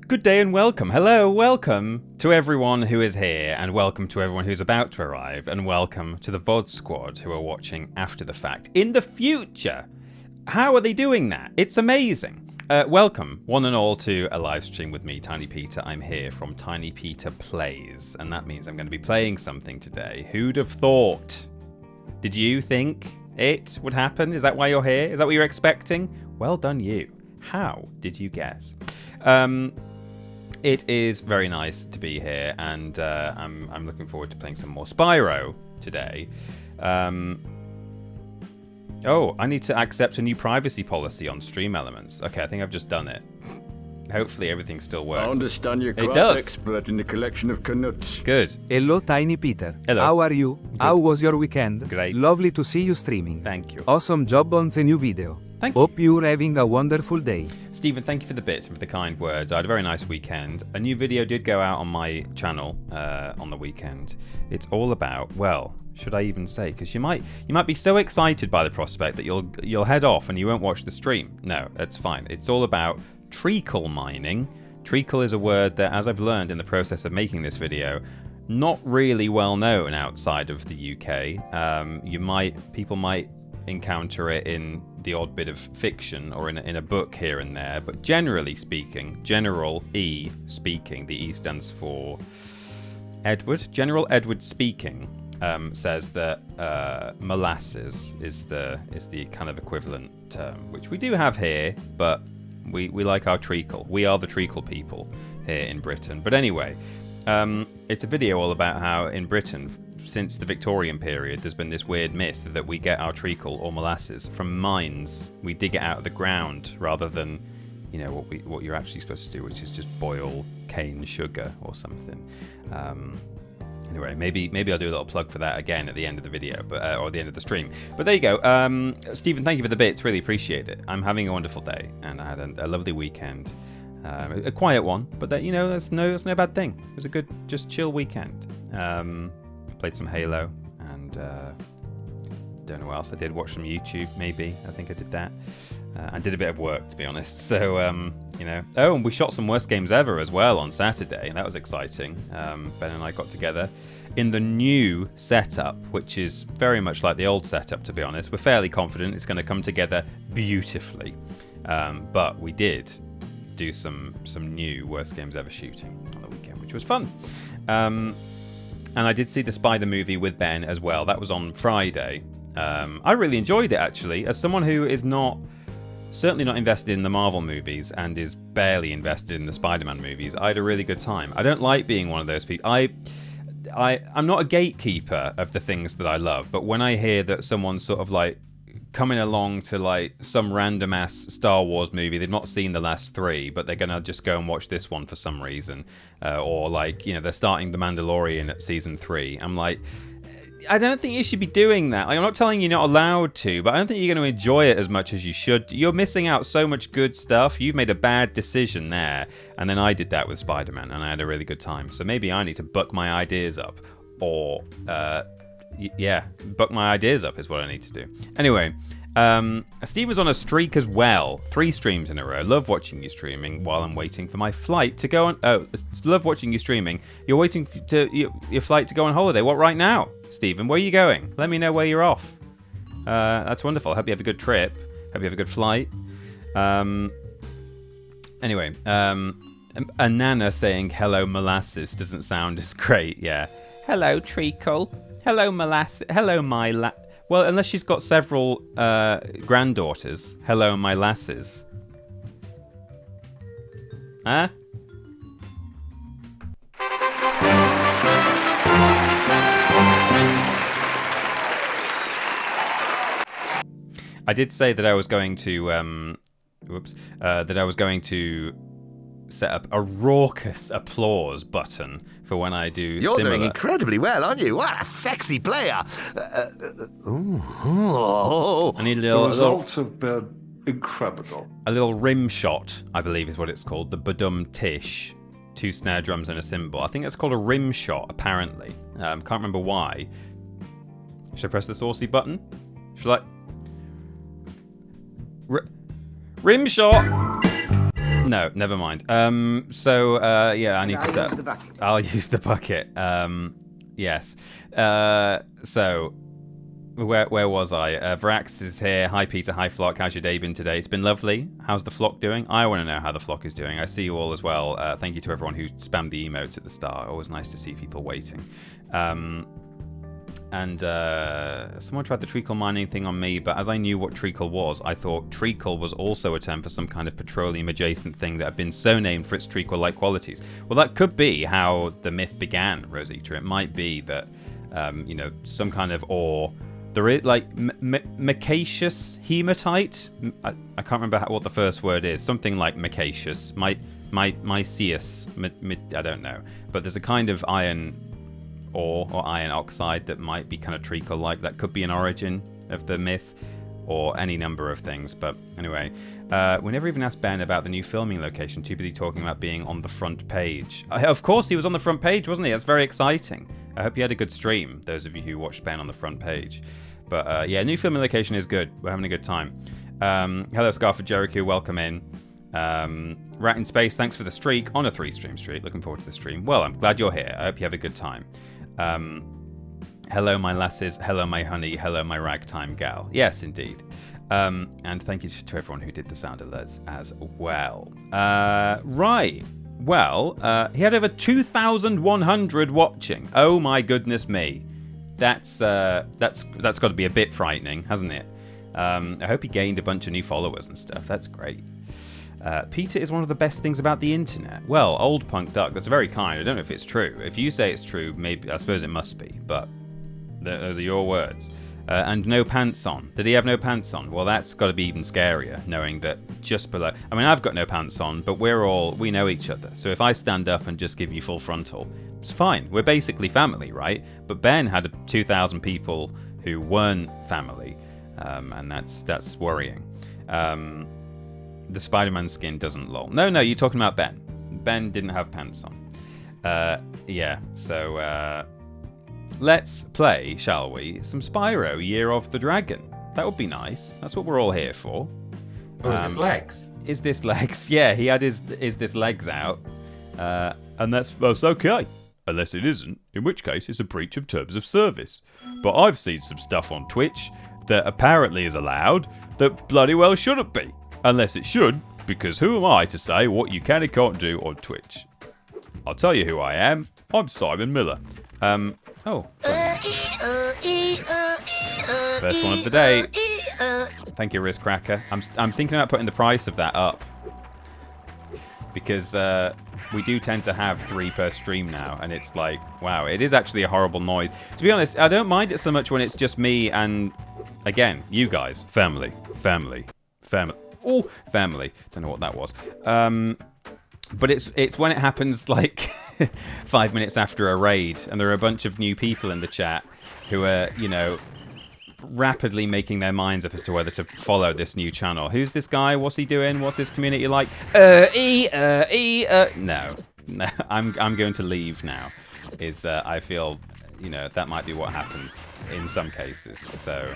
Good day and welcome. Hello, welcome to everyone who is here, and welcome to everyone who's about to arrive, and welcome to the VOD squad who are watching after the fact. In the future! How are they doing that? It's amazing. Welcome, one and all, to a live stream with me, Tiny Peter. I'm here from TinyPeterPlays, and that means I'm going to be playing something today. Who'd have thought? Did you think it would happen? Is that why you're here? Is that what you're expecting? Well done, you. How did you guess? It is very nice to be here, and I'm looking forward to playing some more Spyro today. Oh, I need to accept a new privacy policy on Stream Elements. Okay, I think I've just done it. Hopefully everything still works. I understand you're quite an expert in the collection of knuts. Good. Hello, Tiny Peter. Hello. How are you? Good. How was your weekend? Great. Lovely to see you streaming. Thank you. Awesome job on the new video. Thank you. Hope you're having a wonderful day. Stephen, thank you for the bits and for the kind words. I had a very nice weekend. A new video did go out on my channel on the weekend. It's all about, well, should I even say? Because you might be so excited by the prospect that you'll head off and you won't watch the stream. No, that's fine. It's all about treacle mining. Treacle is a word that, as I've learned in the process of making this video, not really well known outside of the UK. People might encounter it in the odd bit of fiction or in a book here and there, but generally speaking, the E stands for Edward. General Edward Speaking says that molasses is the kind of equivalent term, which we do have here, but we like our treacle. We are the treacle people here in Britain. But anyway, it's a video all about how in Britain, since the Victorian period, there's been this weird myth that we get our treacle or molasses from mines. We dig it out of the ground rather than, you know, what you're actually supposed to do, which is just boil cane sugar or something. Anyway, maybe I'll do a little plug for that again at the end of the video, or the end of the stream. But there you go. Stephen, thank you for the bits. Really appreciate it. I'm having a wonderful day, and I had a lovely weekend. A quiet one, but that's no bad thing. It was a good, just chill weekend. Played some Halo, and don't know what else I did. Watched some YouTube, maybe. I think I did that. I did a bit of work, to be honest. So, you know. Oh, and we shot some Worst Games Ever as well on Saturday, and that was exciting. Ben and I got together in the new setup, which is very much like the old setup, to be honest. We're fairly confident it's going to come together beautifully. But we did do some new Worst Games Ever shooting on the weekend, which was fun. And I did see the Spider movie with Ben as well. That was on Friday. I really enjoyed it, actually. As someone who is certainly not invested in the Marvel movies and is barely invested in the Spider-Man movies, I had a really good time. I don't like being one of those people. I'm not a gatekeeper of the things that I love, but when I hear that someone's sort of like coming along to like some random ass Star Wars movie, they've not seen the last three, but they're gonna just go and watch this one for some reason, or like, you know, they're starting The Mandalorian at season 3. I'm like, I don't think you should be doing that. Like, I'm not telling you you're not allowed to, but I don't think you're going to enjoy it as much as you should. You're missing out so much good stuff. You've made a bad decision there, and then I did that with Spider-Man, and I had a really good time. So maybe I need to buck my ideas up, or buck my ideas up is what I need to do. Anyway, Steve was on a streak as well. 3 streams in a row. Love watching you streaming while I'm waiting for my flight to go on. Oh, love watching you streaming. You're waiting to your flight to go on holiday. What, right now, Stephen? Where are you going? Let me know where you're off. That's wonderful. Hope you have a good trip. Hope you have a good flight. Anyway, a Nana saying hello molasses doesn't sound as great. Yeah. Hello treacle. Hello molasses. Hello well, unless she's got several granddaughters. Hello, my lasses. Huh? I did say that I was going to, that I was going to set up a raucous applause button for when I do You're similar. doing incredibly well, aren't you? What a sexy player. Ooh. I need The results have been incredible. a little rim shot, I believe is what it's called. The badum tish. 2 snare drums and a cymbal. I think it's called a rim shot, apparently. Can't remember why. Should I press the saucy button? Should I? Rim shot! No, never mind. Yeah, I need to set. Use the bucket. I'll use the bucket. Yes. So, where was I? Vrax is here. Hi, Peter. Hi, Flock. How's your day been today? It's been lovely. How's the flock doing? I want to know how the flock is doing. I see you all as well. Thank you to everyone who spammed the emotes at the start. Always nice to see people waiting. Someone tried the treacle mining thing on me, but as I knew what treacle was, I thought treacle was also a term for some kind of petroleum adjacent thing that had been so named for its treacle-like qualities. Well, that could be how the myth began, Rosita. It might be that, some kind of ore. There is like micaceous hematite. I can't remember what the first word is. Something like micaceous, myceus. I don't know. But there's a kind of iron ore or iron oxide that might be kind of treacle-like. That could be an origin of the myth, or any number of things. But anyway, we never even asked Ben about the new filming location. Too busy talking about being on the front page. Of course, he was on the front page, wasn't he? That's very exciting. I hope you had a good stream, those of you who watched Ben on the front page. But yeah, new filming location is good. We're having a good time. Hello, Scarford Jericho. Welcome in. Rat in Space, thanks for the streak. On a 3-stream streak. Looking forward to the stream. Well, I'm glad you're here. I hope you have a good time. Hello, my lasses. Hello, my honey. Hello, my ragtime gal. Yes, indeed. And thank you to everyone who did the sound alerts as well. Right. Well, he had over 2,100 watching. Oh my goodness me. That's got to be a bit frightening, hasn't it? I hope he gained a bunch of new followers and stuff. That's great. Peter is one of the best things about the internet. Well, old punk duck, that's very kind. I don't know if it's true. If you say it's true, maybe I suppose it must be. But those are your words. And no pants on. Did he have no pants on? Well, that's got to be even scarier, knowing that just below... I mean, I've got no pants on, but we know each other. So if I stand up and just give you full frontal, it's fine. We're basically family, right? But Ben had 2,000 people who weren't family, and that's worrying. The Spider-Man skin doesn't lol. No, you're talking about Ben. Ben didn't have pants on. Yeah, so... let's play, shall we, some Spyro, Year of the Dragon. That would be nice. That's what we're all here for. Oh, is this legs? Is this legs? Yeah, he had his is this legs out. And that's okay. Unless it isn't, in which case it's a breach of terms of service. But I've seen some stuff on Twitch that apparently is allowed that bloody well shouldn't be. Unless it should, because who am I to say what you can and can't do on Twitch? I'll tell you who I am. I'm Simon Miller. Oh. First one of the day. Thank you, Riz Cracker. I'm thinking about putting the price of that up. Because we do tend to have 3 per stream now. And it's like, wow, it is actually a horrible noise. To be honest, I don't mind it so much when it's just me and, again, you guys. Family. Oh, family. Don't know what that was. But it's when it happens like 5 minutes after a raid and there are a bunch of new people in the chat who are, rapidly making their minds up as to whether to follow this new channel. Who's this guy? What's he doing? What's this community like? No, I'm going to leave now. I feel, that might be what happens in some cases. So,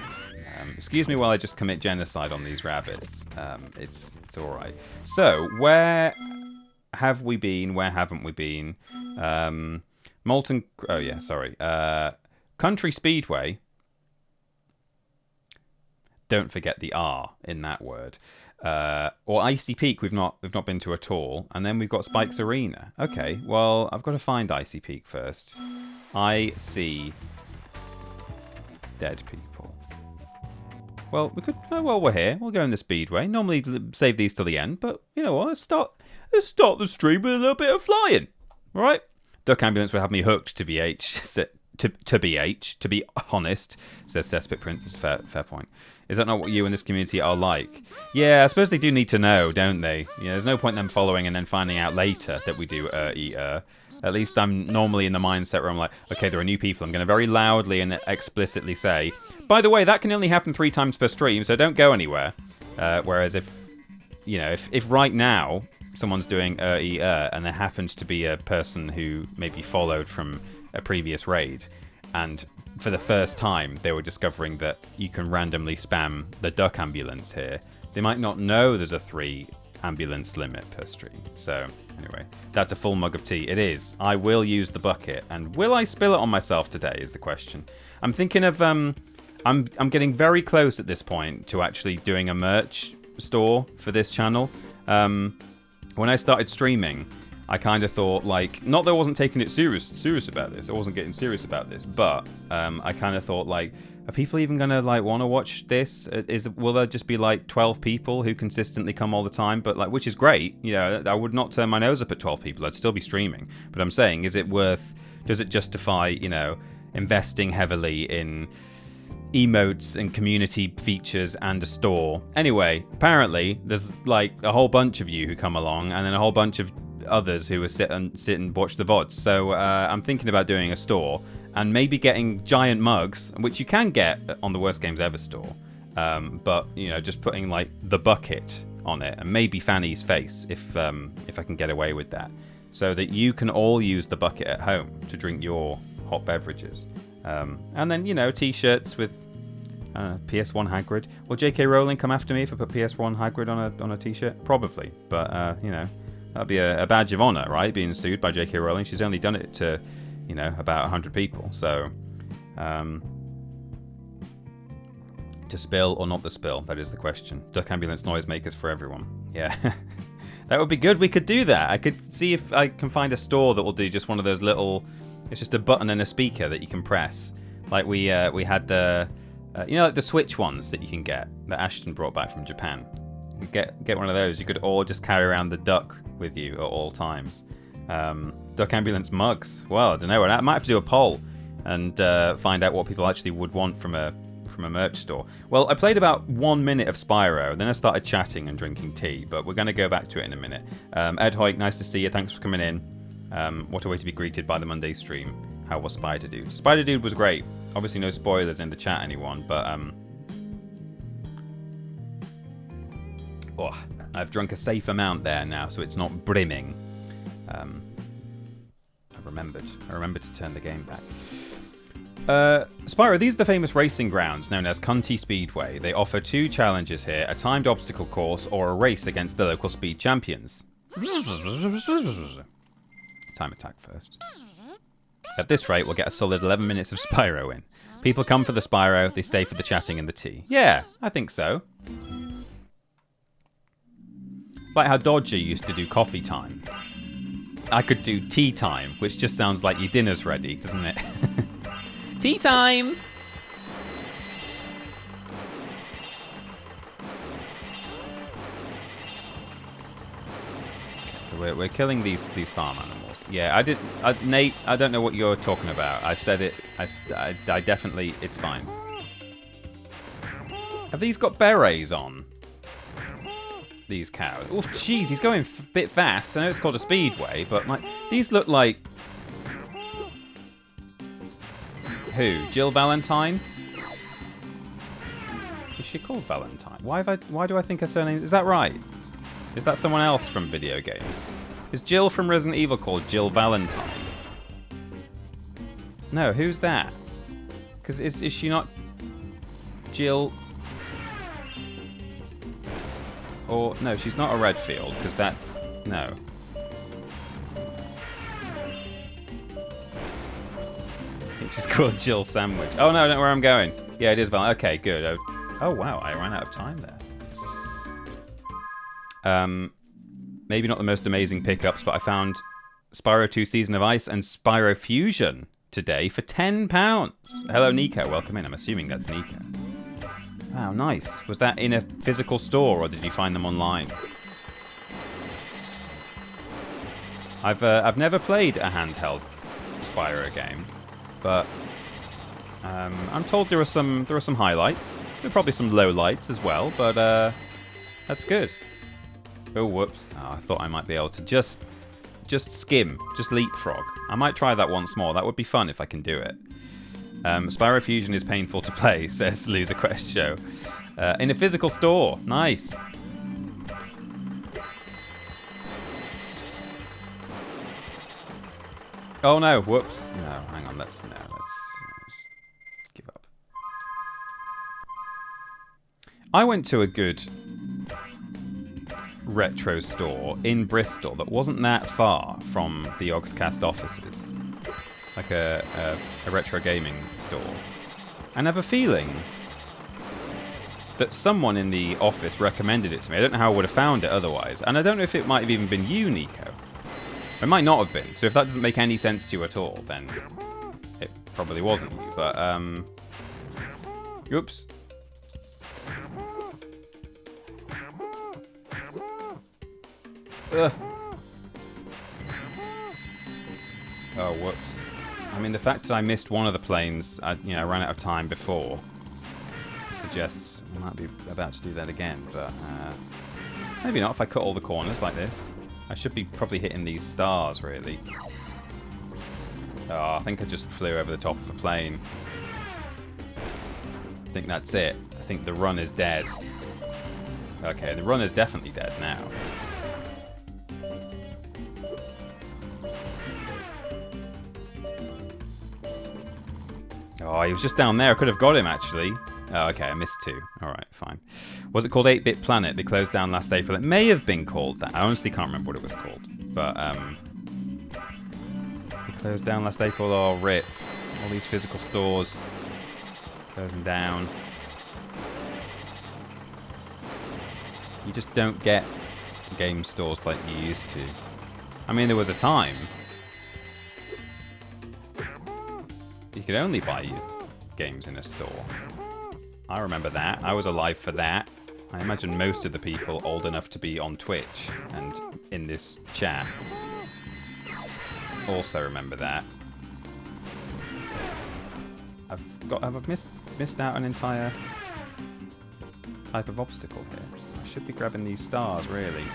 excuse me while I just commit genocide on these rabbits. It's all right. So, where have we been? Where haven't we been? Molten... Oh, yeah, sorry. Country Speedway. Don't forget the R in that word. Or Icy Peak we've not been to at all. And then we've got Spike's Arena. Okay, well, I've got to find Icy Peak first. I see dead people. Well, we could... well, we're here. We'll go in the Speedway. Normally save these till the end, but you know what? Let's start the stream with a little bit of flying. All right? Duck Ambulance would have me hooked to BH. To be honest, says Cesspit Prince. Fair point. Is that not what you and this community are like? Yeah, I suppose they do need to know, don't they? Yeah, there's no point in them following and then finding out later that we do At least I'm normally in the mindset where I'm like, okay, there are new people. I'm going to very loudly and explicitly say, by the way, that can only happen 3 times per stream, so don't go anywhere. Whereas if right now someone's doing and there happens to be a person who maybe followed from a previous raid, and for the first time they were discovering that you can randomly spam the duck ambulance here, they might not know there's a 3 ambulance limit per stream. So anyway, that's a full mug of tea. It is. I will use the bucket, and will I spill it on myself today is the question. I'm thinking of I'm getting very close at this point to actually doing a merch store for this channel. When I started streaming, I kind of thought, like, not that I wasn't taking it serious about this. I wasn't getting serious about this, but I kind of thought, like, are people even gonna like want to watch this? Will there just be like 12 people who consistently come all the time? But like, which is great. You know, I would not turn my nose up at 12 people. I'd still be streaming. But I'm saying, is it worth? Does it justify, you know, investing heavily in emotes and community features and a store? Anyway, apparently there's like a whole bunch of you who come along, and then a whole bunch of others who will sit and watch the VODs. So I'm thinking about doing a store and maybe getting giant mugs, which you can get on the Worst Games Ever store. But you know, just putting like the bucket on it, and maybe Fanny's face if I can get away with that, so that you can all use the bucket at home to drink your hot beverages. And then, you know, t-shirts with PS1 Hagrid. Will J.K. Rowling come after me if I put PS1 Hagrid on a t-shirt? Probably, but you know, that'd be a badge of honor, right? Being sued by J.K. Rowling. She's only done it to, you know, about 100 people. So, to spill or not to spill, that is the question. Duck ambulance noisemakers for everyone. Yeah. That would be good. We could do that. I could see if I can find a store that will do just one of those little... It's just a button and a speaker that you can press. Like we had the... you know, like the Switch ones that you can get, that Ashton brought back from Japan. You get one of those. You could all just carry around the duck with you at all times. Duck ambulance mugs. Well, I don't know. I might have to do a poll and find out what people actually would want from a merch store. Well, I played about 1 minute of Spyro, then I started chatting and drinking tea, but we're going to go back to it in a minute. Ed Hoyt, nice to see you. Thanks for coming in. What a way to be greeted by the Monday stream. How was Spider Dude? Spider Dude was great. Obviously no spoilers in the chat, anyone, but oh, I've drunk a safe amount there now, so it's not brimming. I remembered to turn the game back. Spyro, these are the famous racing grounds known as Cunty Speedway. They offer 2 challenges here, a timed obstacle course or a race against the local speed champions. Time attack first. At this rate, we'll get a solid 11 minutes of Spyro in. People come for the Spyro, they stay for the chatting and the tea. Yeah, I think so. Like how Dodger used to do coffee time. I could do tea time, which just sounds like your dinner's ready, doesn't it? Tea time! So we're killing these farm animals. Yeah, Nate, I don't know what you're talking about. I said it. I definitely. It's fine. Have these got berets on? These cows. Oh, jeez, he's going a bit fast. I know it's called a speedway, but like these look like. Who? Jill Valentine? Is she called Valentine? Why do I think her surname? Is that right? Is that someone else from video games? Is Jill from Resident Evil called Jill Valentine? No, who's that? Because is she not Jill? Or no, she's not a Redfield because that's no. I think she's called Jill Sandwich. Oh no, I don't know where I'm going. Yeah, it is Val. Okay, good. Oh wow, I ran out of time there. Maybe not the most amazing pickups, but I found Spyro 2 Season of Ice and Spyro Fusion today for £10. Hello, Nico. Welcome in. I'm assuming that's Nico. Wow, nice. Was that in a physical store or did you find them online? I've never played a handheld Spyro game, but I'm told there are some highlights. There are probably some lowlights as well, but that's good. Oh, whoops. Oh, I thought I might be able to just skim, just leapfrog. I might try that once more. That would be fun if I can do it. Spyro Fusion is painful to play, says Loser Quest Show. In a physical store. Nice. Oh no, whoops. No, hang on, let's just give up. I went to a good retro store in Bristol that wasn't that far from the Yogscast offices. Like a retro gaming store. And I have a feeling that someone in the office recommended it to me. I don't know how I would have found it otherwise. And I don't know if it might have even been you, Nico. It might not have been. So if that doesn't make any sense to you at all, then it probably wasn't you. But, oops. Ugh. Oh, whoops. I mean, the fact that I missed one of the planes, I ran out of time before, suggests I might be about to do that again, but maybe not if I cut all the corners like this. I should be probably hitting these stars, really. Oh, I think I just flew over the top of the plane. I think that's it. I think the run is dead. Okay, the run is definitely dead now. Oh, he was just down there. I could have got him, actually. Oh, okay, I missed two. Alright, fine. Was it called 8-Bit Planet? They closed down last April. It may have been called that. I honestly can't remember what it was called. But, they closed down last April. Oh, rip. All these physical stores closing down. You just don't get game stores like you used to. I mean, there was a time you could only buy your games in a store. I remember that. I was alive for that. I imagine most of the people old enough to be on Twitch and in this chat also remember that. Have I missed out an entire type of obstacle here? I should be grabbing these stars, really.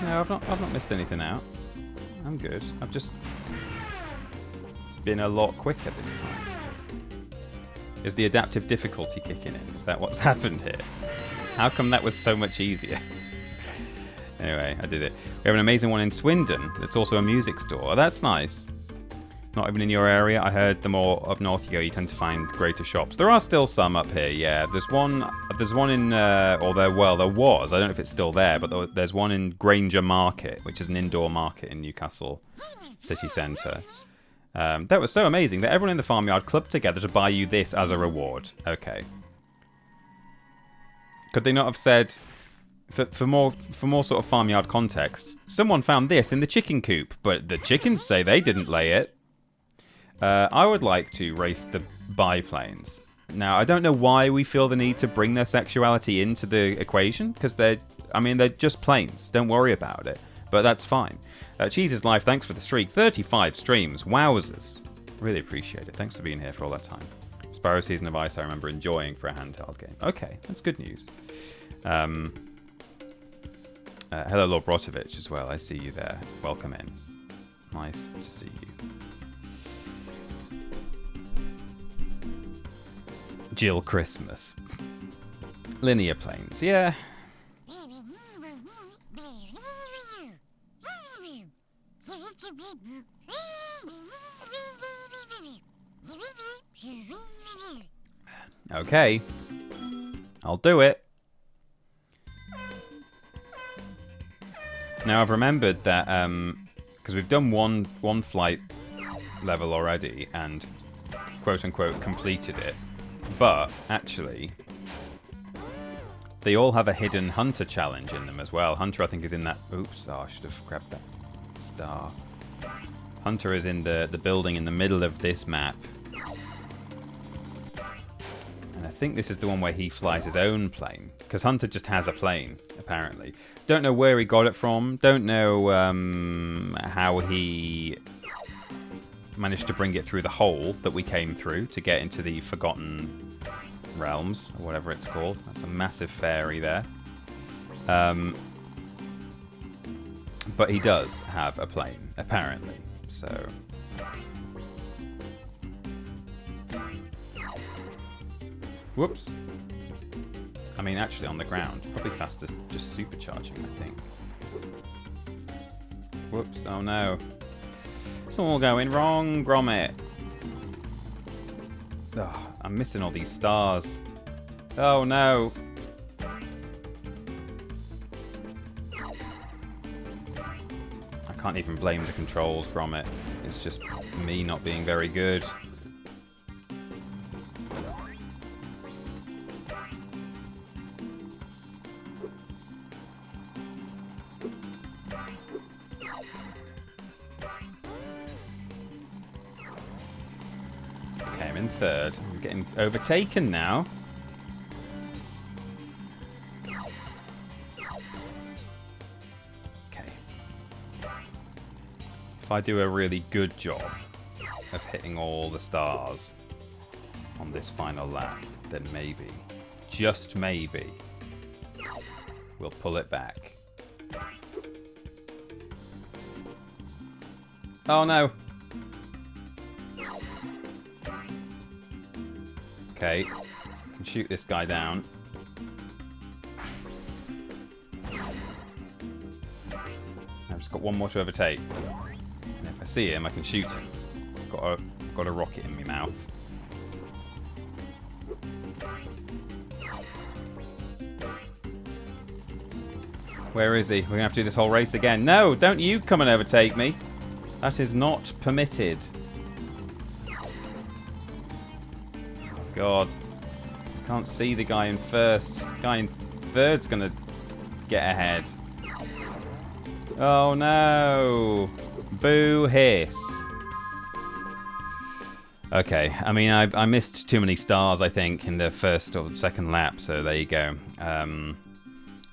No, I've not missed anything out. I'm good. I've just been a lot quicker this time. Is the adaptive difficulty kicking in? Is that what's happened here? How come that was so much easier? Anyway, I did it. We have an amazing one in Swindon. It's also a music store. Oh, that's nice. Not even in your area. I heard the more up north you go, you tend to find greater shops. There are still some up here, yeah. There's one in, or there was. I don't know if it's still there, but there's one in Granger Market, which is an indoor market in Newcastle city centre. That was so amazing that everyone in the farmyard clubbed together to buy you this as a reward. Okay. Could they not have said, for more sort of farmyard context, someone found this in the chicken coop, but the chickens say they didn't lay it. I would like to race the biplanes. Now, I don't know why we feel the need to bring their sexuality into the equation, because they're just planes. Don't worry about it. But that's fine. Cheese is Life, thanks for the streak. 35 streams. Wowzers. Really appreciate it. Thanks for being here for all that time. Spyro Season of Ice, I remember enjoying for a handheld game. Okay, that's good news. Hello, Lord Brotovich, as well. I see you there. Welcome in. Nice to see you. Jill Christmas. Linear planes, yeah. Okay. I'll do it. Now I've remembered that because we've done one flight level already and quote unquote completed it. But, actually, they all have a hidden Hunter challenge in them as well. Hunter, I think, is in that... Oops, oh, I should have grabbed that star. Hunter is in the building in the middle of this map. And I think this is the one where he flies his own plane. Because Hunter just has a plane, apparently. Don't know where he got it from. Don't know how he managed to bring it through the hole that we came through to get into the Forgotten Realms, or whatever it's called. That's a massive fairy there. But he does have a plane, apparently. So... Whoops. I mean, actually on the ground. Probably faster just supercharging, I think. Whoops. Oh no. It's all going wrong, Gromit. Oh, I'm missing all these stars. Oh no. I can't even blame the controls, Gromit. It's just me not being very good. Okay, I'm in third. I'm getting overtaken now. If I do a really good job of hitting all the stars on this final lap, then maybe, just maybe, we'll pull it back. Oh no! Okay, I can shoot this guy down. I've just got one more to overtake. And if I see him, I can shoot him. Got a rocket in my mouth. Where is he? We're gonna have to do this whole race again. No, don't you come and overtake me. That is not permitted. Oh God. I can't see the guy in first. The guy in third's gonna get ahead. Oh no. Boo hiss. Okay, I mean, I missed too many stars, I think, in the first or second lap, so there you go.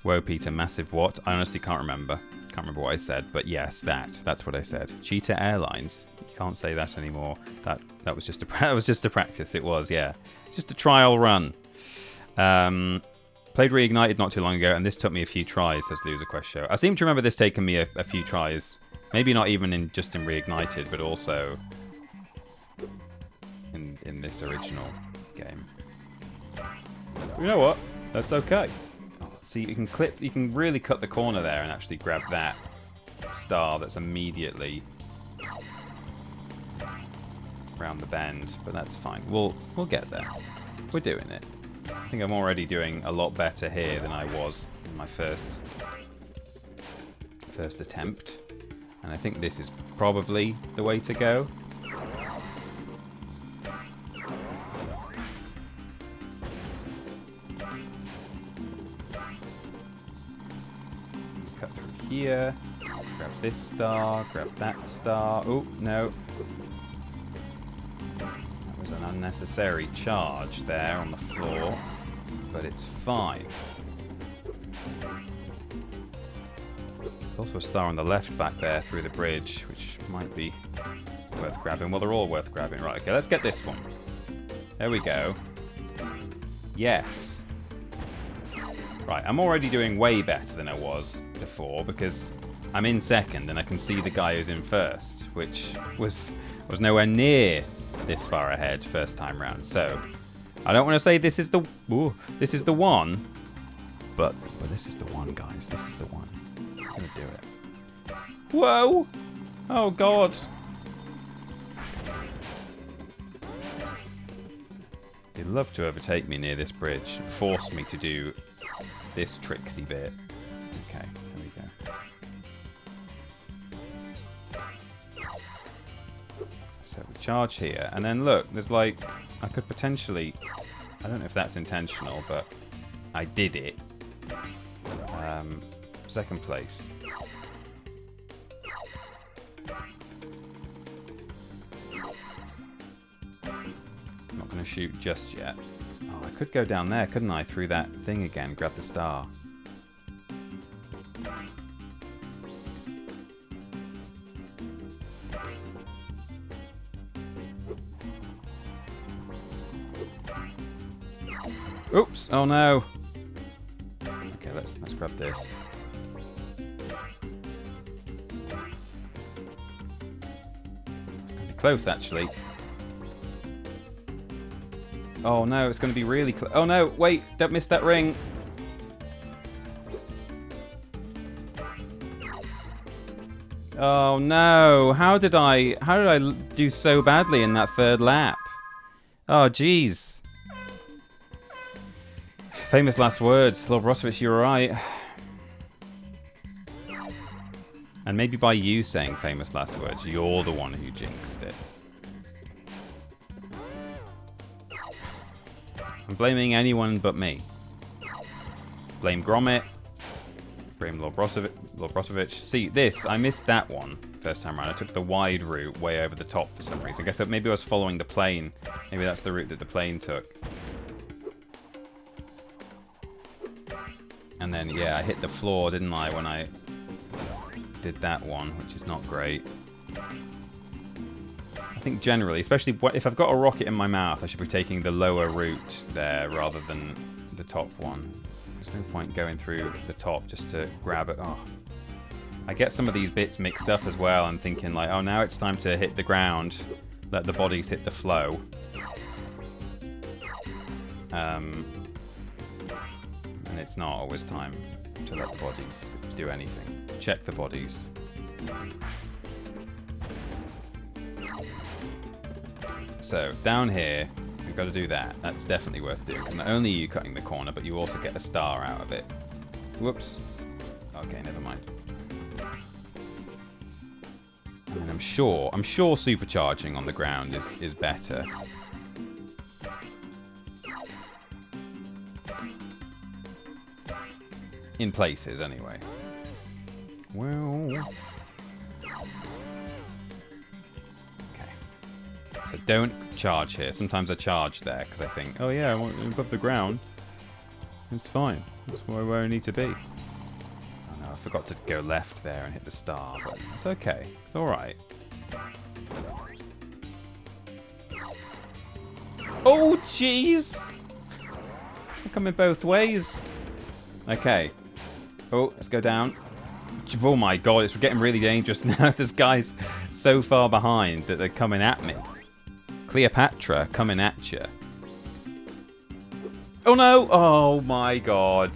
Whoa, Peter, massive what? I honestly can't remember. Can't remember what I said, but yes, that's what I said. Cheetah Airlines. You can't say that anymore. That was just a practice. It was, yeah, just a trial run. Played Reignited not too long ago, and this took me a few tries, says Loser Quest Show. I seem to remember this taking me a few tries. Maybe not even just in Reignited, but also in this original game. You know what? That's okay. See, you can really cut the corner there and actually grab that star that's immediately around the bend, but that's fine. We'll get there. We're doing it. I think I'm already doing a lot better here than I was in my first attempt. And I think this is probably the way to go. Cut through here. Grab this star. Grab that star. Oh, no. That was an unnecessary charge there on the floor. But it's fine. There's also a star on the left back there through the bridge, which might be worth grabbing. Well, they're all worth grabbing. Right, okay, let's get this one. There we go. Yes. Right, I'm already doing way better than I was before because I'm in second and I can see the guy who's in first, which was nowhere near this far ahead first time round. So I don't want to say this is the one, but this is the one, guys. This is the one. I'm gonna do it. Whoa! Oh God! They'd love to overtake me near this bridge, force me to do this tricksy bit. Okay, there we go. So we charge here, and then look, there's like, I could potentially, I don't know if that's intentional, but I did it. Second place. I'm not going to shoot just yet. Oh, I could go down there, couldn't I? Through that thing again, grab the star. Oops! Oh no! Okay, let's grab this. It's gonna be close, actually. Oh no, it's gonna be really close. Oh no! Wait! Don't miss that ring! Oh no! How did I do so badly in that third lap? Oh jeez. Famous last words. Lord Rosovich, you're right. And maybe by you saying famous last words, you're the one who jinxed it. I'm blaming anyone but me. Blame Gromit. Blame Lord Brosovich. See, this, I missed that one first time around. I took the wide route way over the top for some reason. I guess that maybe I was following the plane. Maybe that's the route that the plane took. And then, yeah, I hit the floor, didn't I, when I did that one, which is not great. I think generally, especially if I've got a rocket in my mouth, I should be taking the lower route there rather than the top one. There's no point going through the top just to grab it. Oh, I get some of these bits mixed up as well. I'm thinking like, oh, now it's time to hit the ground. Let the bodies hit the flow. And it's not always time to let the bodies do anything. Check the bodies. So, down here, we've got to do that. That's definitely worth doing. Because not only are you cutting the corner, but you also get a star out of it. Whoops. Okay, never mind. And I'm sure supercharging on the ground is better. In places, anyway. Well... So don't charge here. Sometimes I charge there because I think, oh yeah, I want above the ground. It's fine. That's where I need to be. Oh no, I forgot to go left there and hit the star, but it's okay. It's alright. Oh jeez! I'm coming both ways. Okay. Oh, let's go down. Oh my god, it's getting really dangerous now. This guy's so far behind that they're coming at me. Cleopatra coming at you. Oh no! Oh my god.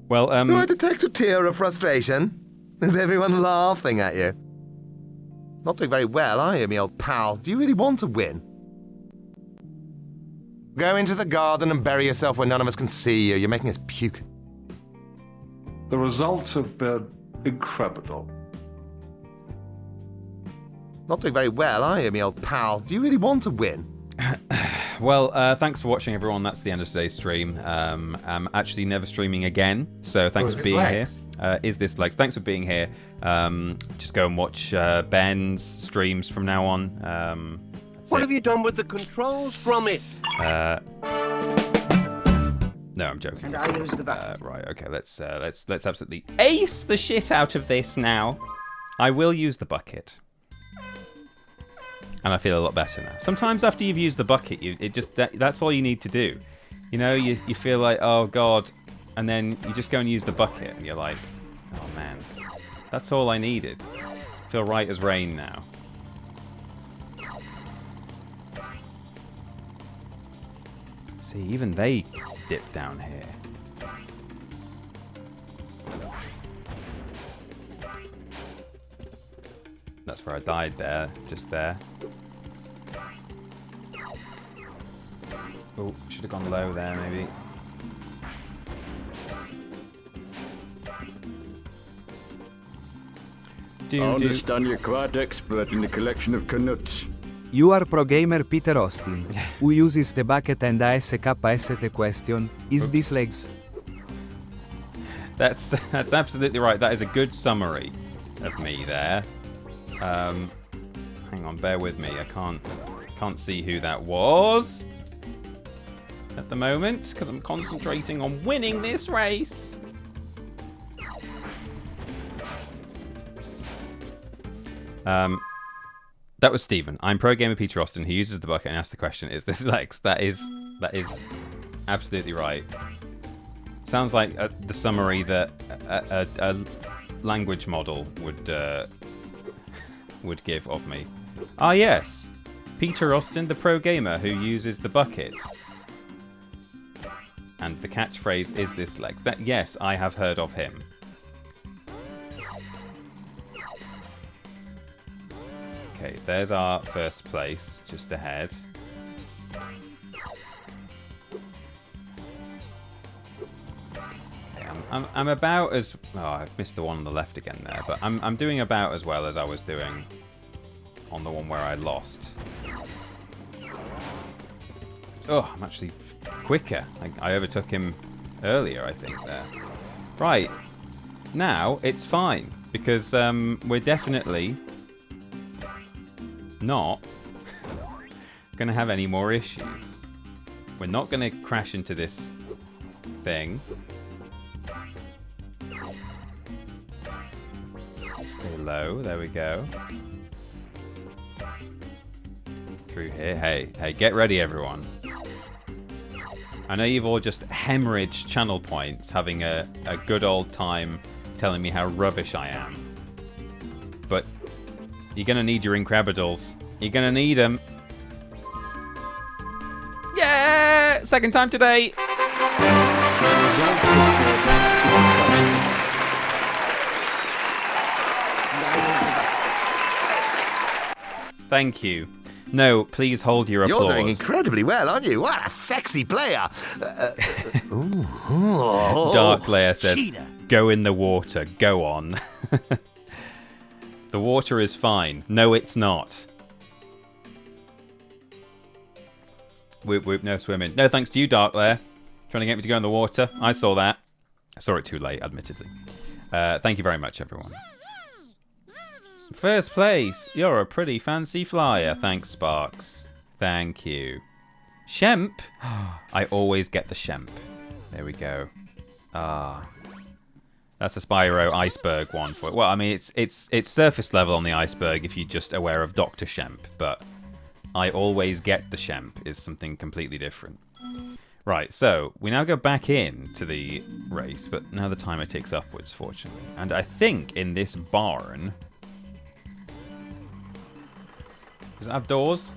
Well, Do I detect a tear of frustration? Is everyone laughing at you? Not doing very well, are you, me old pal? Do you really want to win? Go into the garden and bury yourself where none of us can see you. You're making us puke. The results have been incredible. Not doing very well, are you, me old pal? Do you really want to win? Well, thanks for watching, everyone. That's the end of today's stream. I'm actually never streaming again, so thanks for being here. Is this legs? Thanks for being here. Just go and watch Ben's streams from now on. What have you done with the controls, Gromit? No, I'm joking. And I use the bucket. Right. Okay. Let's absolutely ace the shit out of this now. I will use the bucket. And I feel a lot better now. Sometimes after you've used the bucket, that's all you need to do. You know, you feel like, oh god, and then you just go and use the bucket, and you're like, oh man, that's all I needed. I feel right as rain now. See, even they dip down here. That's where I died there, just there. Oh, should have gone low there, maybe. I understand you're quite expert in the collection of Canuts. You are pro gamer Peter Austin, who uses the bucket and ASKS the question, is this legs? That's absolutely right. That is a good summary of me there. hang on, bear with me. I can't see who that was at the moment because I'm concentrating on winning this race. That was Stephen. I'm pro gamer Peter Austin who uses the bucket and asks the question, is this Lex? That is absolutely right. Sounds like the summary that a language model would give of me. Ah yes, Peter Austin, the pro gamer who uses the bucket. And the catchphrase is this Lex. That, yes, I have heard of him. Okay, there's our first place, just ahead. Okay, I'm about as... Oh, I've missed the one on the left again there, but I'm doing about as well as I was doing on the one where I lost. Oh, I'm actually quicker. I overtook him earlier, I think, there. Right. Now, it's fine, because we're definitely not going to have any more issues. We're not going to crash into this thing. Stay low. There we go. Through here. Hey, get ready, everyone. I know you've all just hemorrhaged channel points having a good old time telling me how rubbish I am. But you're going to need your Incredibles. You're going to need them. Yeah! Second time today! Thank you. No, please hold your applause. You're doing incredibly well, aren't you? What a sexy player! Dark Layer says, go in the water. Go on. The water is fine. No, it's not. Whoop whoop, no swimming. No thanks to you, Dark Layer. Trying to get me to go in the water. I saw that. I saw it too late, admittedly. Thank you very much, everyone. First place. You're a pretty fancy flyer. Thanks, Sparks. Thank you. Shemp. I always get the Shemp. There we go. Ah. That's a Spyro iceberg one for it. Well, I mean, it's surface level on the iceberg if you're just aware of Dr. Shemp, but I always get the Shemp is something completely different. Right, so we now go back in to the race, but now the timer ticks upwards, fortunately. And I think in this barn... Does it have doors?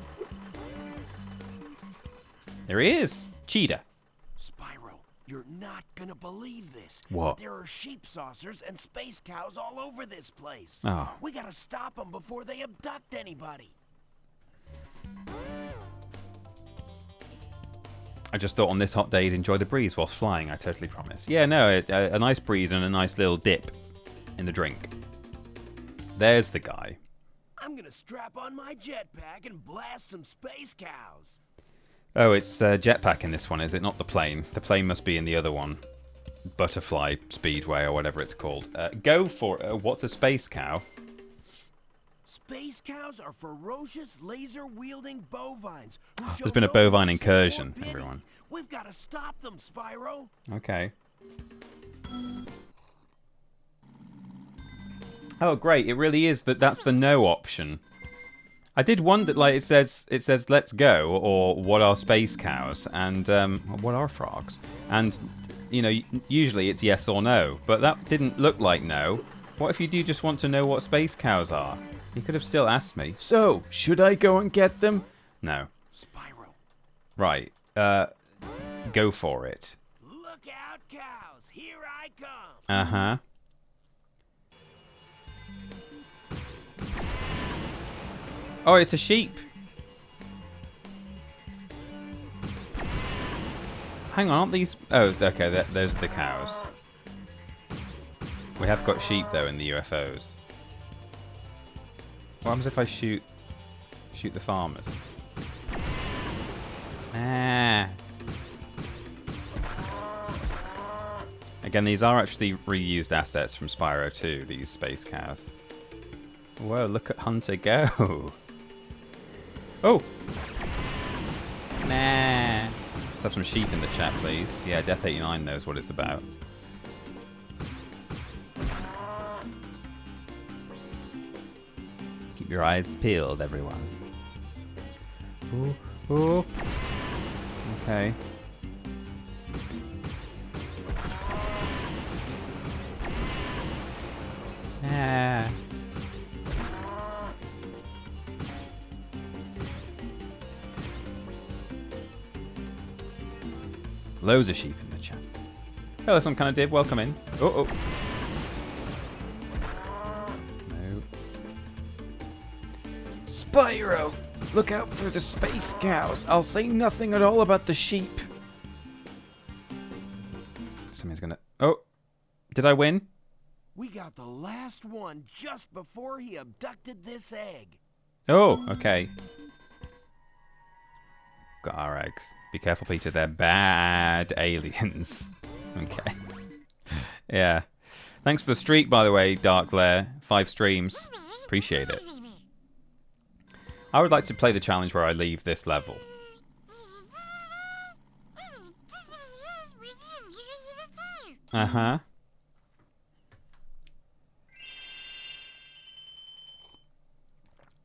There he is! Cheetah. Spyro, you're not gonna believe this. What? But there are sheep saucers and space cows all over this place. Oh. We gotta stop them before they abduct anybody. I just thought on this hot day you'd enjoy the breeze whilst flying, I totally promise. Yeah, no, a nice breeze and a nice little dip in the drink. There's the guy. I'm gonna strap on my jetpack and blast some space cows. Oh, it's jetpack in this one, is it? Not the plane. The plane must be in the other one. Butterfly Speedway or whatever it's called. Go for it. What's a space cow? Space cows are ferocious, laser-wielding bovines. There's been a bovine incursion, everyone. We've got to stop them, Spyro. Okay. Oh, great! It really is that's the no option. I did wonder, like it says let's go, or what are space cows, and what are frogs, and you know usually it's yes or no, but that didn't look like no. What if you do just want to know what space cows are? You could have still asked me. So, should I go and get them? No. Spyro. Right. Go for it. Look out, cows! Here I come. Uh-huh. Oh, it's a sheep. Hang on, aren't these... Oh, okay, there's the cows. We have got sheep, though, in the UFOs. What happens if I shoot the farmers? Ah. Again, these are actually reused assets from Spyro 2, these space cows. Whoa, look at Hunter go. Oh! Nah. Let's have some sheep in the chat, please. Yeah, Death89 knows what it's about. Keep your eyes peeled, everyone. Ooh, ooh. Okay. Ah. Loads of sheep in the chat. Hello, some kind of div. Welcome in. Oh, oh. No. Spyro! Look out for the space cows. I'll say nothing at all about the sheep. Somebody's gonna... Oh! Did I win? We got the last one just before he abducted this egg. Oh, okay. Got our eggs. Be careful, Peter. They're bad aliens. Okay. Yeah. Thanks for the streak, by the way, Dark Lair. 5 streams. Appreciate it. I would like to play the challenge where I leave this level. Uh-huh.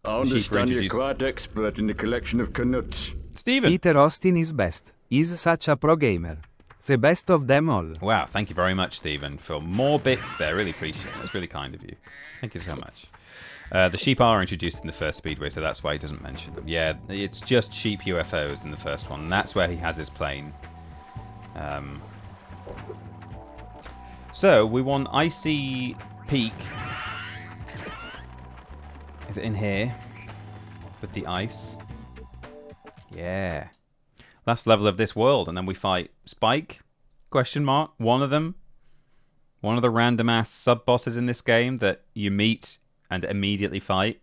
I understand you're quite expert in the collection of knuts. Steven. Peter Austin is best. He's such a pro gamer. The best of them all. Wow, thank you very much, Stephen, for more bits there. Really appreciate it. That's really kind of you. Thank you so much. The sheep are introduced in the first Speedway, so that's why he doesn't mention them. Yeah, it's just sheep UFOs in the first one. That's where he has his plane. So, we want Icy Peak. Is it in here? With the ice? Yeah. Last level of this world, and then we fight Spike? Question mark. One of them. One of the random ass sub bosses in this game that you meet and immediately fight.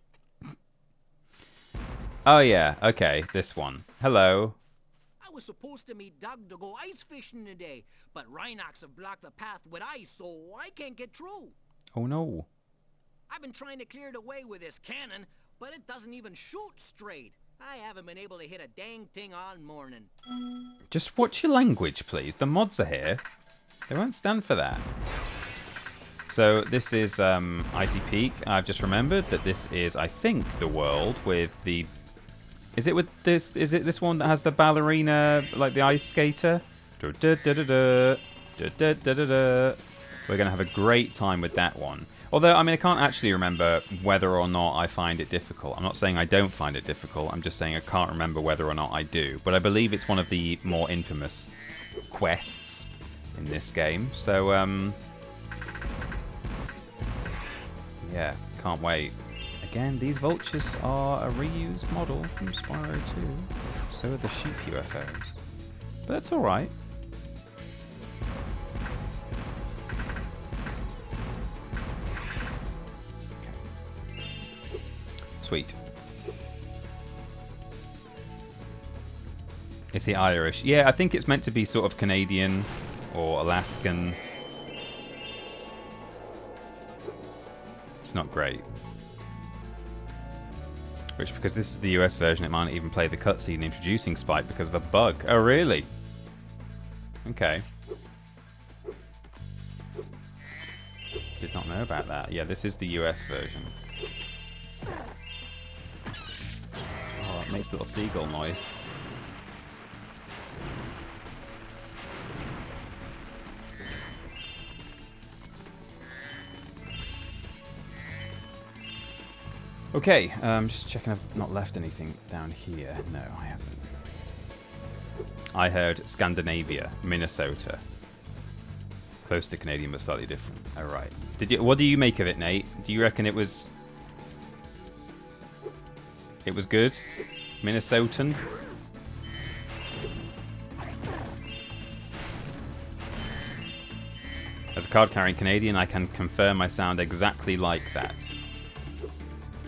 Oh yeah, okay, this one. Hello. I was supposed to meet Doug to go ice fishing today, but Rhinox have blocked the path with ice, so I can't get through. Oh no. I've been trying to clear the way with this cannon, but it doesn't even shoot straight. I haven't been able to hit a dang thing all morning. Just watch your language, please. The mods are here. They won't stand for that. So this is Icy Peak. I've just remembered that this is, I think, the world with the... Is it with this? Is it this one that has the ballerina, like the ice skater? We're gonna have a great time with that one. Although, I mean, I can't actually remember whether or not I find it difficult. I'm not saying I don't find it difficult. I'm just saying I can't remember whether or not I do. But I believe it's one of the more infamous quests in this game. So, yeah, can't wait. Again, these vultures are a reused model from Spyro 2. So are the sheep UFOs. But that's alright. Sweet. Is he Irish? Yeah, I think it's meant to be sort of Canadian or Alaskan. It's not great. Which, because this is the US version, it might not even play the cutscene introducing Spike because of a bug. Oh, really? Okay. Did not know about that. Yeah, this is the US version. Oh, it makes a little seagull noise. Okay, just checking I've not left anything down here. No, I haven't. I heard Scandinavia, Minnesota. Close to Canadian, but slightly different. Oh, right. What do you make of it, Nate? Do you reckon it was... It was good? Minnesotan? As a card-carrying Canadian, I can confirm I sound exactly like that.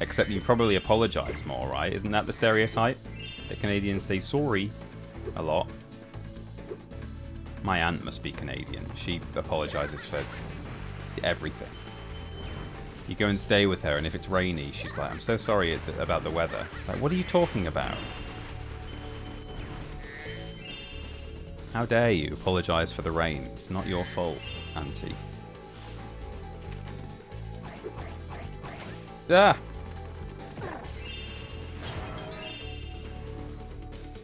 Except you probably apologise more, right? Isn't that the stereotype? That Canadians say sorry a lot. My aunt must be Canadian. She apologises for everything. You go and stay with her, and if it's rainy, she's like, I'm so sorry about the weather. It's like, what are you talking about? How dare you apologise for the rain? It's not your fault, Auntie. Ah!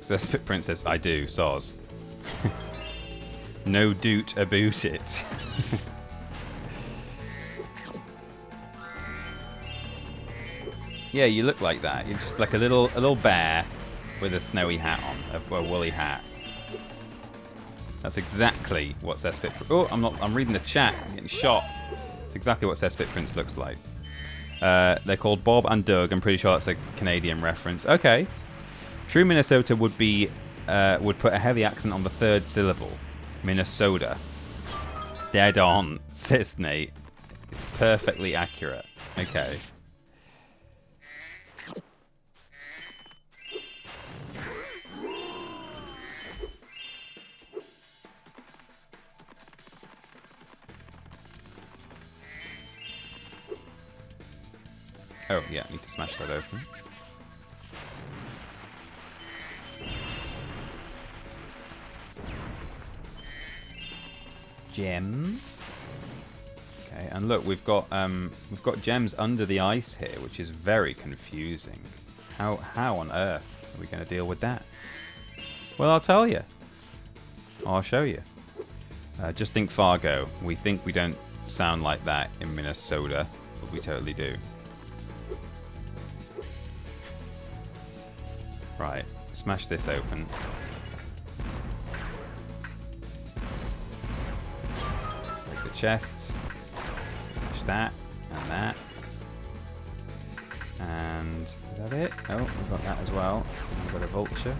Says Princess, I do, soz. No doot about it. Yeah, you look like that. You're just like a little bear with a snowy hat on, a woolly hat. That's exactly what Cesspit. Oh, I'm reading the chat. I'm getting shot. It's exactly what Cesspit Prince looks like. They're called Bob and Doug. I'm pretty sure that's a Canadian reference. Okay. True Minnesota would put a heavy accent on the third syllable. Minnesota. Dead on, says Nate. It's perfectly accurate. Okay. Oh, yeah, need to smash that open. Gems. Okay, and look, we've got gems under the ice here, which is very confusing. How on earth are we going to deal with that? Well, I'll tell you. I'll show you. Just think Fargo. We think we don't sound like that in Minnesota, but we totally do. Right, smash this open. Break the chest. Smash that and that. And is that it? Oh, we've got that as well. We've got a vulture.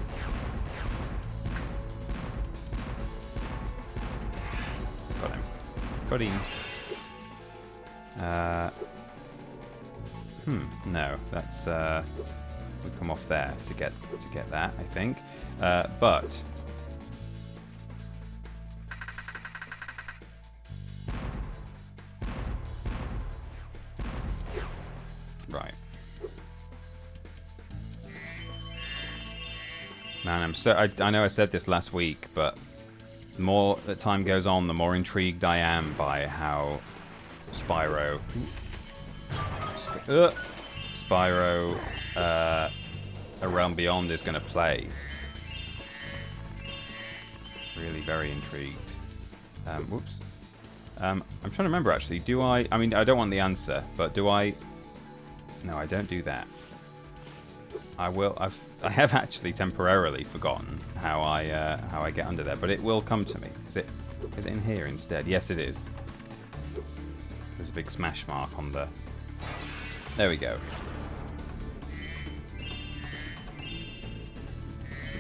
Got him. Got him. No, that's we come off there to get that, I think. But right, man, I know I said this last week, but the more that time goes on, the more intrigued I am by how Spyro A Realm Beyond is going to play. Really very intrigued. Whoops. I'm trying to remember actually. Do I mean, I don't want the answer, but do I? No, I don't do that. I will. I have actually temporarily forgotten how I get under there, but it will come to me. Is it in here instead? Yes, it is. There's a big smash mark on the. There we go.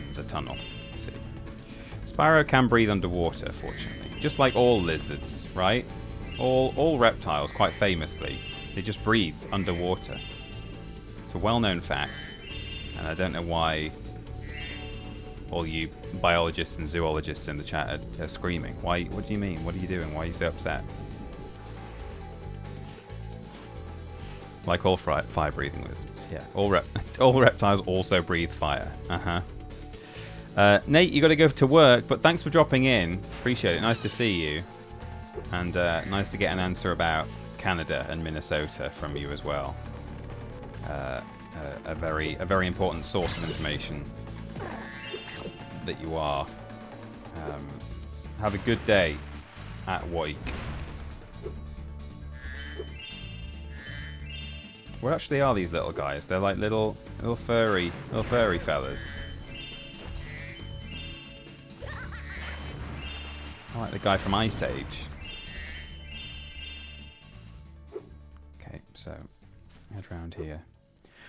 It's a tunnel. Let's see. Spyro can breathe underwater, fortunately. Just like all lizards, right? All reptiles, quite famously, they just breathe underwater. It's a well-known fact, and I don't know why all you biologists and zoologists in the chat are screaming. Why? What do you mean? What are you doing? Why are you so upset? Like all fire-breathing lizards, yeah. All reptiles also breathe fire. Nate, you got to go to work, but thanks for dropping in. Appreciate it. Nice to see you, and nice to get an answer about Canada and Minnesota from you as well. A very important source of information that you are. Have a good day at work. What actually are these little guys? They're like little furry fellas. I like the guy from Ice Age. Okay, so head round here.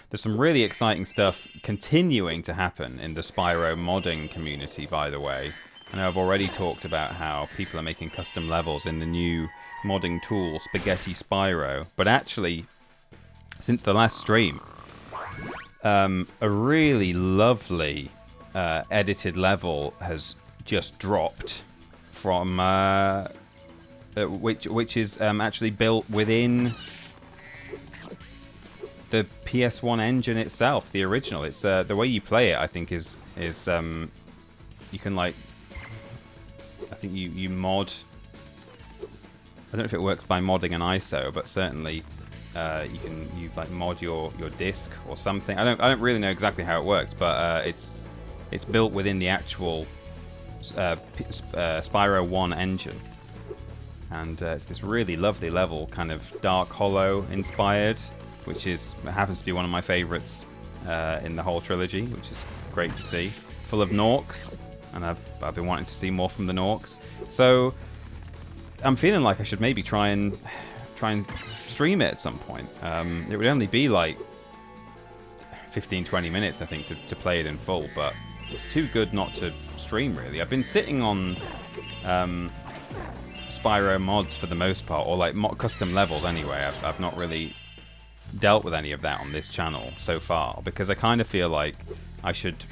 There's some really exciting stuff continuing to happen in the Spyro modding community, by the way. I know I've already talked about how people are making custom levels in the new modding tool, Spaghetti Spyro. But actually, since the last stream, a really lovely edited level has just dropped from which is actually built within the PS1 engine itself, the original. It's the way you play it, I think, is you can like, I think you mod. I don't know if it works by modding an ISO, but certainly you like mod your disc or something. I don't really know exactly how it works, but it's built within the actual Spyro 1 engine, and it's this really lovely level, kind of Dark Hollow inspired, which happens to be one of my favorites in the whole trilogy, which is great to see. Full of Norks, and I've been wanting to see more from the Norks. So I'm feeling like I should maybe try and stream it at some point. It would only be like 15-20 minutes, I think, to play it in full, but it's too good not to stream, really. I've been sitting on Spyro mods for the most part, or like custom levels anyway. I've not really dealt with any of that on this channel so far, because I kind of feel like I should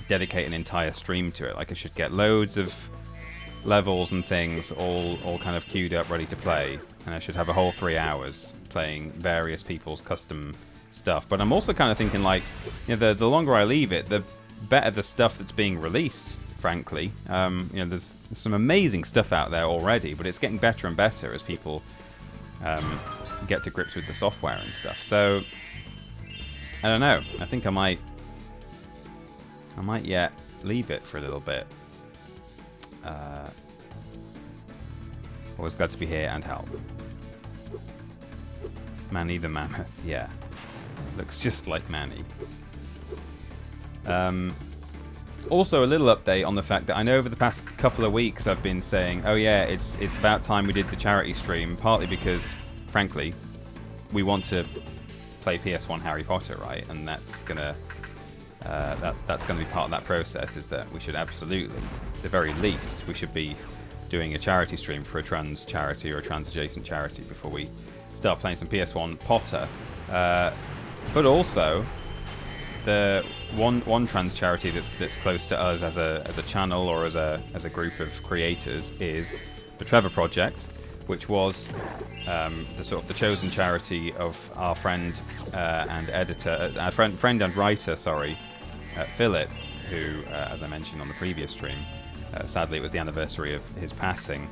dedicate an entire stream to it. Like I should get loads of levels and things all kind of queued up, ready to play, and I should have a whole 3 hours playing various people's custom stuff. But I'm also kind of thinking, like, you know, the longer I leave it, the better the stuff that's being released, frankly. You know, there's some amazing stuff out there already, but it's getting better and better as people get to grips with the software and stuff. So I don't know, I think I might yet leave it for a little bit. Always glad to be here and help. Manny the Mammoth, yeah. Looks just like Manny. Also, a little update on the fact that I know over the past couple of weeks I've been saying, oh yeah, it's about time we did the charity stream, partly because, frankly, we want to play PS1 Harry Potter, right? And that's gonna that's gonna be part of that process, is that we should absolutely, at the very least, we should be doing a charity stream for a trans charity or a trans adjacent charity before we start playing some PS1 Potter. But also, the one trans charity that's close to us as a channel or as a group of creators is the Trevor Project, which was the chosen charity of our friend and editor, our friend and writer, Philip, who, as I mentioned on the previous stream, sadly it was the anniversary of his passing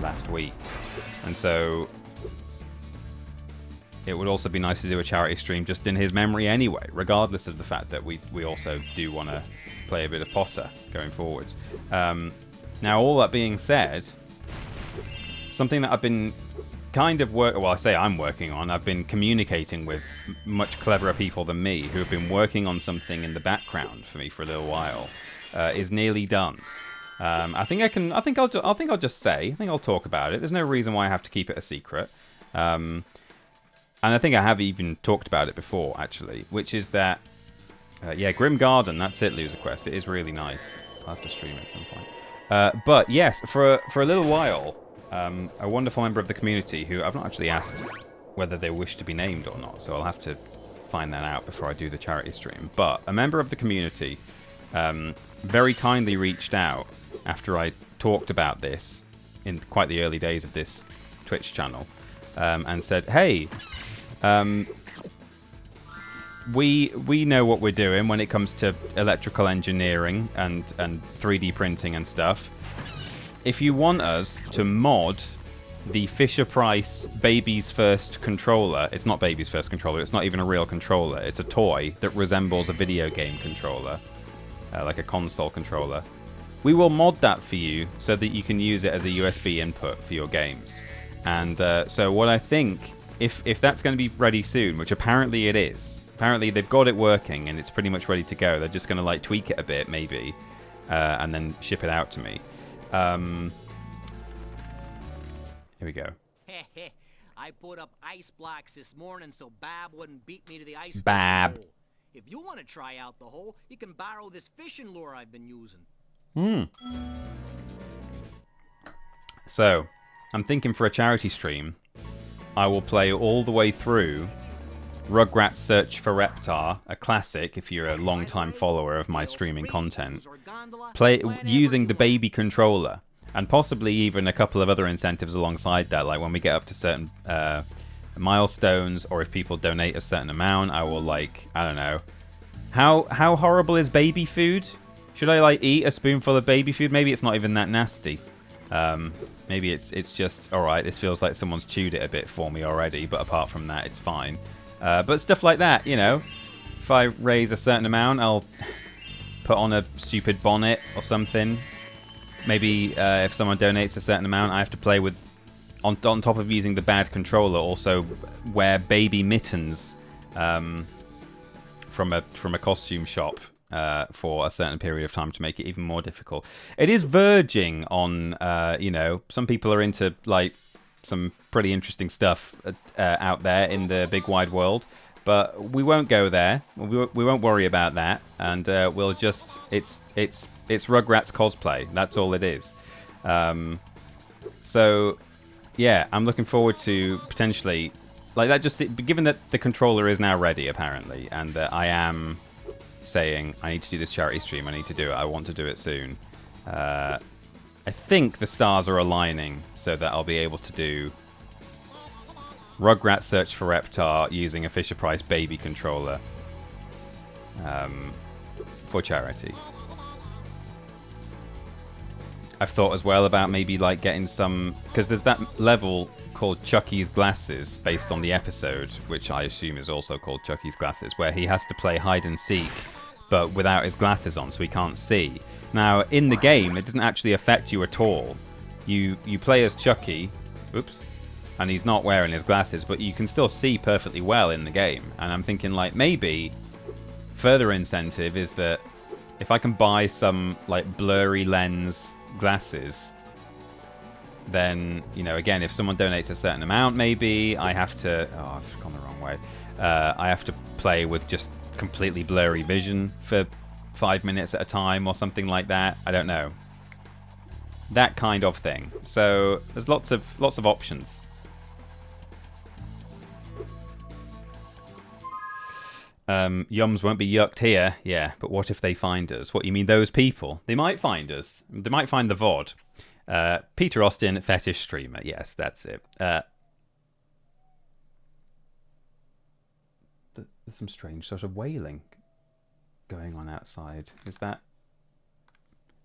last week, and so it would also be nice to do a charity stream just in his memory anyway, regardless of the fact that we also do want to play a bit of Potter going forward. Now, all that being said, something that I've been kind of I'm working on, I've been communicating with much cleverer people than me who have been working on something in the background for me for a little while, is nearly done. I think I'll talk about it. There's no reason why I have to keep it a secret. And I think I have even talked about it before, actually, which is that, Grim Garden, that's it, Loser Quest. It is really nice. I'll have to stream it at some point. But yes, for a little while, a wonderful member of the community who I've not actually asked whether they wish to be named or not, so I'll have to find that out before I do the charity stream. But a member of the community very kindly reached out after I talked about this in quite the early days of this Twitch channel, and said, hey, we know what we're doing when it comes to electrical engineering and 3D printing and stuff. If you want us to mod the Fisher-Price Baby's First controller, it's not Baby's First controller, it's not even a real controller, it's a toy that resembles a video game controller, like a console controller. We will mod that for you so that you can use it as a USB input for your games. And so what I think, if that's going to be ready soon, which apparently it is, apparently they've got it working and it's pretty much ready to go. They're just going to like tweak it a bit maybe, and then ship it out to me. Here we go. I put up ice blocks this morning so Bab wouldn't beat me to the ice. Bab. Hole. If you want to try out the hole, you can borrow this fishing lure I've been using. So, I'm thinking for a charity stream, I will play all the way through Rugrats Search for Reptar, a classic if you're a long-time follower of my streaming content. Play using the baby controller, and possibly even a couple of other incentives alongside that, like when we get up to certain milestones, or if people donate a certain amount, I will, like, I don't know. How horrible is baby food? Should I, like, eat a spoonful of baby food? Maybe it's not even that nasty. Maybe it's just, alright, this feels like someone's chewed it a bit for me already, but apart from that, it's fine. But stuff like that, you know, if I raise a certain amount, I'll put on a stupid bonnet or something. Maybe if someone donates a certain amount, I have to play with, on top of using the bad controller, also wear baby mittens from a costume shop for a certain period of time to make it even more difficult. It is verging on, you know, some people are into, like, some pretty interesting stuff out there in the big wide world, but we won't go there. We won't worry about that, and we'll just, it's Rugrats cosplay. That's all it is. So, yeah, I'm looking forward to potentially, like that, just given that the controller is now ready, apparently, and that I am saying, I need to do this charity stream, I need to do it, I want to do it soon. I think the stars are aligning so that I'll be able to do Rugrats Search for Reptar using a Fisher-Price baby controller for charity. I've thought as well about maybe, like, getting some, because there's that level called Chucky's Glasses based on the episode, which I assume is also called Chucky's Glasses, where he has to play hide and seek but without his glasses on, so he can't see. Now, in the game, it doesn't actually affect you at all. You play as Chucky, oops, and he's not wearing his glasses, but you can still see perfectly well in the game. And I'm thinking, like, maybe further incentive is that if I can buy some, like, blurry lens glasses, then, you know, again, if someone donates a certain amount, maybe I have to, oh, I've gone the wrong way. I have to play with just completely blurry vision for 5 minutes at a time or something like that. I don't know. That kind of thing. So there's lots of options. Yums won't be yucked here. Yeah, but what if they find us? What, you mean those people? They might find us. They might find the VOD. Peter Austin, fetish streamer. Yes, that's it. There's some strange sort of wailing going on outside. Is that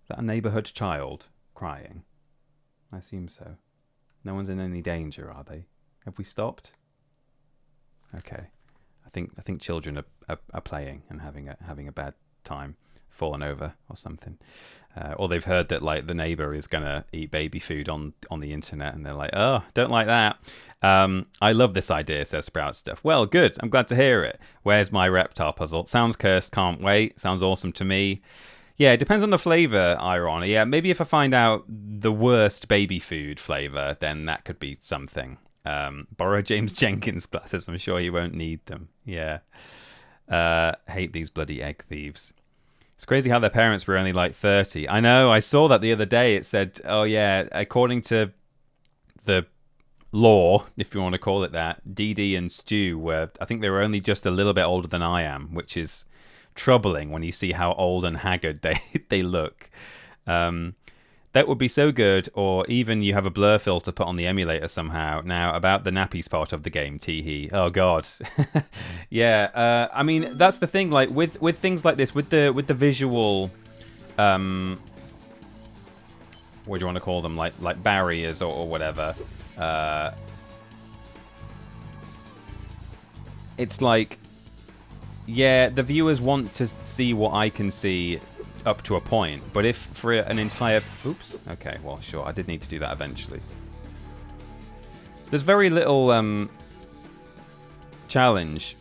a neighborhood child crying? I assume so. No one's in any danger, are they? Have we stopped? Okay. I think children are playing and having a bad time, fallen over or something, or they've heard that, like, the neighbor is gonna eat baby food on the internet, and they're like, oh, don't like that. I love this idea, says Sprout Stuff. Well, good, I'm glad to hear it. Where's my Reptar puzzle? Sounds cursed, can't wait. Sounds awesome to me. Yeah, it depends on the flavor, Iron. Yeah, maybe if I find out the worst baby food flavor, then that could be something. Borrow James Jenkins glasses, I'm sure he won't need them. Yeah. Hate these bloody egg thieves. It's crazy how their parents were only like 30. I know, I saw that the other day. It said, oh yeah, according to the law, if you want to call it that, Dee Dee and Stu were, I think they were only just a little bit older than I am, which is troubling when you see how old and haggard they look. That would be so good, or even you have a blur filter put on the emulator somehow. Now, about the nappies part of the game, teehee. Oh, God. Yeah, I mean, that's the thing, like, with things like this, with the visual, what do you want to call them, like barriers or whatever, it's like, yeah, the viewers want to see what I can see up to a point, but if for an entire... Oops. Okay, well, sure, I did need to do that eventually. There's very little challenge,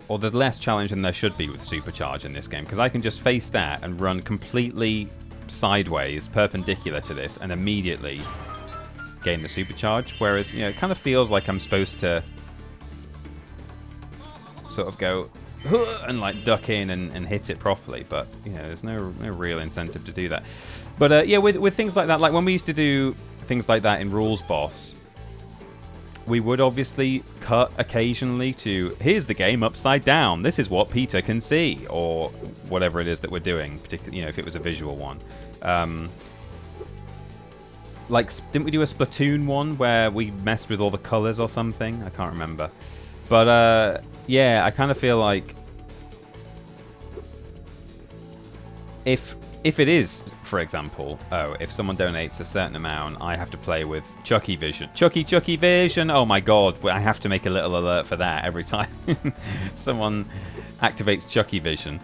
or there's less challenge than there should be with Supercharge in this game, because I can just face that and run completely sideways, perpendicular to this, and immediately gain the Supercharge, whereas, you know, it kind of feels like I'm supposed to sort of go and like duck in and hit it properly, but you know, there's no real incentive to do that. But yeah, with things like that, like when we used to do things like that in Rules Boss, we would obviously cut occasionally to, here's the game upside down, this is what Peter can see, or whatever it is that we're doing, particularly, you know, if it was a visual one. like, didn't we do a Splatoon one where we messed with all the colors or something? I can't remember. But yeah, I kind of feel like if it is, for example, if someone donates a certain amount, I have to play with Chucky Vision. Chucky Vision! Oh my god, I have to make a little alert for that every time someone activates Chucky Vision.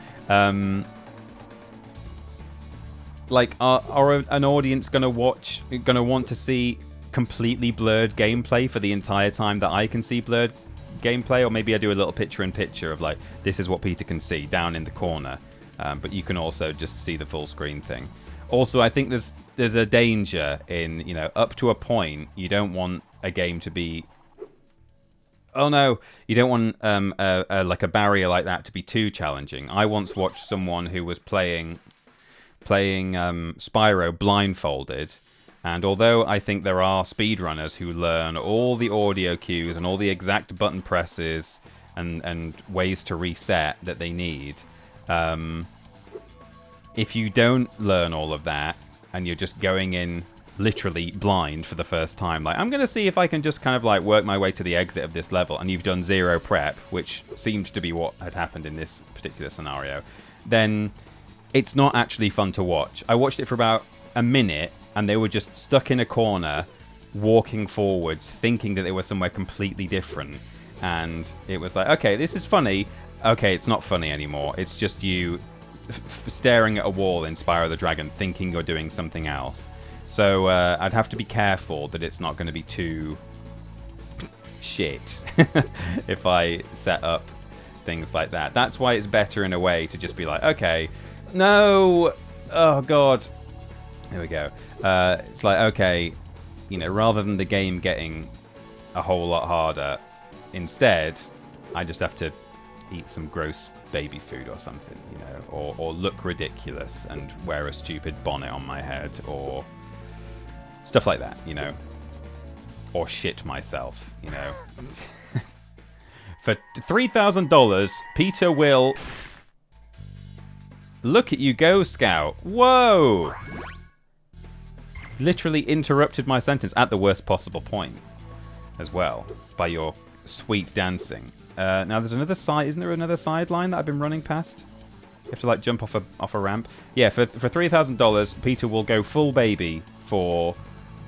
Like, are an audience gonna want to see completely blurred gameplay for the entire time that I can see blurred gameplay? Or maybe I do a little picture-in-picture of, like, this is what Peter can see down in the corner. But you can also just see the full screen thing. Also, I think there's a danger in, you know, up to a point, you don't want a game to be... Oh no, you don't want like a barrier like that to be too challenging. I once watched someone who was playing Spyro blindfolded, and although I think there are speedrunners who learn all the audio cues and all the exact button presses and ways to reset that they need... if you don't learn all of that and you're just going in literally blind for the first time, like, I'm going to see if I can just kind of like work my way to the exit of this level, and you've done zero prep, which seemed to be what had happened in this particular scenario, then it's not actually fun to watch. I watched it for about a minute and they were just stuck in a corner, walking forwards, thinking that they were somewhere completely different. And it was like, okay, this is funny. Okay, it's not funny anymore. It's just you staring at a wall in Spyro the Dragon, thinking you're doing something else. So I'd have to be careful that it's not going to be too shit if I set up things like that. That's why it's better in a way to just be like, okay, no, oh god, here we go. It's like, okay, you know, rather than the game getting a whole lot harder, instead, I just have to eat some gross baby food or something, you know, or look ridiculous and wear a stupid bonnet on my head, or stuff like that, you know, or shit myself, you know. For $3,000, Peter will... Look at you go, Scout. Whoa! Literally interrupted my sentence at the worst possible point as well by your sweet dancing. Now there's another side. Isn't there another sideline that I've been running past? You have to like jump off a ramp. Yeah, for $3,000, Peter will go full baby for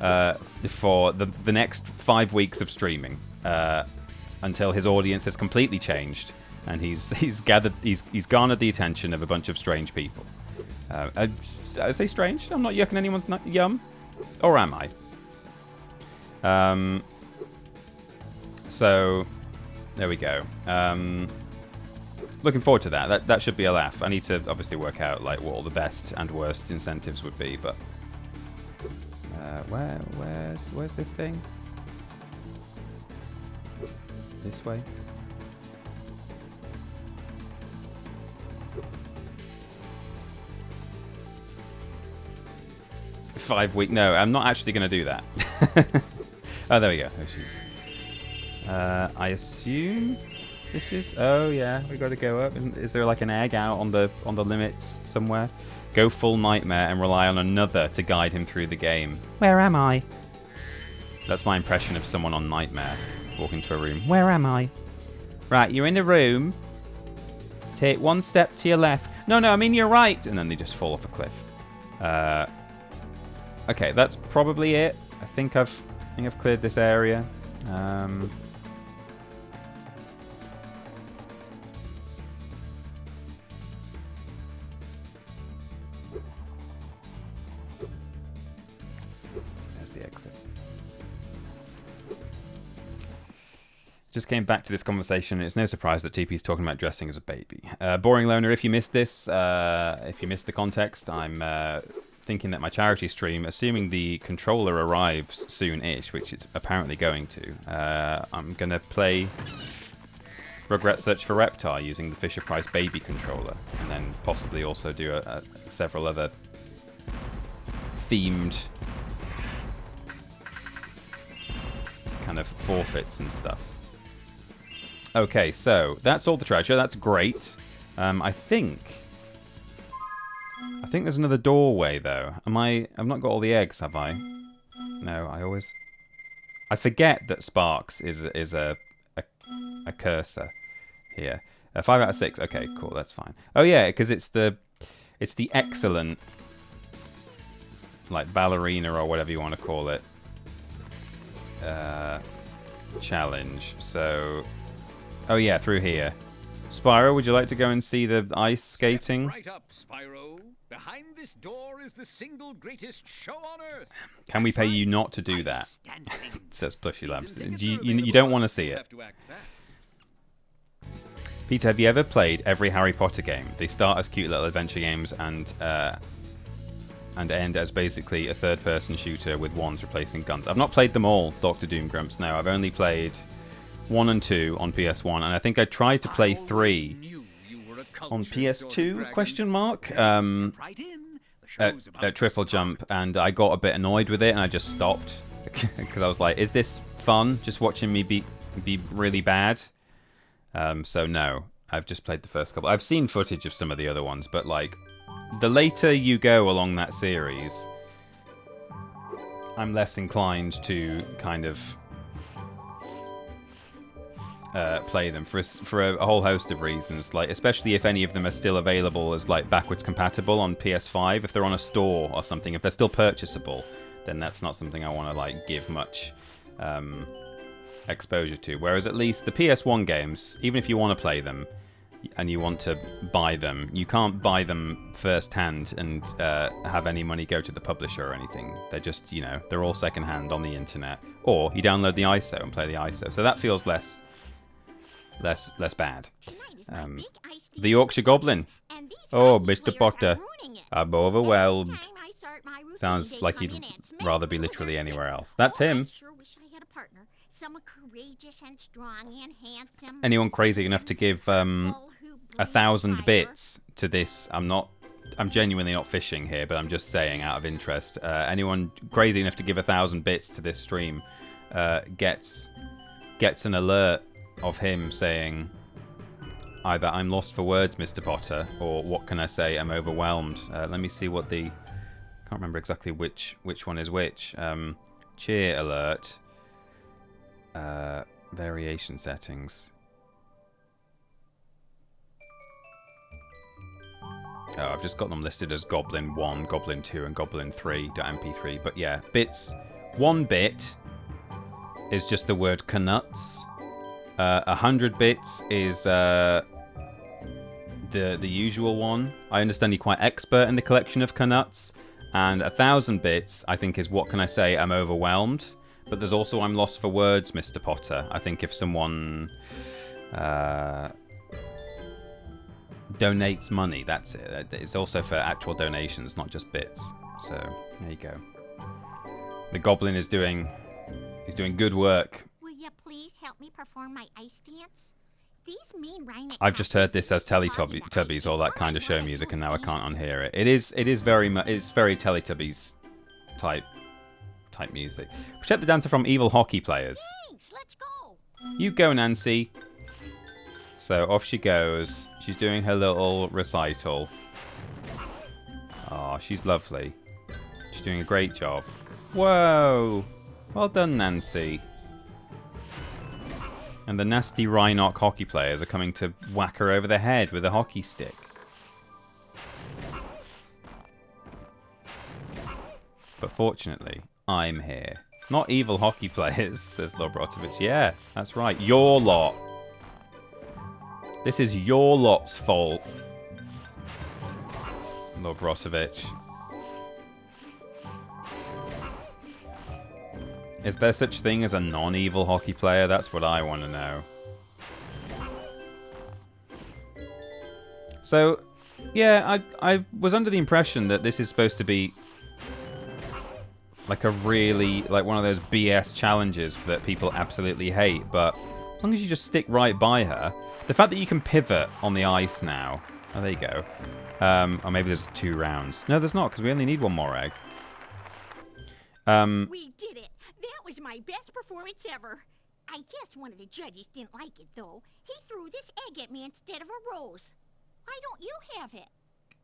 the next 5 weeks of streaming until his audience has completely changed and he's garnered the attention of a bunch of strange people. I say strange. I'm not yucking anyone's yum, or am I? So there we go. Looking forward to that. That should be a laugh. I need to obviously work out like what all the best and worst incentives would be, but where's this thing? This way. No, I'm not actually going to do that. Oh, there we go. Oh, jeez. I assume this is... Oh, yeah, we got to go up. Is there like an egg out on the limits somewhere? Go full nightmare and rely on another to guide him through the game. Where am I? That's my impression of someone on Nightmare walking to a room. Where am I? Right, you're in a room. Take one step to your left. No, I mean you're right. And then they just fall off a cliff. Okay, that's probably it. I think I've cleared this area. There's the exit. Just came back to this conversation. It's no surprise that TP's talking about dressing as a baby. Boring Loner, if you missed this, if you missed the context, I'm thinking that my charity stream, assuming the controller arrives soon-ish, which it's apparently going to, I'm going to play Rugrats Search for Reptar using the Fisher-Price baby controller, and then possibly also do several other themed kind of forfeits and stuff. Okay, so that's all the treasure. That's great. I think there's another doorway though. I've not got all the eggs, have I? No, I forget that Sparks is a cursor here. 5 out of 6. Okay, cool. That's fine. Oh yeah, because it's the excellent, like, ballerina or whatever you want to call it, challenge. So, oh yeah, through here. Spyro, would you like to go and see the ice skating? Step right up, Spyro. Behind this door is the single greatest show on earth. Can we pay you not to do that? Says Plushy Labs. You don't want to see it. Peter, have you ever played every Harry Potter game? They start as cute little adventure games and end as basically a third-person shooter with wands replacing guns. I've not played them all, Dr. Doom Grumps. No, I've only played 1 and 2 on PS1, and I think I tried to play 3 on PS2, question mark, at Triple Jump, and I got a bit annoyed with it, and I just stopped, because I was like, is this fun, just watching me be really bad? So no, I've just played the first couple. I've seen footage of some of the other ones, but like, the later you go along that series, I'm less inclined to kind of play them for a whole host of reasons, like especially if any of them are still available as like backwards compatible on PS5. If they're on a store or something, if they're still purchasable, then that's not something I want to like give much exposure to. Whereas at least the PS1 games, even if you want to play them and you want to buy them, you can't buy them first hand and have any money go to the publisher or anything. They're just, you know, they're all second hand on the internet, or you download the ISO and play the ISO. So that feels less bad. The Yorkshire Goblin. Oh, Mr. Potter, I'm overwhelmed. Sounds like he'd rather be literally anywhere else. That's him. Anyone crazy enough to give 1,000 bits to this? I'm genuinely not fishing here, but I'm just saying out of interest. Anyone crazy enough to give 1,000 bits to this stream gets an alert of him saying either "I'm lost for words, Mr. Potter," or "What can I say? I'm overwhelmed." Let me see what the... can't remember exactly which one is which. Cheer alert. Variation settings. Oh, I've just got them listed as Goblin 1, Goblin 2, and Goblin 3.mp3. But yeah, bits. 1 bit is just the word Canuts. 100 bits is the usual one. I understand you're quite expert in the collection of Canuts. And 1,000 bits, I think, is "What can I say? I'm overwhelmed." But there's also "I'm lost for words, Mr. Potter." I think if someone donates money, that's it. It's also for actual donations, not just bits. So there you go. The Goblin is doing good work. Will you please help me perform my ice dance? These mean rhino... I've just heard this as Teletubbies, all that kind of show music, and now I can't unhear it. It is very Teletubbies type music. Protect the dancer from evil hockey players. Thanks, let's go. You go, Nancy. So off she goes. She's doing her little recital. Oh, she's lovely. She's doing a great job. Whoa! Well done, Nancy. And the nasty Rhinoc hockey players are coming to whack her over the head with a hockey stick. But fortunately, I'm here. Not evil hockey players, says Lobrotovich. Yeah, that's right. Your lot. This is your lot's fault, Lobrotovich. Is there such thing as a non-evil hockey player? That's what I want to know. So, yeah, I was under the impression that this is supposed to be like a really, like one of those BS challenges that people absolutely hate, but as long as you just stick right by her. The fact that you can pivot on the ice now. Oh, there you go. Or maybe there's 2 rounds. No, there's not, because we only need 1 more egg. We did it. That was my best performance ever. I guess one of the judges didn't like it, though. He threw this egg at me instead of a rose. Why don't you have it?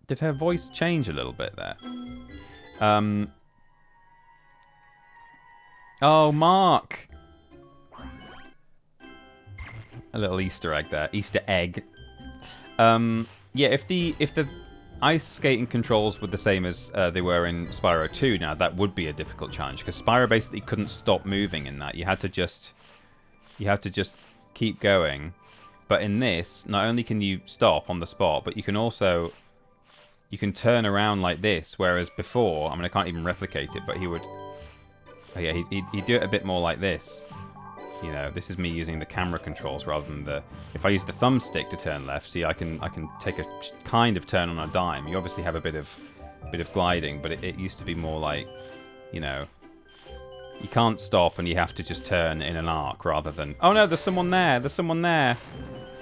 Did her voice change a little bit there? Oh, Mark! A little Easter egg there. Easter egg. Yeah, if the ice skating controls were the same as they were in Spyro 2 now, that would be a difficult challenge, because Spyro basically couldn't stop moving in that. You had to just keep going. But in this, not only can you stop on the spot, but you can also turn around like this, whereas before, I mean, I can't even replicate it, but he would... Oh yeah, he'd do it a bit more like this. You know, this is me using the camera controls rather than the... If I use the thumbstick to turn left, see, I can take a kind of turn on a dime. You obviously have a bit of gliding, but it used to be more like, you know, you can't stop and you have to just turn in an arc rather than, oh no, there's someone there, there's someone there.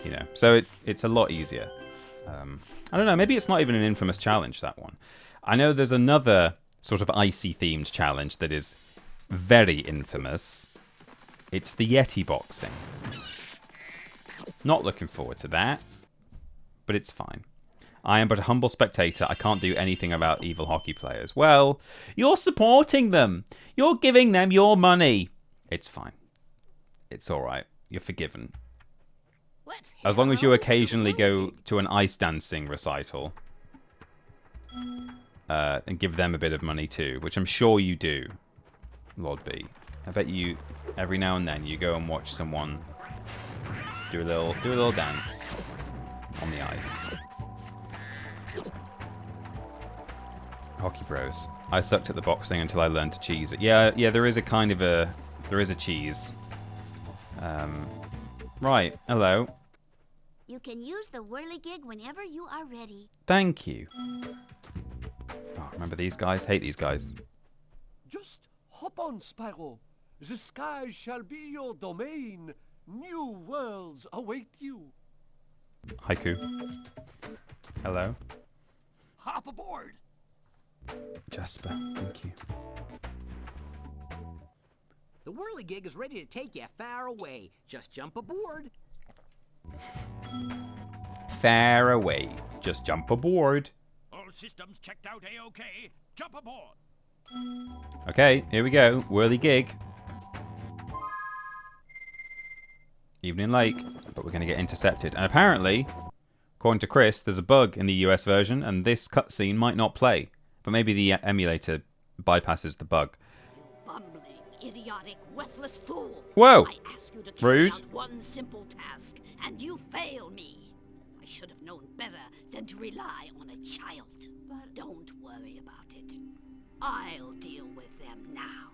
You know, so it's a lot easier. I don't know, maybe it's not even an infamous challenge, that one. I know there's another sort of icy themed challenge that is very infamous. It's the Yeti boxing. Not looking forward to that, but it's fine. I am but a humble spectator. I can't do anything about evil hockey players. Well, you're supporting them. You're giving them your money. It's fine. It's all right. You're forgiven. As long as you occasionally go to an ice dancing recital and give them a bit of money too, which I'm sure you do, Lord B. I bet you every now and then you go and watch someone do a little dance on the ice. Hockey bros. I sucked at the boxing until I learned to cheese it. Yeah, there is a kind of a cheese. Right, hello. You can use the whirligig whenever you are ready. Thank you. Oh, remember these guys? Hate these guys. Just hop on, Spyro. The sky shall be your domain. New worlds await you. Haiku. Hello. Hop aboard. Jasper, thank you. The whirligig is ready to take you far away. Just jump aboard. Far away. Just jump aboard. All systems checked out A-OK. Jump aboard. Okay, here we go. Whirligig. Evening Lake, but we're going to get intercepted. And apparently, according to Chris, there's a bug in the US version, and this cutscene might not play. But maybe the emulator bypasses the bug. Bumbling, idiotic, worthless fool. Whoa! I ask you to Rude. carry out one simple task, and you fail me. I should have known better than to rely on a child. But don't worry about it. I'll deal with them now.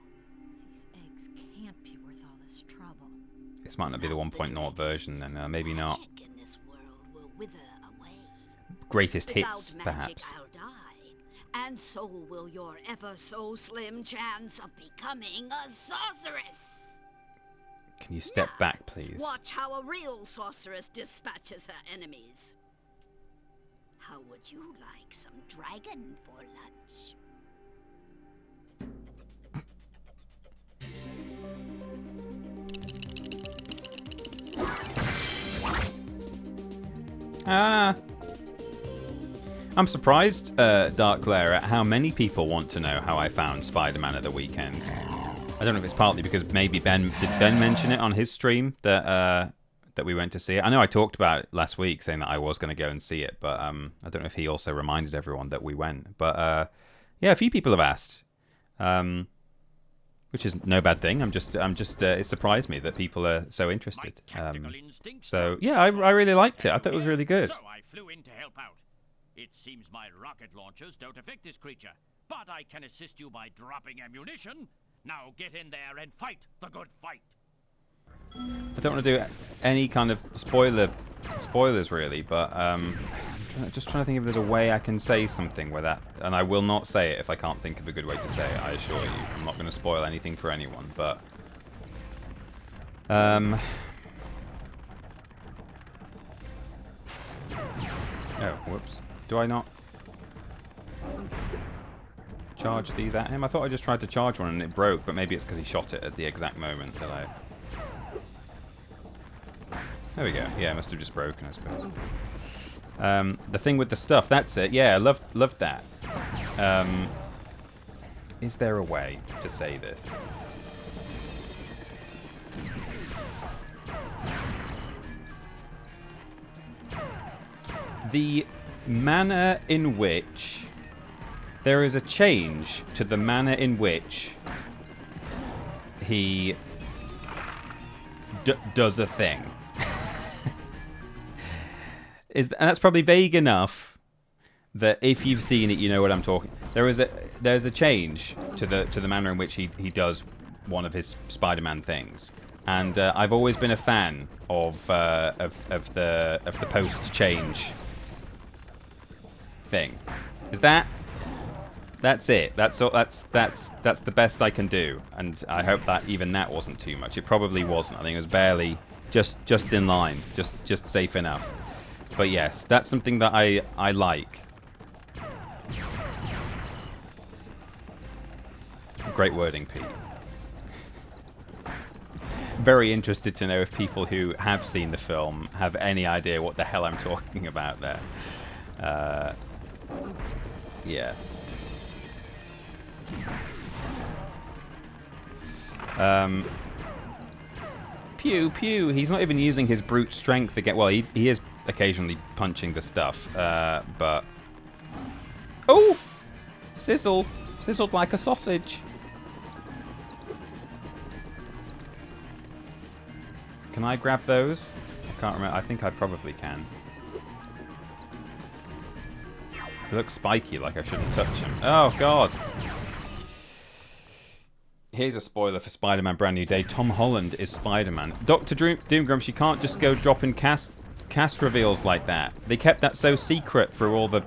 These eggs can't be worth all this trouble. This might not be the 1.0 version, then maybe not. Magic in this world will wither away. Greatest Without hits, magic, perhaps. I'll die, and so will your ever so slim chance of becoming a sorceress. Can you step back, please? Watch how a real sorceress dispatches her enemies. How would you like some dragon for lunch? I'm surprised, Dark Glare, at how many people want to know how I found Spider-Man at the weekend. I don't know if it's partly because maybe did Ben mention it on his stream that we went to see it. I know I talked about it last week, saying that I was going to go and see it, but I don't know if he also reminded everyone that we went. But yeah, a few people have asked, which is no bad thing. I'm just it surprised me that people are so interested. So yeah, I really liked it. I thought it was really good. So I flew in to help out. It seems my rocket launchers don't affect this creature, but I can assist you by dropping ammunition. Now get in there and fight the good fight. I don't want to do any kind of spoilers really, but I'm just trying to think if there's a way I can say something with that, and I will not say it if I can't think of a good way to say it. I assure you, I'm not going to spoil anything for anyone. But oh, whoops! Do I not charge these at him? I thought I just tried to charge one and it broke, but maybe it's because he shot it at the exact moment that I... There we go. Yeah, it must have just broken, I suppose. The thing with the stuff, that's it. Yeah, I loved that. Is there a way to say this? the manner in which there is a change to the manner in which he does a thing. And that's probably vague enough that if you've seen it, you know what I'm talking. There's a change to the manner in which he does one of his Spider-Man things, and I've always been a fan of the post-change thing. That's it. That's the best I can do, and I hope that even that wasn't too much. It probably wasn't. I think it was barely just in line, just safe enough. But yes, that's something that I like. Great wording, Pete. Very interested to know if people who have seen the film have any idea what the hell I'm talking about there. Yeah. Pew pew. He's not even using his brute strength again. Well, he is occasionally punching the stuff, but oh, sizzled like a sausage. Can I grab those? I can't remember. I think I probably can. They look spiky, like I shouldn't touch them. Oh god. Here's a spoiler for Spider-Man Brand New Day. Tom Holland is Spider-Man. Dr. Doomgrumps, you can't just go dropping cast reveals like that. They kept that so secret through all the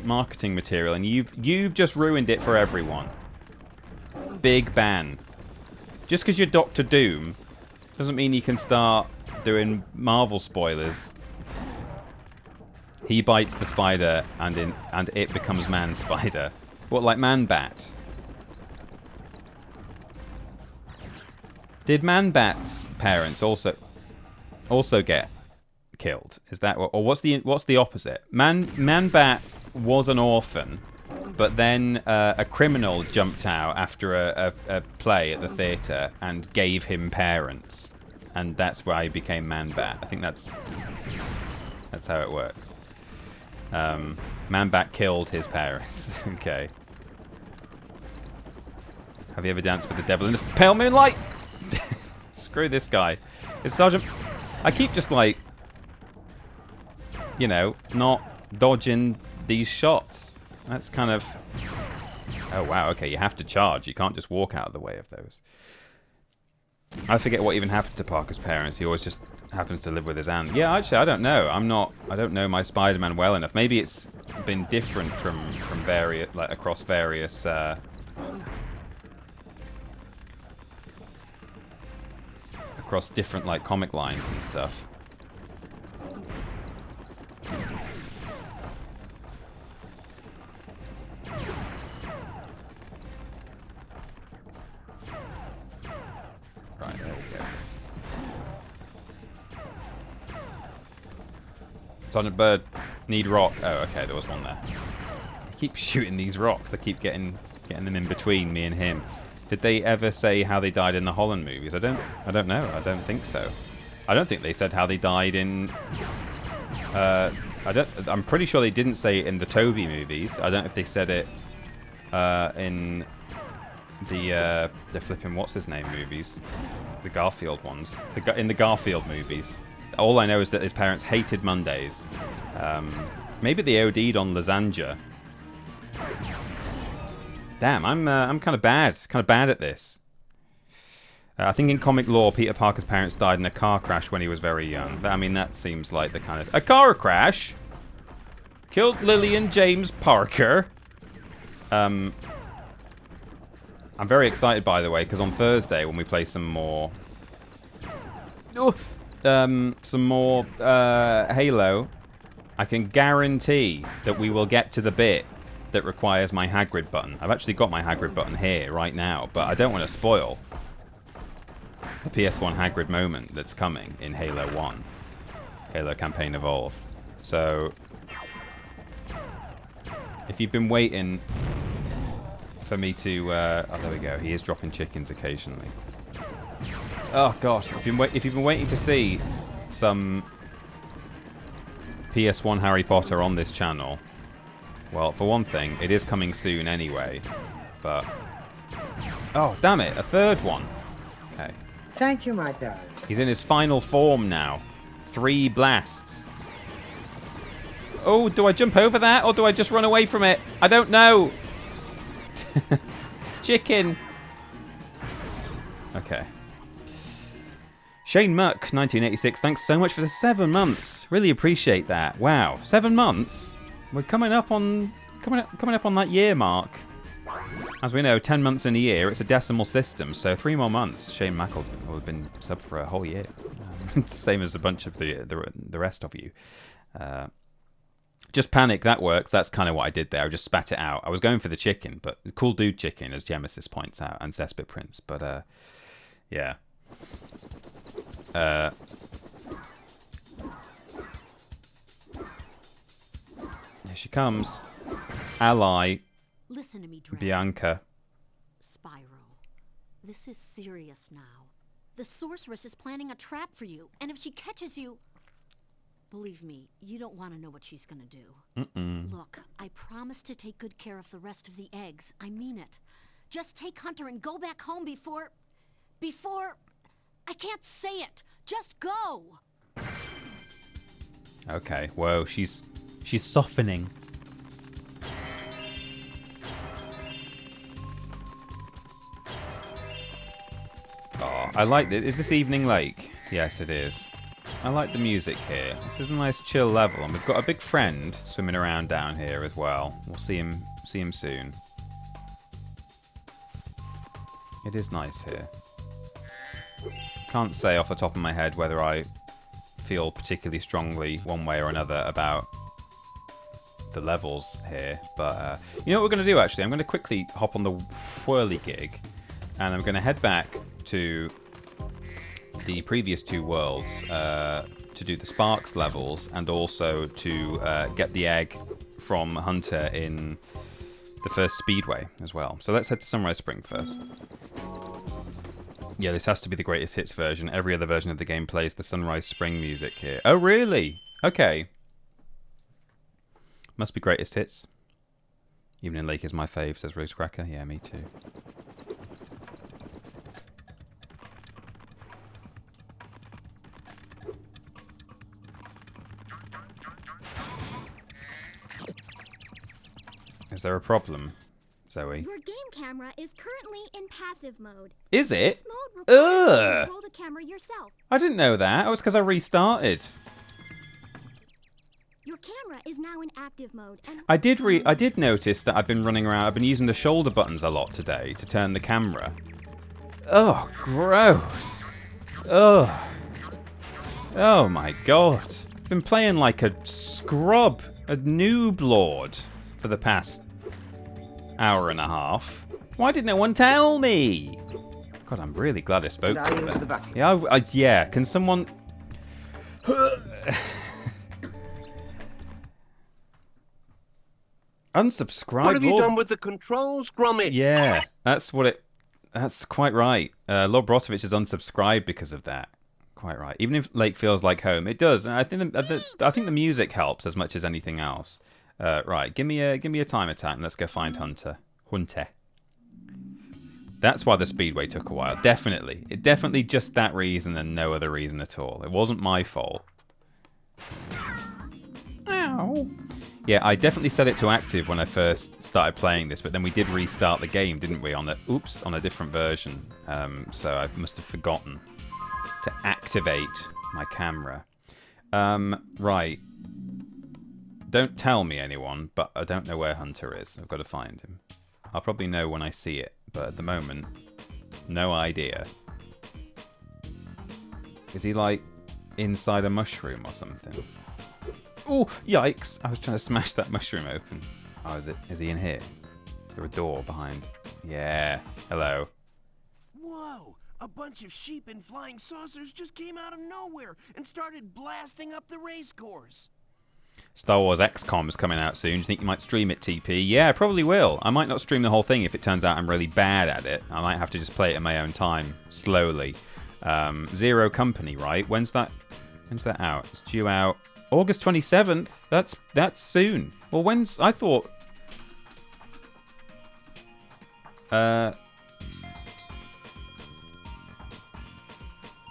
marketing material, and you've just ruined it for everyone. Big ban. Just because you're Dr. Doom doesn't mean you can start doing Marvel spoilers. He bites the spider, and it becomes Man-Spider. What, like Man-Bat? Did Man-Bat's parents also get killed? Is that, or what's the opposite? Man-Bat was an orphan, but then a criminal jumped out after a play at the theatre and gave him parents, and that's why he became Man-Bat. I think that's how it works. Man-Bat killed his parents. Okay. Have you ever danced with the devil in the pale moonlight? Screw this guy. It's Sergeant. I keep just like, you know, not dodging these shots. That's kind of... Oh wow, okay, you have to charge. You can't just walk out of the way of those. I forget what even happened to Parker's parents. He always just happens to live with his aunt. Yeah, actually, I don't know. I don't know my Spider-Man well enough. Maybe it's been different from various, like, across various across different, like, comic lines and stuff. Right, there we go. Sergeant Bird, need rock. Oh, okay, there was one there. I keep shooting these rocks. I keep getting them in between me and him. Did they ever say how they died in the Holland movies? I don't know. I don't think so. I don't think they said how they died in... I'm pretty sure they didn't say it in the Tobey movies. I don't know if they said it in the flipping what's-his-name movies. The Garfield ones. In the Garfield movies. All I know is that his parents hated Mondays. Maybe they OD'd on lasagna. Damn, I'm kind of bad. Kind of bad at this. I think in comic lore, Peter Parker's parents died in a car crash when he was very young. I mean, that seems like the kind of... A car crash? Killed Lillian James Parker? I'm very excited, by the way, because on Thursday, when we play some more... Halo, I can guarantee that we will get to the bit that requires my Hagrid button. I've actually got my Hagrid button here right now, but I don't want to spoil the PS1 Hagrid moment that's coming in Halo 1. Halo Campaign Evolved. So, if you've been waiting for me to... oh, there we go. He is dropping chickens occasionally. Oh, gosh. If you've been waiting to see some PS1 Harry Potter on this channel, well, for one thing, it is coming soon anyway, but... Oh, damn it, a third one. Okay. Thank you, my darling. He's in his final form now. 3 blasts. Oh, do I jump over that, or do I just run away from it? I don't know. Chicken. Okay. Shane Muck, 1986, thanks so much for the 7 months. Really appreciate that. Wow, 7 months? We're coming up on that year mark. As we know, 10 months in a year, it's a decimal system, so 3 more months. Shane Muck will have been sub for a whole year. Same as a bunch of the rest of you. Just panic, that works. That's kind of what I did there. I just spat it out. I was going for the chicken, but cool dude chicken, as Gemesis points out, and Cespit Prince. But, yeah. Here she comes. Ally. Listen to me, Dragon. Bianca. Spyro, this is serious now. The sorceress is planning a trap for you, and if she catches you... Believe me, you don't want to know what she's gonna do. Look, I promise to take good care of the rest of the eggs. I mean it. Just take Hunter and go back home before... I can't say it. Just go. Okay, whoa, she's softening. Oh, I like this. Is this Evening Lake? Yes, it is. I like the music here. This is a nice chill level, and we've got a big friend swimming around down here as well. We'll see him soon. It is nice here. Can't say off the top of my head whether I feel particularly strongly one way or another about the levels here, but you know what we're going to do actually? I'm going to quickly hop on the whirly gig, and I'm going to head back to the previous 2 worlds to do the Sparks levels, and also to get the egg from Hunter in the first Speedway as well. So let's head to Sunrise Spring first. Yeah, this has to be the greatest hits version. Every other version of the game plays the Sunrise Spring music here. Oh, really? Okay. Must be greatest hits. Evening Lake is my fave, says Rose Cracker. Yeah, me too. Is there a problem, Zoe? Your game camera is currently in passive mode. Is it? This mode requires you to control the camera yourself. I didn't know that. It was because I restarted. Your camera is now in active mode. And I did notice that I've been running around. I've been using the shoulder buttons a lot today to turn the camera. Oh, gross. Oh. Oh my god. I've been playing like a scrub, a noob lord for the past hour and a half. Why did no one tell me? God, I'm really glad I spoke to them. Yeah, yeah. Can someone... Unsubscribe. What have you done with the controls, Gromit? Yeah, that's quite right. Lord Brotovich is unsubscribed because of that. Quite right. Even if Lake feels like home, it does. And I think the music helps as much as anything else. Right, give me a time attack and let's go find Hunter. That's why the Speedway took a while. Definitely. Definitely just that reason and no other reason at all. It wasn't my fault. Ow. Yeah, I definitely set it to active when I first started playing this, but then we did restart the game, didn't we? On a different version. So I must have forgotten to activate my camera. Right. Don't tell me, anyone, but I don't know where Hunter is. I've got to find him. I'll probably know when I see it, but at the moment, no idea. Is he, like, inside a mushroom or something? Oh, yikes! I was trying to smash that mushroom open. Oh, is he in here? Is there a door behind? Yeah. Hello. Whoa! A bunch of sheep and flying saucers just came out of nowhere and started blasting up the race course. Star Wars XCOM is coming out soon. Do you think you might stream it, TP? Yeah, I probably will. I might not stream the whole thing if it turns out I'm really bad at it. I might have to just play it in my own time, slowly. Zero Company, right? When's that out? It's due out August 27th. That's soon. Well, when's... I thought...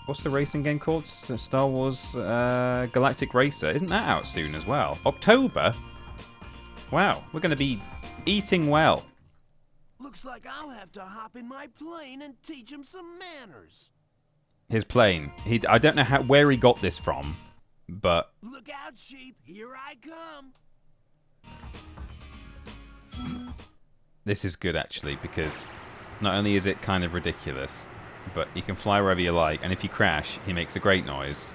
What's the racing game called? Star Wars Galactic Racer. Isn't that out soon as well? October? Wow, we're going to be eating well. Looks like I'll have to hop in my plane and teach him some manners. His plane. I don't know where he got this from, but... Look out, sheep. Here I come. This is good, actually, because not only is it kind of ridiculous, but you can fly wherever you like, and if you crash, he makes a great noise.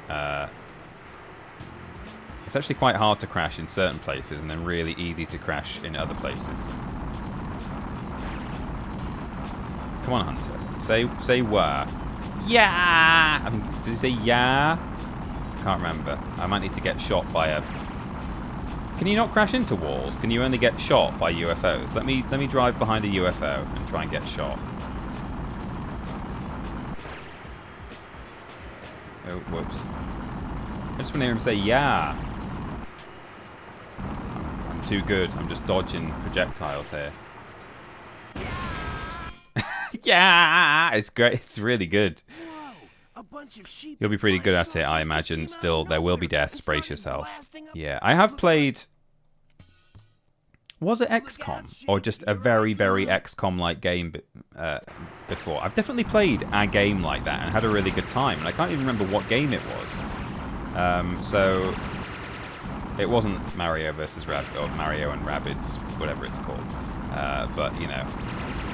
It's actually quite hard to crash in certain places, and then really easy to crash in other places. Come on, Hunter. Say where. Yeah! I mean, did he say yeah? Can't remember. I might need to get shot by a... Can you not crash into walls? Can you only get shot by UFOs? Let me drive behind a UFO and try and get shot. Oh, whoops. I just want to hear him say yeah. I'm too good. I'm just dodging projectiles here. Yeah! It's great. It's really good. You'll be pretty good at it, I imagine. Still, there will be deaths. Brace yourself. Yeah, I have played... Was it XCOM? Or just a very, very XCOM-like game before? I've definitely played a game like that and had a really good time. And I can't even remember what game it was. So... It wasn't Mario vs. Rabbids, or Mario and Rabbids, whatever it's called. But, you know...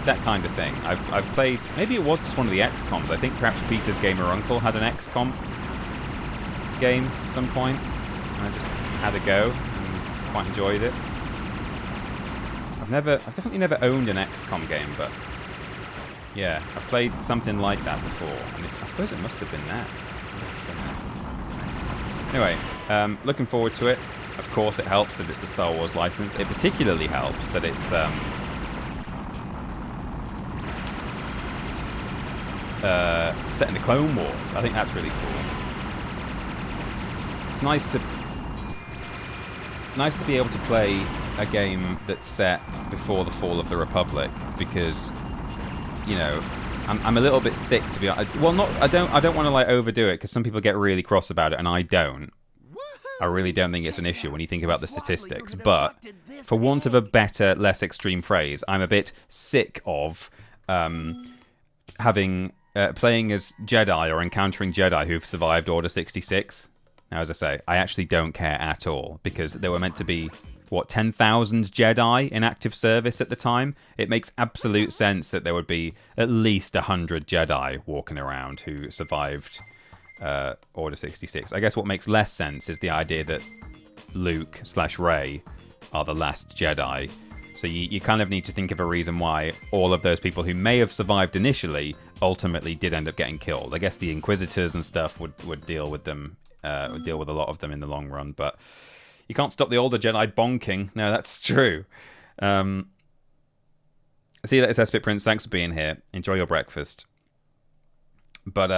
That kind of thing. I've played... Maybe it was just one of the XCOMs. I think perhaps Peter's gamer uncle had an XCOM game at some point. And I just had a go and quite enjoyed it. I've definitely never owned an XCOM game, but... Yeah, I've played something like that before. And I suppose it must have been that. Anyway, looking forward to it. Of course, it helps that it's the Star Wars license. It particularly helps that it's... set in the Clone Wars. I think that's really cool. It's nice to be able to play a game that's set before the fall of the Republic, because, you know, I'm a little bit sick to be honest. Well, I don't want to like overdo it, because some people get really cross about it, and I don't. I really don't think it's an issue when you think about the statistics. But for want of a better, less extreme phrase, I'm a bit sick of having. Playing as Jedi or encountering Jedi who've survived Order 66. Now, as I say, I actually don't care at all, because there were meant to be, what, 10,000 Jedi in active service at the time? It makes absolute sense that there would be at least 100 Jedi walking around who survived Order 66. I guess what makes less sense is the idea that Luke/Rey are the last Jedi. So you kind of need to think of a reason why all of those people who may have survived initially ultimately did end up getting killed. I guess the Inquisitors and stuff would deal with them, would deal with a lot of them in the long run. But you can't stop the older Jedi bonking. No, that's true. See you later, Cesspit Prince. Thanks for being here. Enjoy your breakfast. But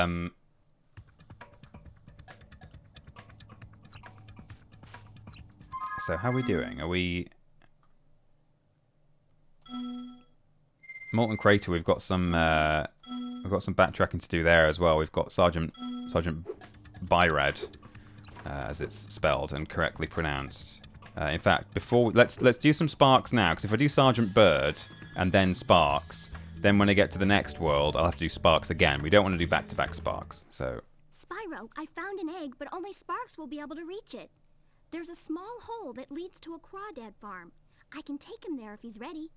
so how are we doing? Are we? Molten Crater, we've got some backtracking to do there as well. We've got Sergeant Byrad, as it's spelled and correctly pronounced. In fact, before let's do some Sparks now, because if I do Sergeant Bird and then Sparks, then when I get to the next world, I'll have to do Sparks again. We don't want to do back-to-back Sparks. So. Spyro, I found an egg, but only Sparks will be able to reach it. There's a small hole that leads to a crawdad farm. I can take him there if he's ready.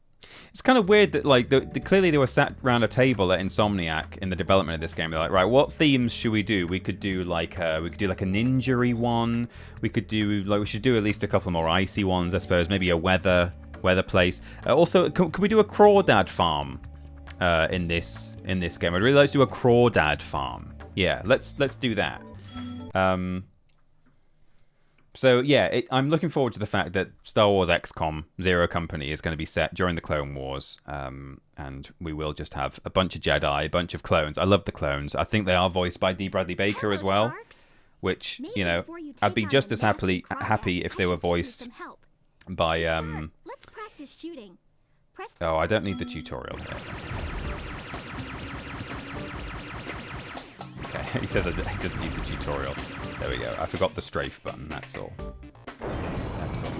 It's kind of weird that, like, clearly they were sat around a table at Insomniac in the development of this game. They're like, right, what themes should we do? We could do like a ninja-y one. We should do at least a couple more icy ones, I suppose. Maybe a weather place. Also, can we do a crawdad farm in this game? I'd really like to do a crawdad farm. Yeah, let's do that. So yeah, I'm looking forward to the fact that Star Wars XCOM Zero Company is going to be set during the Clone Wars, and we will just have a bunch of Jedi, a bunch of clones. I love the clones. I think they are voiced by D. Bradley Baker as well. which, you know, I'd be just as happy if they were voiced by, Let's practice shooting. Press oh, I don't need the tutorial here. Okay, he says he doesn't need the tutorial. There we go. I forgot the strafe button, that's all. That's all.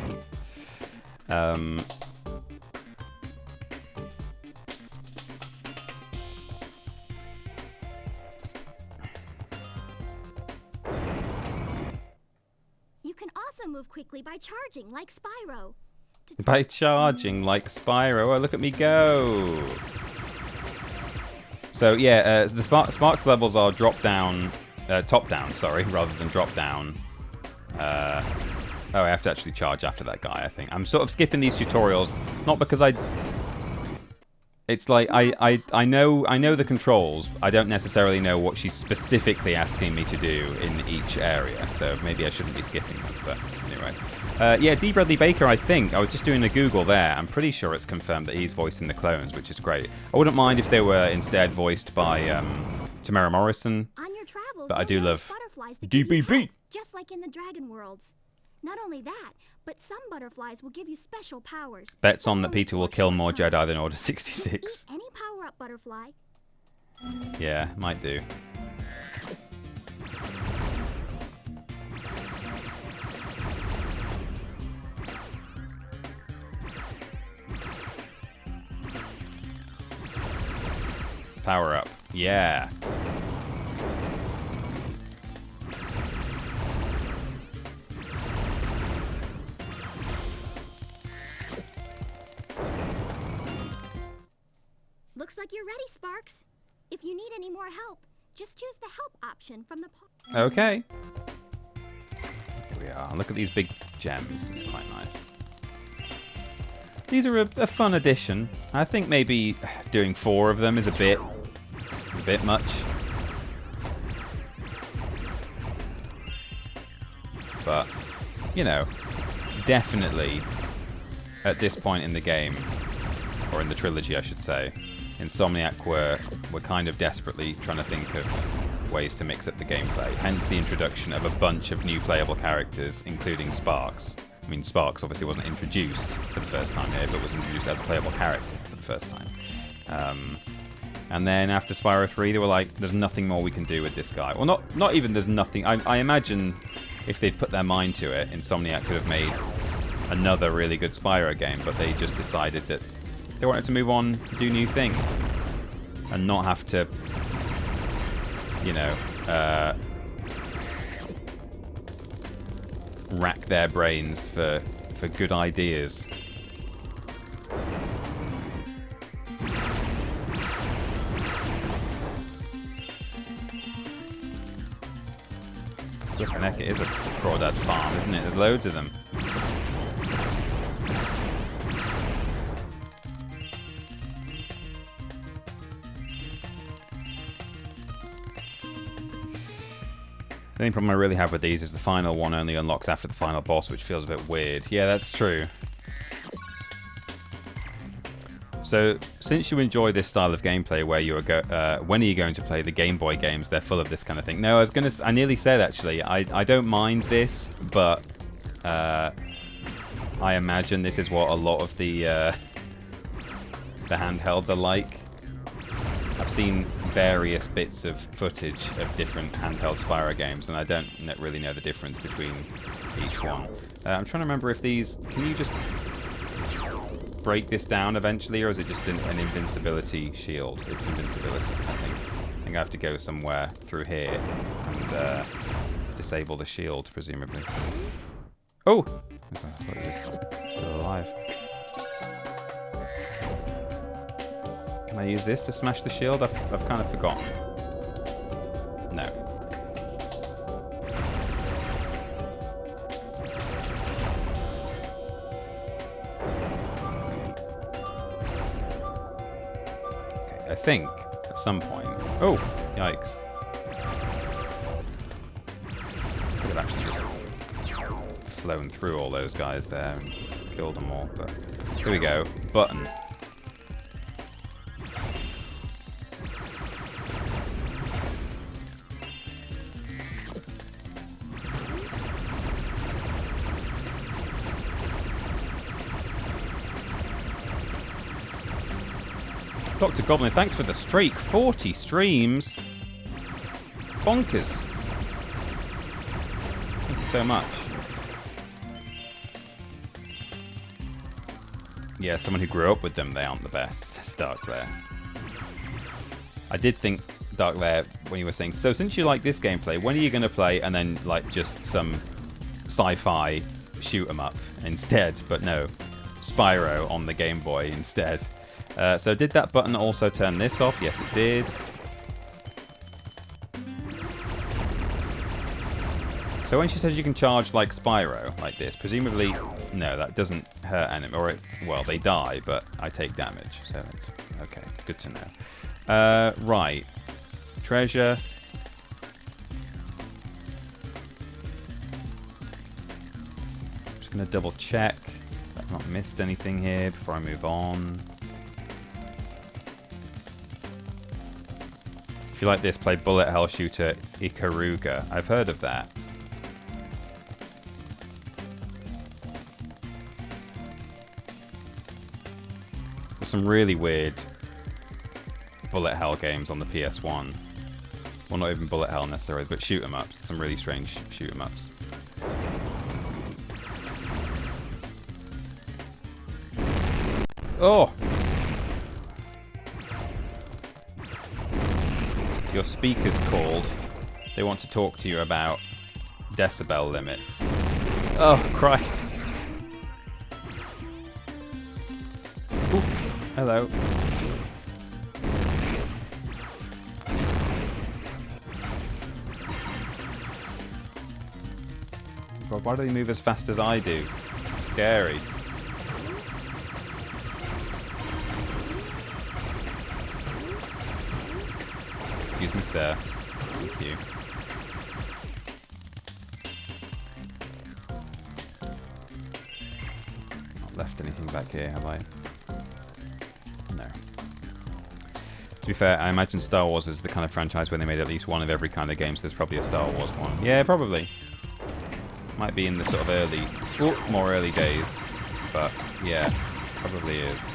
You can also move quickly by charging, like Spyro. By charging like Spyro. Oh, look at me go! So yeah, the Sparks levels are top down, sorry, rather than drop down. Oh, I have to actually charge after that guy, I think. I'm sort of skipping these tutorials, not because it's like I know the controls. I don't necessarily know what she's specifically asking me to do in each area, so maybe I shouldn't be skipping them. But anyway, yeah, D. Bradley Baker. I think I was just doing a Google there. I'm pretty sure it's confirmed that he's voicing the clones, which is great. I wouldn't mind if they were instead voiced by Tamara Morrison. On your travels, but I do love DBB, just like in the Dragon Worlds. Not only that, but some butterflies will give you special powers. Bets on that Peter will kill more Jedi than Order 66. Eat any power-up butterfly. Yeah, might do. Power up. Yeah. Looks like you're ready, Sparks. If you need any more help, just choose the help option from the... Okay. Here we are. Look at these big gems. It's quite nice. These are a fun addition. I think maybe doing 4 of them is a bit much. But, you know, definitely at this point in the game, or in the trilogy, I should say, Insomniac were kind of desperately trying to think of ways to mix up the gameplay. Hence the introduction of a bunch of new playable characters, including Sparks. I mean, Sparks obviously wasn't introduced for the first time here, but was introduced as a playable character for the first time. And then after Spyro 3, they were like, there's nothing more we can do with this guy. Well, not even there's nothing. I imagine if they'd put their mind to it, Insomniac could have made another really good Spyro game, but they just decided that they wanted to move on, do new things, and not have to, you know, rack their brains for good ideas. Flippin' heck, it is a crawdad farm, isn't it? There's loads of them. The only problem I really have with these is the final one only unlocks after the final boss, which feels a bit weird. Yeah, that's true. So, since you enjoy this style of gameplay where you are when are you going to play the Game Boy games? They're full of this kind of thing. No, I nearly said actually, I don't mind this, but I imagine this is what a lot of the handhelds are like. I've seen various bits of footage of different handheld Spyro games, and I don't really know the difference between each one. I'm trying to remember if these... Can you just break this down eventually, or is it just an invincibility shield? It's invincibility, I think. I think I have to go somewhere through here and disable the shield, presumably. Oh! I thought it was still alive. Can I use this to smash the shield? I've kind of forgotten. No. Okay, I think at some point... Oh! Yikes. Could have actually just flown through all those guys there and killed them all, but... Here we go. Button. Dr. Goblin, thanks for the streak. 40 streams. Bonkers. Thank you so much. Yeah, someone who grew up with them, they aren't the best, says Darklair. I did think, Darklair, when you were saying, so since you like this gameplay, when are you going to play, and then, like, just some sci-fi shoot 'em up instead? But no, Spyro on the Game Boy instead. So did that button also turn this off? Yes, it did. So when she says you can charge like Spyro, like this, presumably, no, that doesn't hurt enemy, or well, they die, but I take damage, so that's okay, good to know. Right, treasure. Just gonna double check that I've not missed anything here before I move on. If you like this, play bullet hell shooter Ikaruga. I've heard of that. There's some really weird bullet hell games on the PS1. Well, not even bullet hell necessarily, but shoot 'em ups. Some really strange shoot 'em ups. Oh! Your speaker's called. They want to talk to you about decibel limits. Oh, Christ. Ooh, hello. God, why do they move as fast as I do? Scary. Excuse me, sir. Thank you. Not left anything back here, have I? No. To be fair, I imagine Star Wars was the kind of franchise where they made at least one of every kind of game, so there's probably a Star Wars one. Yeah, probably. Might be in the sort of early, more early days, but yeah, probably is.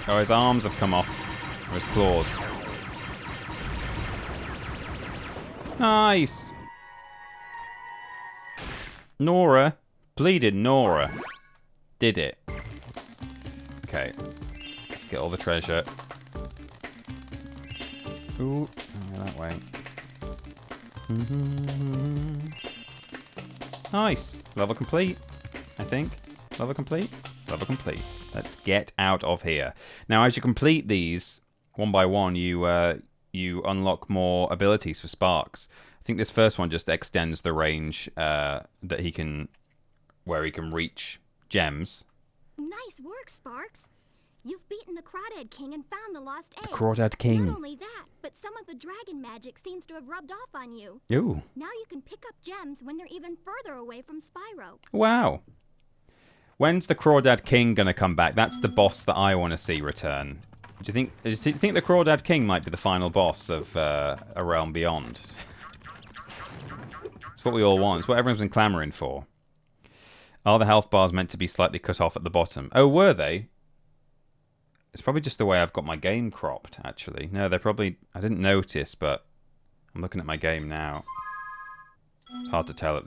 Oh, his arms have come off. Or his claws. Nice! Nora. Bleeding Nora. Did it. Okay. Let's get all the treasure. Ooh. Oh, that way. Nice. Level complete, I think. Level complete? Level complete. Let's get out of here. Now, as you complete these, one by one, you unlock more abilities for Sparks. I think this first one just extends the range that he can... where he can reach gems. Nice work, Sparks. You've beaten the Crawdad King and found the lost egg. Crawdad King. Not only that, but some of the dragon magic seems to have rubbed off on you. Ooh. Now you can pick up gems when they're even further away from Spyro. Wow. When's the Crawdad King gonna come back? That's the boss that I want to see return. Do you think the Crawdad King might be the final boss of A Realm Beyond? It's what we all want. It's what everyone's been clamoring for. Are the health bars meant to be slightly cut off at the bottom? Oh, were they? It's probably just the way I've got my game cropped, actually. No, they're probably... I didn't notice, but I'm looking at my game now. It's hard to tell at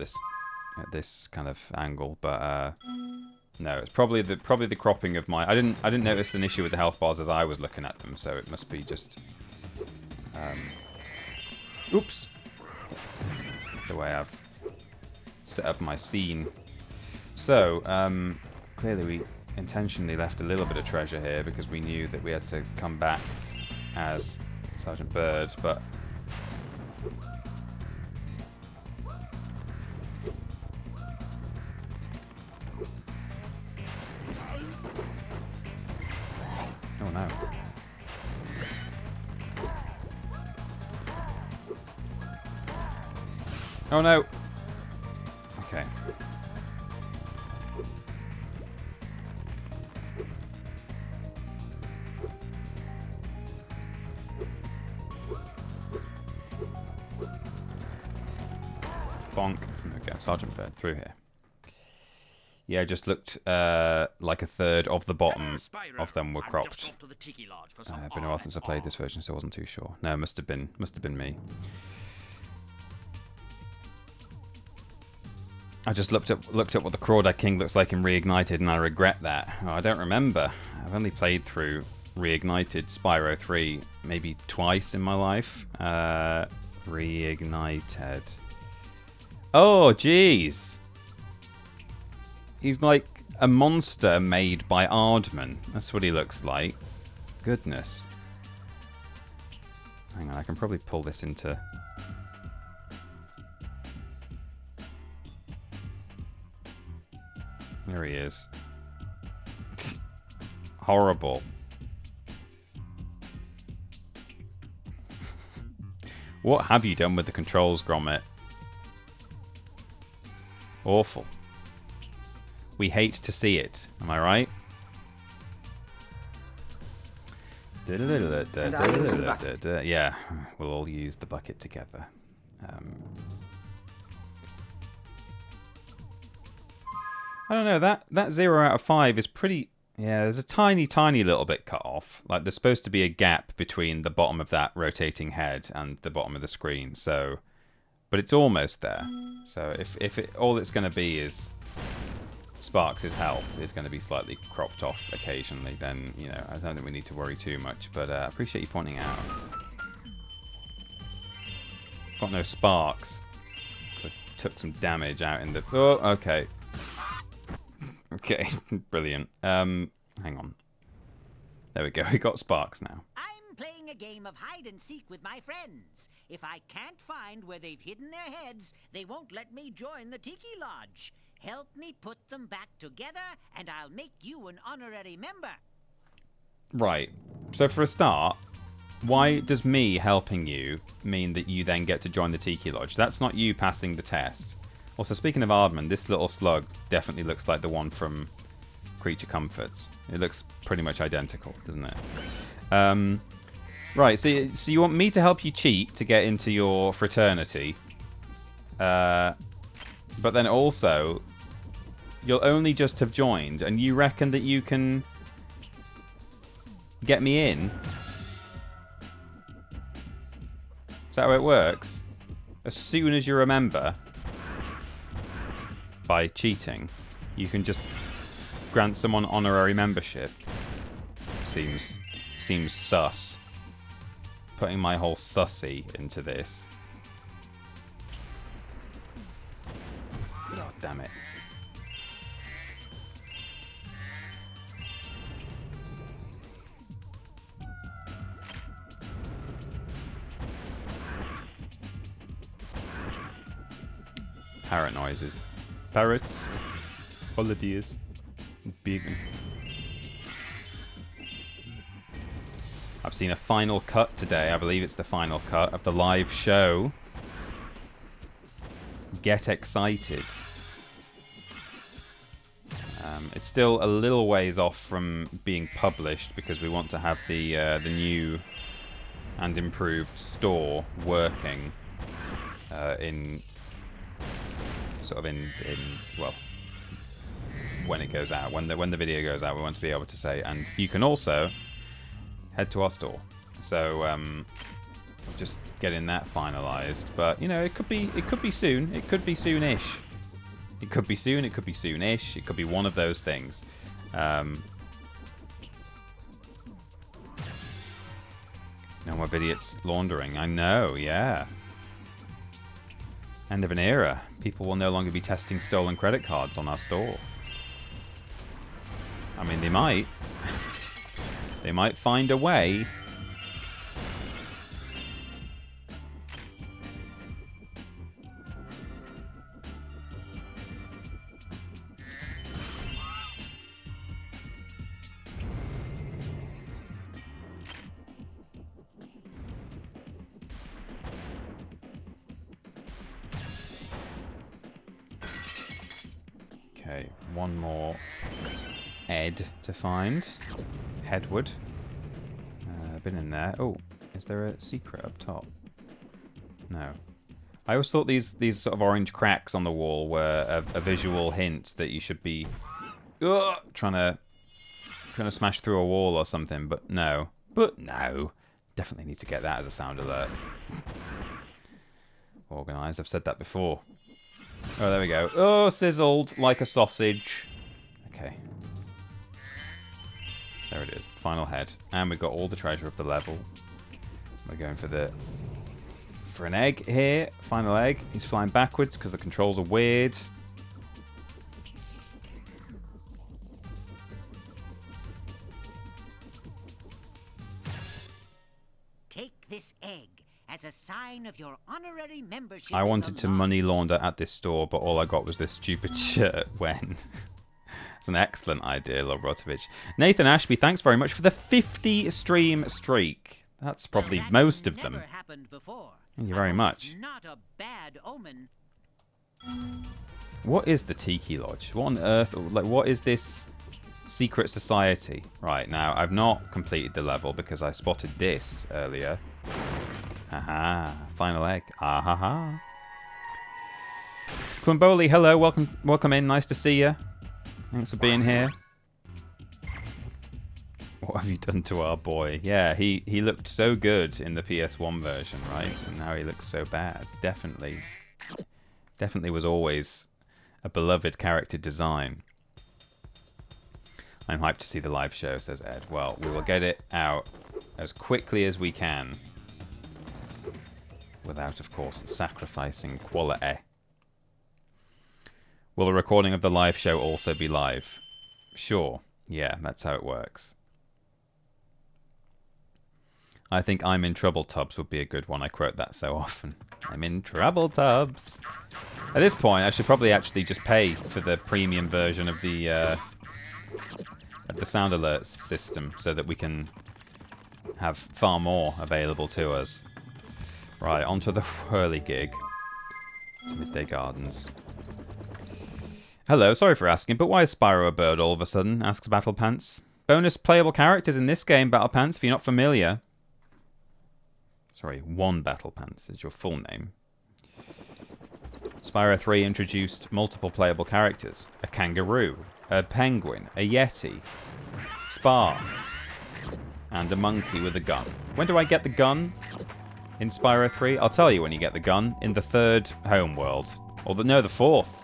this kind of angle, but no, it's probably the cropping of my... I didn't notice an issue with the health bars as I was looking at them, so it must be just... oops! The way I've set up my scene. So, clearly we intentionally left a little bit of treasure here because we knew that we had to come back as Sergeant Bird, but... Oh no. Oh no! Okay. Bonk. There we go. Sergeant Bird through here. Yeah, just looked like a third of the bottom of them were cropped. Been a while since I played this version, so I wasn't too sure. No, must have been me. I just looked up what the Crawdad King looks like in Reignited, and I regret that. Oh, I don't remember. I've only played through Reignited Spyro 3 maybe twice in my life. Reignited. Oh, jeez. He's like a monster made by Aardman. That's what he looks like. Goodness. Hang on, I can probably pull this into... There he is. Horrible. What have you done with the controls, Gromit? Awful. We hate to see it. Am I right? Yeah, we'll all use the bucket together. I don't know, that 0 out of 5 is pretty... Yeah, there's a tiny little bit cut off. Like, there's supposed to be a gap between the bottom of that rotating head and the bottom of the screen, so... But it's almost there. So if all it's going to be is Sparks' health is going to be slightly cropped off occasionally, then, you know, I don't think we need to worry too much. But I appreciate you pointing out. Got no Sparks. Because I took some damage out in the... Oh, okay. Okay, brilliant. Hang on. There we go, we got Sparks now. I'm playing a game of hide and seek with my friends. If I can't find where they've hidden their heads, they won't let me join the Tiki Lodge. Help me put them back together, and I'll make you an honorary member. Right. So for a start, why does me helping you mean that you then get to join the Tiki Lodge? That's not you passing the test. Also, speaking of Aardman, this little slug definitely looks like the one from Creature Comforts. It looks pretty much identical, doesn't it? Right, so you want me to help you cheat to get into your fraternity. But then also, you'll only just have joined, and you reckon that you can get me in? Is that how it works? As soon as you remember... by cheating, you can just grant someone honorary membership. Seems sus. Putting my whole sussy into this. Oh, damn it. Parrot noises. Parrots, holidays, big. I've seen a final cut today. I believe it's the final cut of the live show. Get excited. It's still a little ways off from being published because we want to have the new and improved store working in well, when it goes out, when the video goes out, we want to be able to say, and you can also head to our store. So we're just getting that finalized, but you know, it could be soon, it could be soonish, it could be soon, it could be soonish, it could be one of those things. No more idiots laundering. I know, yeah. End of an era. People will no longer be testing stolen credit cards on our store. I mean, they might. They might find a way. Okay, one more Ed to find. Headwood. Been in there. Oh, is there a secret up top? No. I always thought these sort of orange cracks on the wall were a visual hint that you should be trying to smash through a wall or something, but no. Definitely need to get that as a sound alert. Organised, I've said that before. Oh, there we go. Oh, sizzled like a sausage. Okay. There it is, final head. And we've got all the treasure of the level. We're going for an egg here. Final egg. He's flying backwards because the controls are weird. Take this egg as a sign of your honorary membership. I wanted to money launder at this store, but all I got was this stupid shirt. When? It's an excellent idea, Lord Rotovich. Nathan Ashby, thanks very much for the 50 stream streak. That's probably most of them. Thank you very much. Not a bad omen. What is the Tiki Lodge? What on earth? Like, what is this secret society? Right, now, I've not completed the level because I spotted this earlier. Haha, final egg. Ahaha. Klumboli, hello, welcome in, nice to see you. Thanks for being here. What have you done to our boy? Yeah, he looked so good in the PS1 version, right? And now he looks so bad. Definitely was always a beloved character design. I'm hyped to see the live show, says Ed. Well, we will get it out as quickly as we can. Without, of course, sacrificing quality. Will the recording of the live show also be live? Sure. Yeah, that's how it works. I think I'm in trouble, Tubbs would be a good one. I quote that so often. I'm in trouble, Tubbs. At this point, I should probably actually just pay for the premium version of the sound alerts system so that we can have far more available to us. Right, onto the whirligig. To Midday Gardens. Hello, sorry for asking, but why is Spyro a bird all of a sudden? Asks Battle Pants. Bonus playable characters in this game, Battle Pants, if you're not familiar. Sorry, one Battle Pants is your full name. Spyro 3 introduced multiple playable characters. A kangaroo, a penguin, a yeti, Sparks, and a monkey with a gun. When do I get the gun in Spyro 3? I'll tell you when you get the gun. In the third homeworld. Or the fourth.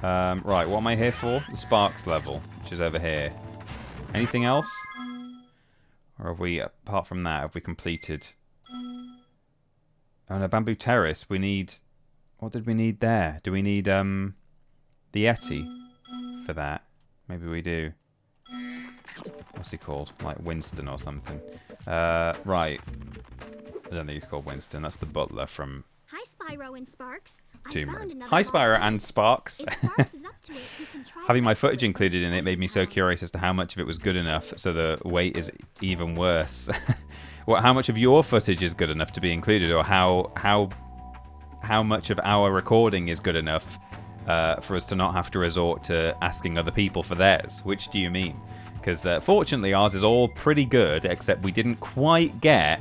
Right, what am I here for? The Sparks level, which is over here. Anything else? Or have we, apart from that, have we completed... Oh no, Bamboo Terrace, we need... What did we need there? Do we need, the Yeti for that? Maybe we do. What's he called? Like Winston or something. Right. I don't think he's called Winston. That's the butler from... Hi, Spyro and Sparks. Tomb Raider. Hi, Spyro and Sparks. Having my footage included in it made me so curious as to how much of it was good enough, so the wait is even worse. How much of your footage is good enough to be included, or how much of our recording is good enough for us to not have to resort to asking other people for theirs? Which do you mean? Because fortunately ours is all pretty good, except we didn't quite get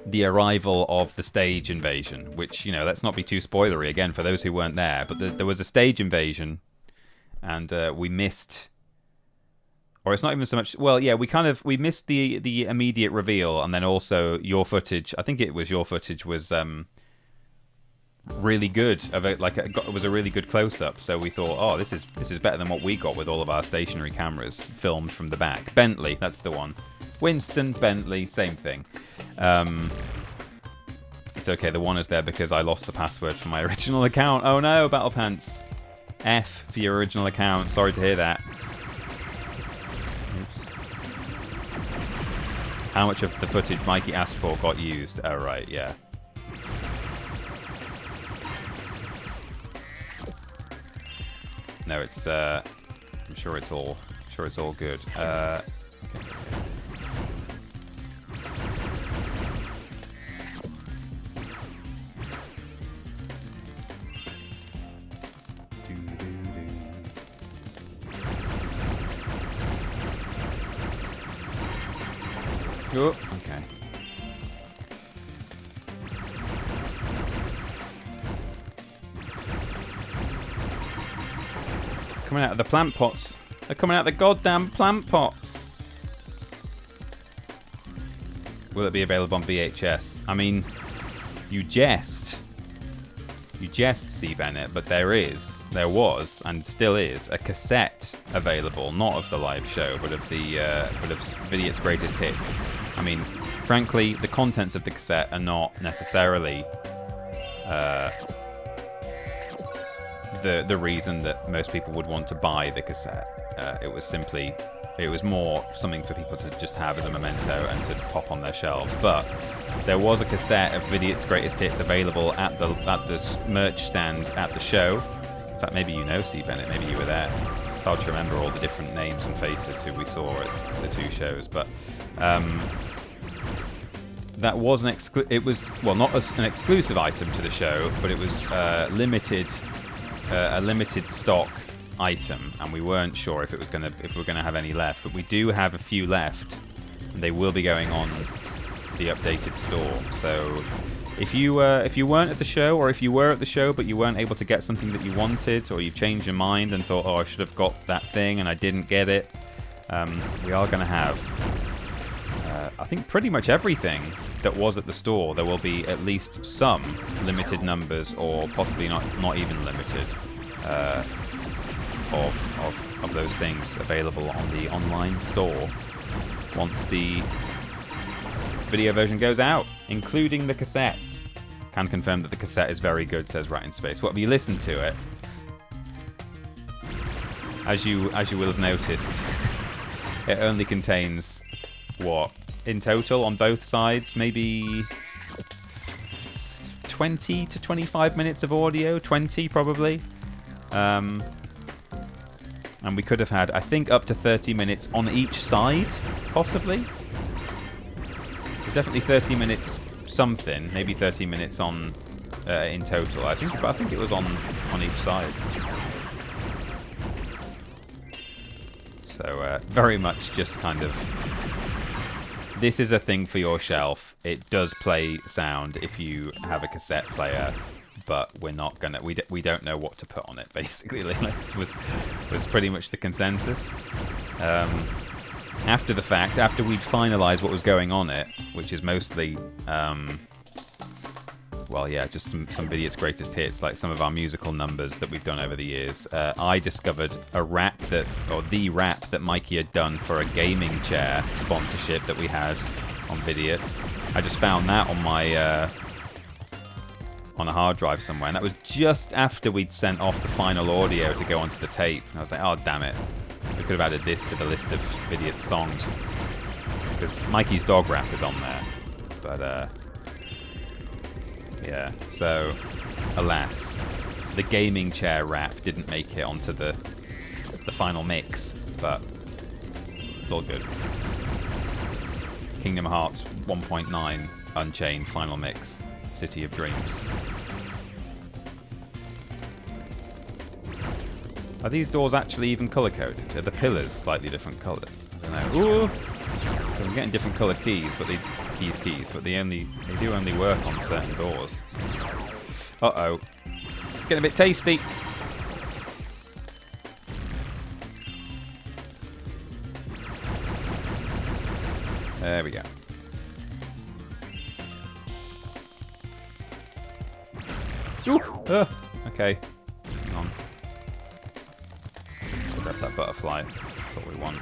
the arrival of the stage invasion, which, you know, let's not be too spoilery again for those who weren't there, but there was a stage invasion, and we missed, or it's not even so much, well, yeah, we missed the immediate reveal, and then also your footage, I think it was your footage was really good, it was a really good close-up, so we thought, oh, this is better than what we got with all of our stationary cameras filmed from the back. Bentley, that's the one. Winston, Bentley, same thing. It's okay, the one is there because I lost the password for my original account. Oh no, Battle Pants. F for your original account. Sorry to hear that. Oops. How much of the footage Mikey asked for got used? Oh right, yeah. No, it's I'm sure it's all good. Okay. Oh, okay. Coming out of the plant pots. They're coming out of the goddamn plant pots. Will it be available on VHS? I mean, you jest. You jest, C. Bennett, but there was, and still is, a cassette available, not of the live show, but of the Vidiots' greatest hits. I mean, frankly, the contents of the cassette are not necessarily the reason that most people would want to buy the cassette. It was more something for people to just have as a memento and to pop on their shelves. But there was a cassette of Vidiots' greatest hits available at the merch stand at the show. In fact, maybe you know, C. Bennett, maybe you were there. It's hard to remember all the different names and faces who we saw at the two shows, but that was not an exclusive item to the show, but it was a limited stock item, and we weren't sure if we were gonna have any left, but we do have a few left, and they will be going on the updated store. So if you weren't at the show, or if you were at the show but you weren't able to get something that you wanted, or you've changed your mind and thought, oh, I should have got that thing and I didn't get it, we are gonna have I think pretty much everything that was at the store. There will be at least some limited numbers, or possibly not even limited, of those things available on the online store once the video version goes out, including the cassettes. Can confirm that the cassette is very good, says Rat in Space. What have you listened to it? As you will have noticed, it only contains what in total on both sides, maybe 20 to 25 minutes of audio, 20 probably. And we could have had, I think, up to 30 minutes on each side, possibly. It was definitely 30 minutes something, maybe 30 minutes on in total. I think it was on each side. So very much just kind of, this is a thing for your shelf. It does play sound if you have a cassette player, but we're not gonna. We don't know what to put on it. Basically, this was pretty much the consensus. After the fact, after we'd finalised what was going on it, which is mostly, well, yeah, just some Vidiots' greatest hits, like some of our musical numbers that we've done over the years. I discovered the rap that Mikey had done for a gaming chair sponsorship that we had on Vidiots. I just found that on my on a hard drive somewhere, and that was just after we'd sent off the final audio to go onto the tape. And I was like, oh damn it, we could have added this to the list of Vidiots songs, because Mikey's dog rap is on there. But yeah, so alas, the gaming chair rap didn't make it onto the final mix, but it's all good. Kingdom Hearts 1.9 Unchained final mix, City of Dreams. Are these doors actually even color coded? Are the pillars slightly different colors? I don't know. Ooh! Because I'm getting different color keys, but they do only work on certain doors. So. Uh-oh. Getting a bit tasty. There we go. Ooh! Okay. Hang on. Let's grab that butterfly. That's what we want.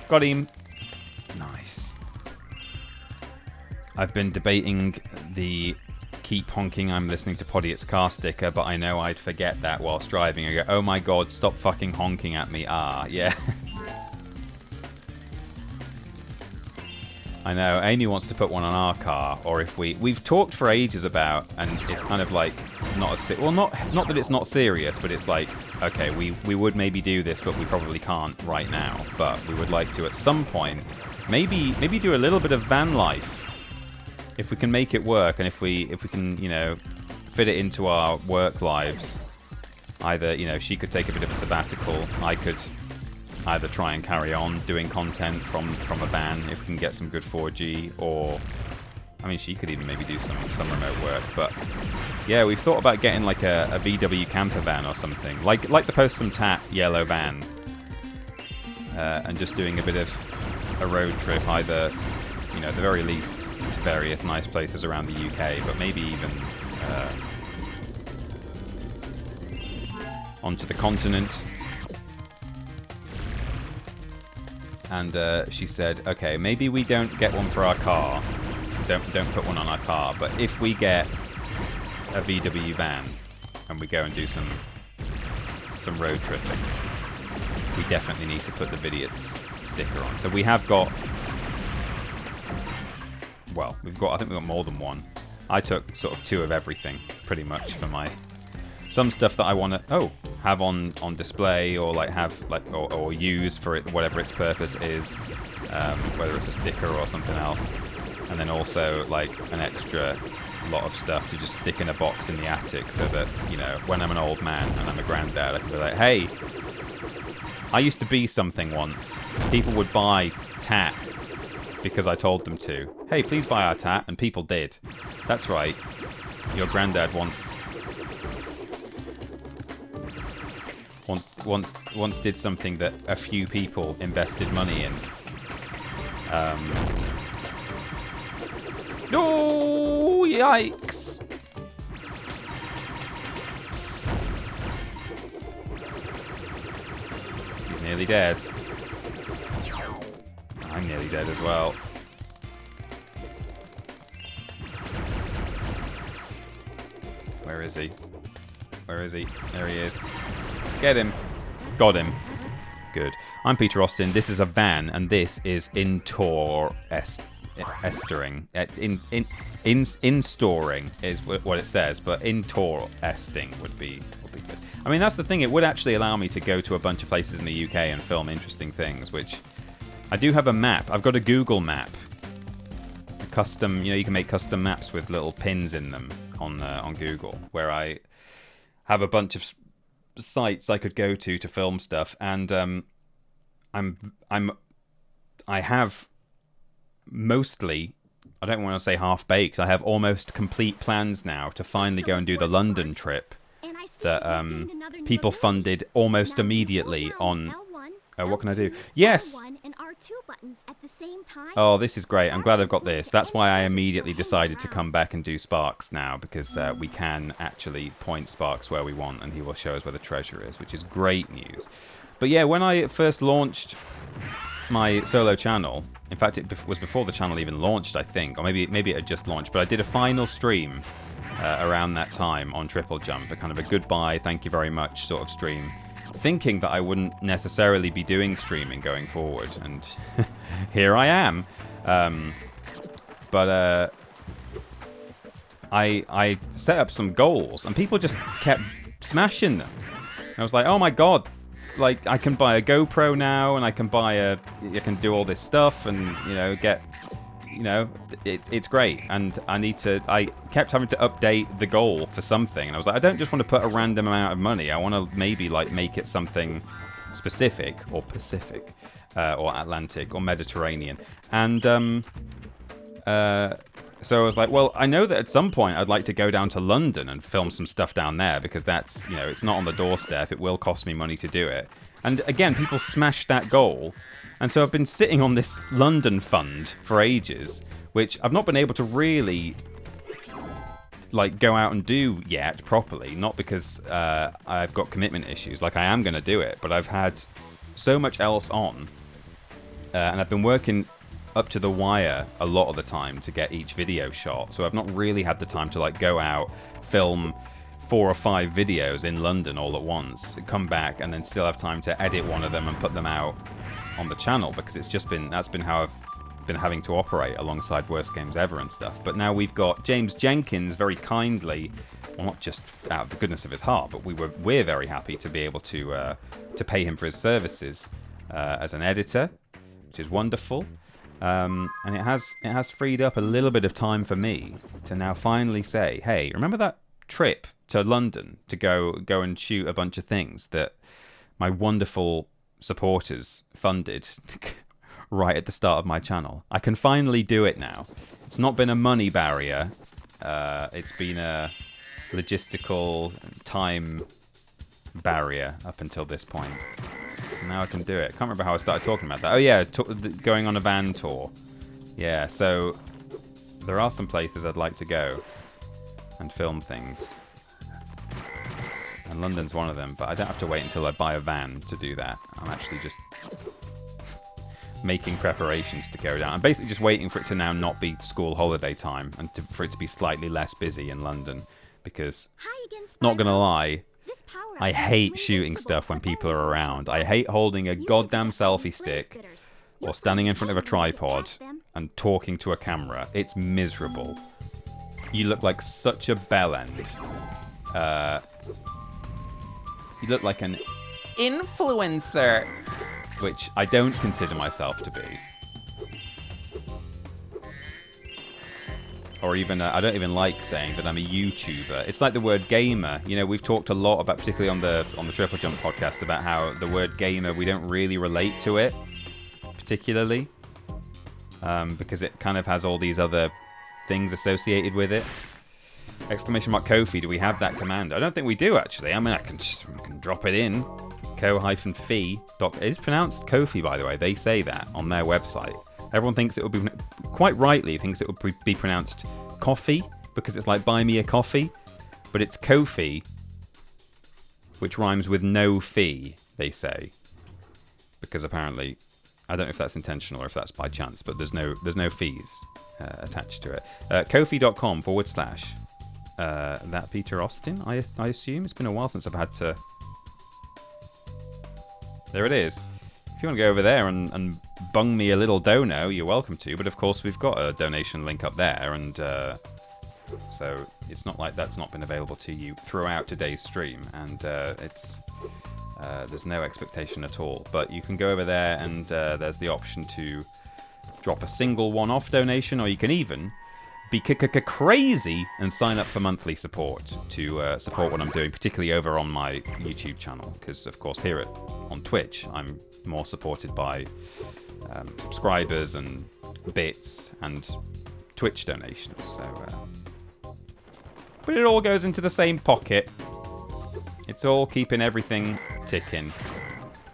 Got him. Nice. I've been debating the keep honking I'm listening to Podiots car sticker, but I know I'd forget that whilst driving. I go, oh my god, stop fucking honking at me. Ah, yeah. I know, Amy wants to put one on our car, or if we've talked for ages about, and it's kind of like, not that it's not serious, but it's like, okay, we would maybe do this, but we probably can't right now, but we would like to at some point, maybe do a little bit of van life, if we can make it work, and if we can, you know, fit it into our work lives. Either, you know, she could take a bit of a sabbatical, I could either try and carry on doing content from a van if we can get some good 4G, or I mean, she could even maybe do some remote work. But yeah, we've thought about getting like a VW camper van or something, like the Post Some Tat yellow van, and just doing a bit of a road trip, either, you know, at the very least to various nice places around the UK, but maybe even onto the continent. And she said, okay, maybe we don't get one for our car. Don't put one on our car. But if we get a VW van and we go and do some road tripping, we definitely need to put the Vidiots sticker on. So we have got, well, I think we've got more than one. I took sort of 2 of everything, pretty much, for my some stuff that I want to have on display, or like have or use for it, whatever its purpose is, whether it's a sticker or something else, and then also like an extra lot of stuff to just stick in a box in the attic, so that, you know, when I'm an old man and I'm a granddad, I can be like, hey, I used to be something once. People would buy tat because I told them to. Hey, please buy our tat, and people did. That's right. Your granddad once did something that a few people invested money in. No, yikes! He's nearly dead. I'm nearly dead as well. Where is he? Where is he? There he is. Get him. Got him. Good. I'm Peter Austin. This is a van, and this is estering. In-storing is what it says, but in-tour esting would be good. I mean, that's the thing. It would actually allow me to go to a bunch of places in the UK and film interesting things, which I do have a map. I've got a Google map. A custom, you know, you can make custom maps with little pins in them on Google, where I have a bunch of sites I could go to film stuff, and I have mostly, I don't want to say half-baked, I have almost complete plans now to finally go and do the London trip that people funded almost immediately on... what can I do? Yes! Oh, this is great. I'm glad I've got this. That's why I immediately decided to come back and do Sparks now, because we can actually point Sparks where we want, and he will show us where the treasure is, which is great news. But yeah, when I first launched my solo channel, in fact, it was before the channel even launched, I think, or maybe it had just launched, but I did a final stream around that time on Triple Jump, a kind of a goodbye, thank you very much sort of stream, thinking that I wouldn't necessarily be doing streaming going forward, and here I am. But I set up some goals, and people just kept smashing them. And I was like, oh my god, like, I can buy a GoPro now, and I can do all this stuff, and, you know, get, you know, it's great. And I kept having to update the goal for something, and I was like, I don't just want to put a random amount of money. I want to maybe like make it something specific, or Pacific, or Atlantic, or Mediterranean. And so I was like, well, I know that at some point I'd like to go down to London and film some stuff down there, because that's, you know, it's not on the doorstep. It will cost me money to do it. And again, people smashed that goal. And so I've been sitting on this London fund for ages, which I've not been able to really, like, go out and do yet properly. Not because I've got commitment issues. Like, I am going to do it, but I've had so much else on. And I've been working up to the wire a lot of the time to get each video shot, so I've not really had the time to like go out, film 4 or 5 videos in London all at once, come back, and then still have time to edit one of them and put them out on the channel, because it's just been, that's been how I've been having to operate alongside Worst Games Ever and stuff. But now we've got James Jenkins very kindly, well, not just out of the goodness of his heart, but we're very happy to be able to pay him for his services as an editor, which is wonderful. And it has freed up a little bit of time for me to now finally say, hey, remember that trip to London to go and shoot a bunch of things that my wonderful supporters funded right at the start of my channel. I can finally do it now. It's not been a money barrier. It's been a logistical time barrier up until this point. Now I can do it. Can't remember how I started talking about that. Oh yeah, going on a van tour. Yeah, so there are some places I'd like to go and film things. And London's one of them, but I don't have to wait until I buy a van to do that. I'm actually just making preparations to go down. I'm basically just waiting for it to now not be school holiday time and for it to be slightly less busy in London. Because, not gonna lie, I hate shooting stuff when people are around. I hate holding a goddamn selfie stick or standing in front of a tripod and talking to a camera. It's miserable. You look like such a bellend. You look like an influencer, which I don't consider myself to be. Or even, I don't even like saying that I'm a YouTuber. It's like the word gamer. You know, we've talked a lot about, particularly on the Triple Jump podcast, about how the word gamer, we don't really relate to it, particularly. Because it kind of has all these other things associated with it. Exclamation mark Ko-fi, do we have that command? I don't think we do, actually. I mean, I can drop it in. Ko-fi. It's pronounced Ko-fi, by the way. They say that on their website. Everyone thinks it would be, quite rightly, thinks it would be pronounced coffee, because it's like buy me a coffee. But it's Ko-fi, which rhymes with no fee, they say. Because apparently, I don't know if that's intentional or if that's by chance, but there's no fees attached to it. Ko-fi.com / that Peter Austin, I assume. It's been a while since I've had to... There it is. If you want to go over there and bung me a little dono, you're welcome to. But of course, we've got a donation link up there, and so it's not like that's not been available to you throughout today's stream, and there's no expectation at all. But you can go over there, and there's the option to drop a single one-off donation, or you can even be crazy and sign up for monthly support to support what I'm doing, particularly over on my YouTube channel, because of course here on Twitch I'm more supported by subscribers and bits and Twitch donations. So, but it all goes into the same pocket. It's all keeping everything ticking.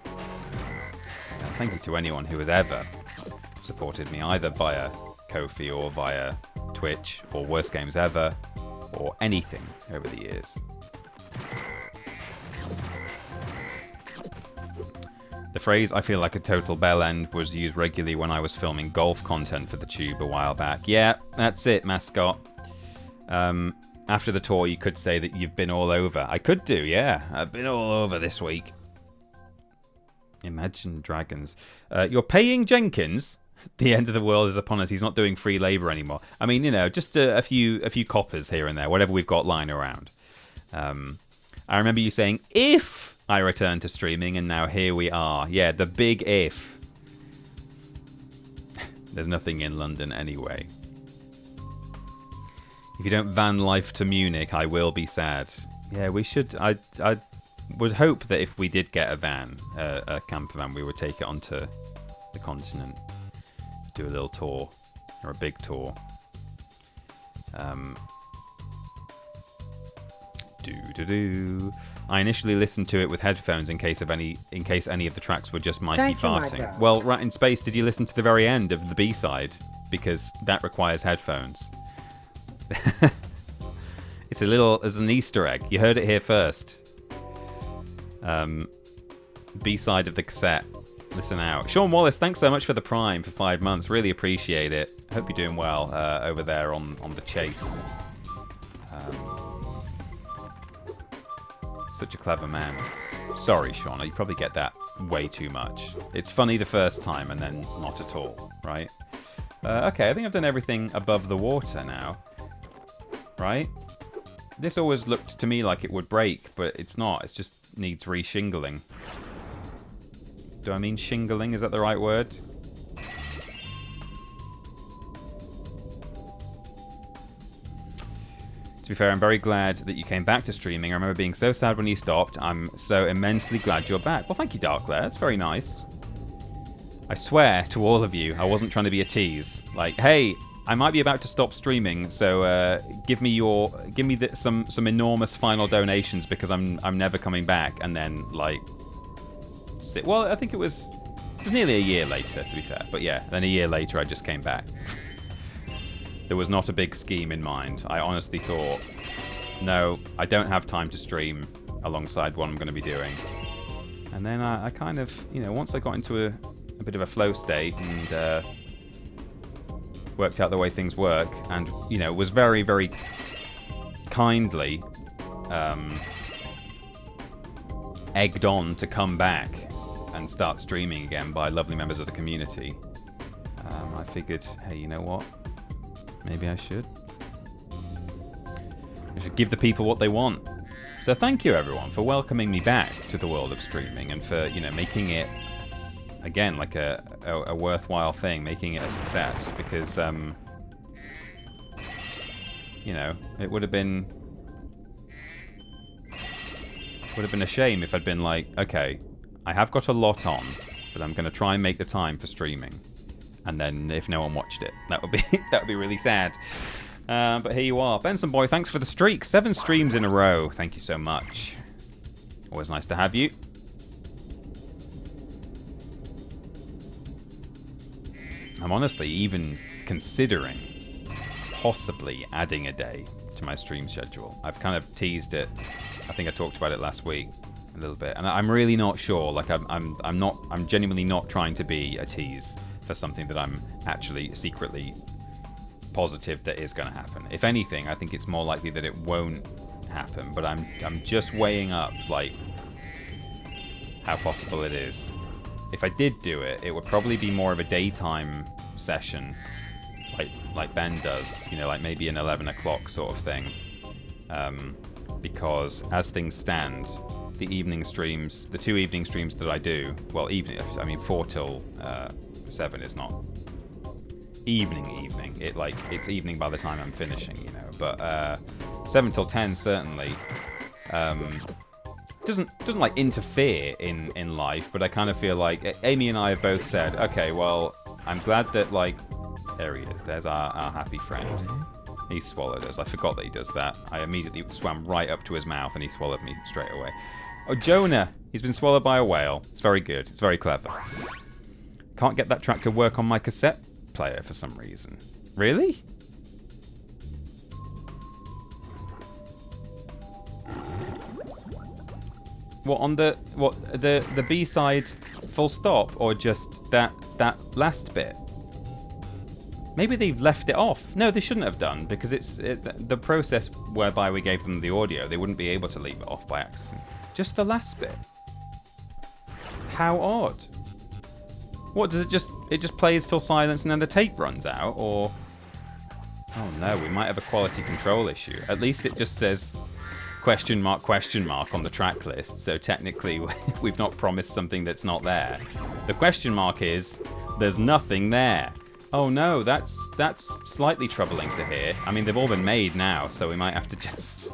And thank you to anyone who has ever supported me, either via Ko-fi or via Twitch or Worst Games Ever or anything over the years. The phrase "I feel like a total bellend" was used regularly when I was filming golf content for the Tube a while back. Yeah, that's it, mascot. After the tour, you could say that you've been all over. I could do, yeah. I've been all over this week. Imagine Dragons. You're paying Jenkins. The end of the world is upon us. He's not doing free labor anymore. I mean, you know, just a few coppers here and there, whatever we've got lying around. I remember you saying, if I return to streaming, and now here we are. Yeah, the big if. There's nothing in London anyway. If you don't van life to Munich, I will be sad. Yeah, we should. I would hope that if we did get a van, a camper van, we would take it onto the continent. Do a little tour, or a big tour. I initially listened to it with headphones in case any of the tracks were just Mikey farting. Well, Rat in Space, did you listen to the very end of the B-side? Because that requires headphones. It's as an Easter egg. You heard it here first. B-side of the cassette. Listen out. Sean Wallace, thanks so much for the Prime for 5 months. Really appreciate it. Hope you're doing well over there on the chase. Such a clever man. Sorry, Sean. You probably get that way too much. It's funny the first time and then not at all, right? Okay, I think I've done everything above the water now. Right? This always looked to me like it would break, but it's not. It just needs re-shingling. Do I mean shingling? Is that the right word? To be fair, I'm very glad that you came back to streaming. I remember being so sad when you stopped. I'm so immensely glad you're back. Well, thank you, Darkler. That's very nice. I swear to all of you, I wasn't trying to be a tease. Like, hey, I might be about to stop streaming, so give me some enormous final donations because I'm never coming back. And then like, well, I think it was nearly a year later, to be fair. But yeah, then a year later, I just came back. There was not a big scheme in mind. I honestly thought, no, I don't have time to stream alongside what I'm going to be doing. And then I kind of, you know, once I got into a bit of a flow state and worked out the way things work, and, you know, was very, very kindly egged on to come back and start streaming again by lovely members of the community, I figured, hey, you know what? Maybe I should give the people what they want. So thank you, everyone, for welcoming me back to the world of streaming and for, you know, making it, again, like a worthwhile thing, making it a success. Because, you know, it would have been a shame if I'd been like, okay, I have got a lot on, but I'm going to try and make the time for streaming. And then if no one watched it, that would be really sad. But here you are. Benson Boy, thanks for the streak. 7 streams in a row. Thank you so much. Always nice to have you. I'm honestly even considering possibly adding a day to my stream schedule. I've kind of teased it. I think I talked about it last week a little bit. And I'm really not sure. Like I'm genuinely not trying to be a tease for something that I'm actually secretly positive that is going to happen. If anything, I think it's more likely that it won't happen, but I'm just weighing up like how possible it is. If I did do it, it would probably be more of a daytime session, like Ben does, you know, like maybe an 11 o'clock sort of thing, because as things stand, the evening streams, the 2 evening streams that I do, well, evening, I mean 4 till 7 is not evening. It's evening by the time I'm finishing, you know. But 7 till 10 certainly doesn't like interfere in life. But I kind of feel like Amy and I have both said, okay, well, I'm glad that like there he is. There's our happy friend. He swallowed us. I forgot that he does that. I immediately swam right up to his mouth and he swallowed me straight away. Oh, Jonah, he's been swallowed by a whale. It's very good. It's very clever. Can't get that track to work on my cassette player for some reason. Really? What, on the B-side full stop, or just that last bit? Maybe they've left it off. No, they shouldn't have done, because it's the process whereby we gave them the audio. They wouldn't be able to leave it off by accident. Just the last bit. How odd. What, does it just plays till silence and then the tape runs out, or... Oh no, we might have a quality control issue. At least it just says question mark on the track list, so technically we've not promised something that's not there. The question mark is, there's nothing there. Oh no, that's slightly troubling to hear. I mean, they've all been made now, so we might have to just...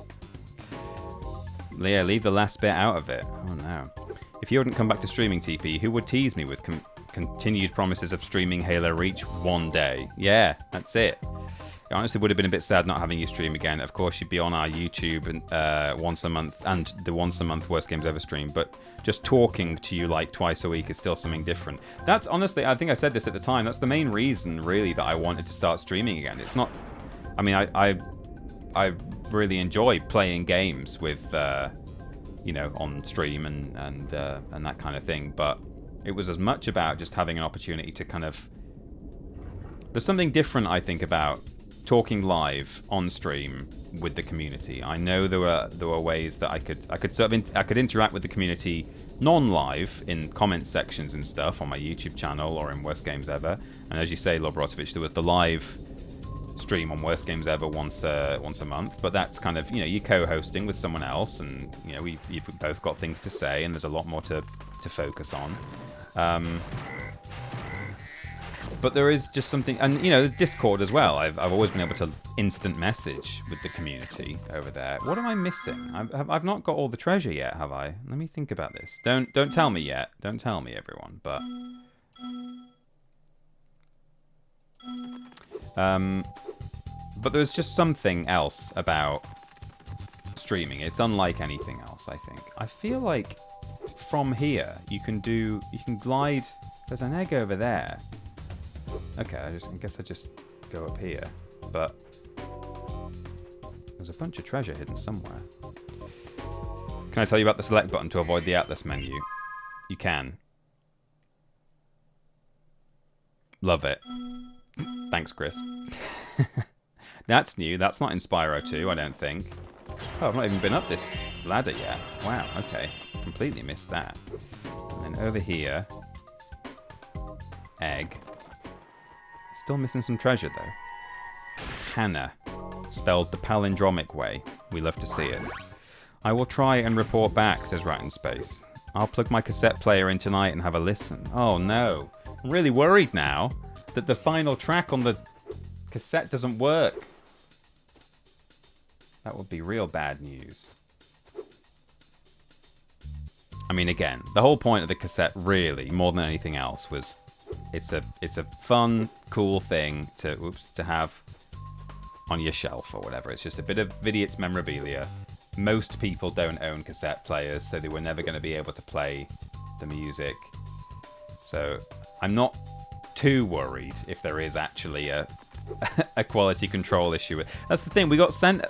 Yeah, leave the last bit out of it. Oh no. If you hadn't come back to streaming, TP, who would tease me with continued promises of streaming Halo Reach one day? Yeah, that's it. It honestly would have been a bit sad not having you stream again. Of course, you'd be on our YouTube once a month, and the once a month Worst Games Ever stream, but just talking to you like twice a week is still something different. That's honestly, I think I said this at the time, that's the main reason really that I wanted to start streaming again. It's not, I mean, I really enjoy playing games with, you know, on stream and that kind of thing, but it was as much about just having an opportunity to kind of... There's something different, I think, about talking live on stream with the community. I know there were ways that I could interact with the community non-live in comment sections and stuff on my YouTube channel or in Worst Games Ever. And as you say, Lobrotovich, there was the live stream on Worst Games Ever once a month, but that's kind of, you know, you're co-hosting with someone else, and you know you've both got things to say, and there's a lot more to focus on. But there is just something, and you know, there's Discord as well. I've always been able to instant message with the community over there. What am I missing? I've not got all the treasure yet, have I? Let me think about this. Don't tell me yet. Don't tell me, everyone. But there's just something else about streaming. It's unlike anything else, I think. I feel like from here you can glide. There's an egg over there. Okay, I guess I just go up here. But there's a bunch of treasure hidden somewhere. Can I tell you about the select button to avoid the Atlas menu? You can. Love it. Thanks, Chris. That's new. That's not in Spyro 2, I don't think. Oh, I've not even been up this ladder yet. Wow, okay. Completely missed that. And then over here... Egg. Still missing some treasure, though. Hannah. Spelled the palindromic way. We love to see it. I will try and report back, says Rat in Space. I'll plug my cassette player in tonight and have a listen. Oh, no. I'm really worried now that the final track on the cassette doesn't work. That would be real bad news. I mean, again, the whole point of the cassette, really, more than anything else, was it's a fun, cool thing to have on your shelf or whatever. It's just a bit of Vidiot's memorabilia. Most people don't own cassette players, so they were never going to be able to play the music. So I'm not too worried if there is actually a quality control issue. That's the thing. We got sent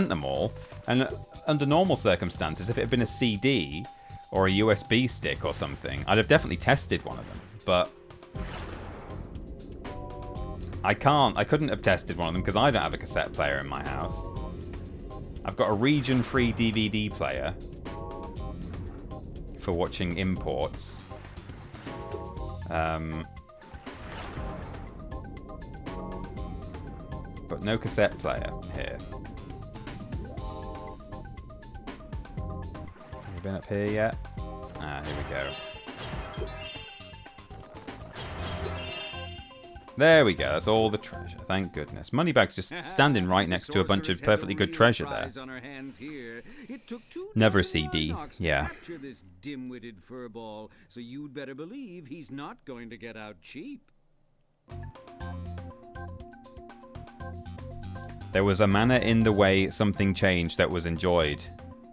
them all, and under normal circumstances, if it had been a CD or a USB stick or something, I'd have definitely tested one of them. But I couldn't have tested one of them because I don't have a cassette player in my house. I've got a region-free DVD player for watching imports. But no cassette player here. Have we been up here yet? Ah, here we go. There we go. That's all the treasure. Thank goodness. Moneybag's just standing right next to a bunch of perfectly good treasure there. Never a CD. Yeah. This dim-witted furball, so you'd better believe he's not going to get out cheap. There was a manner in the way something changed that was enjoyed,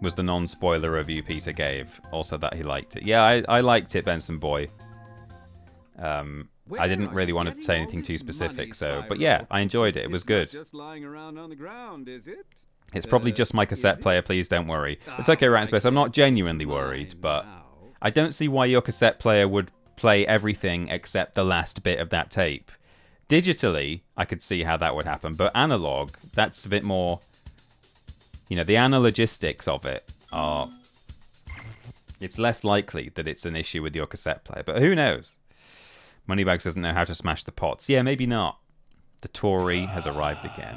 was the non-spoiler review Peter gave. Also that he liked it. Yeah, I liked it, Benson Boy. I didn't really want to say anything too specific, so... But yeah, I enjoyed it. It was good. Just lying around on the ground, is it? It's probably just my cassette player, please don't worry. It's okay, Rat in Space, I'm not genuinely worried, but... I don't see why your cassette player would play everything except the last bit of that tape. Digitally, I could see how that would happen, but analog, that's a bit more... You know, the analogistics of it are... It's less likely that it's an issue with your cassette player, but who knows? Moneybags doesn't know how to smash the pots. Yeah, maybe not. The Tory has arrived again.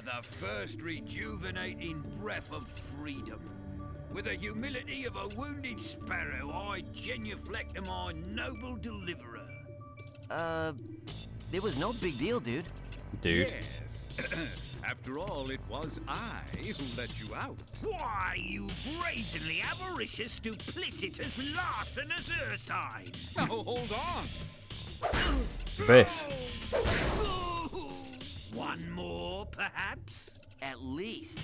The first rejuvenating breath of freedom. With the humility of a wounded sparrow, I genuflect to my noble deliverer. It was no big deal, dude. Dude. Yes. After all, it was I who let you out. Why, you brazenly avaricious, duplicitous, larcenous Ursine! Now, hold on. Biff. One more, perhaps? At least.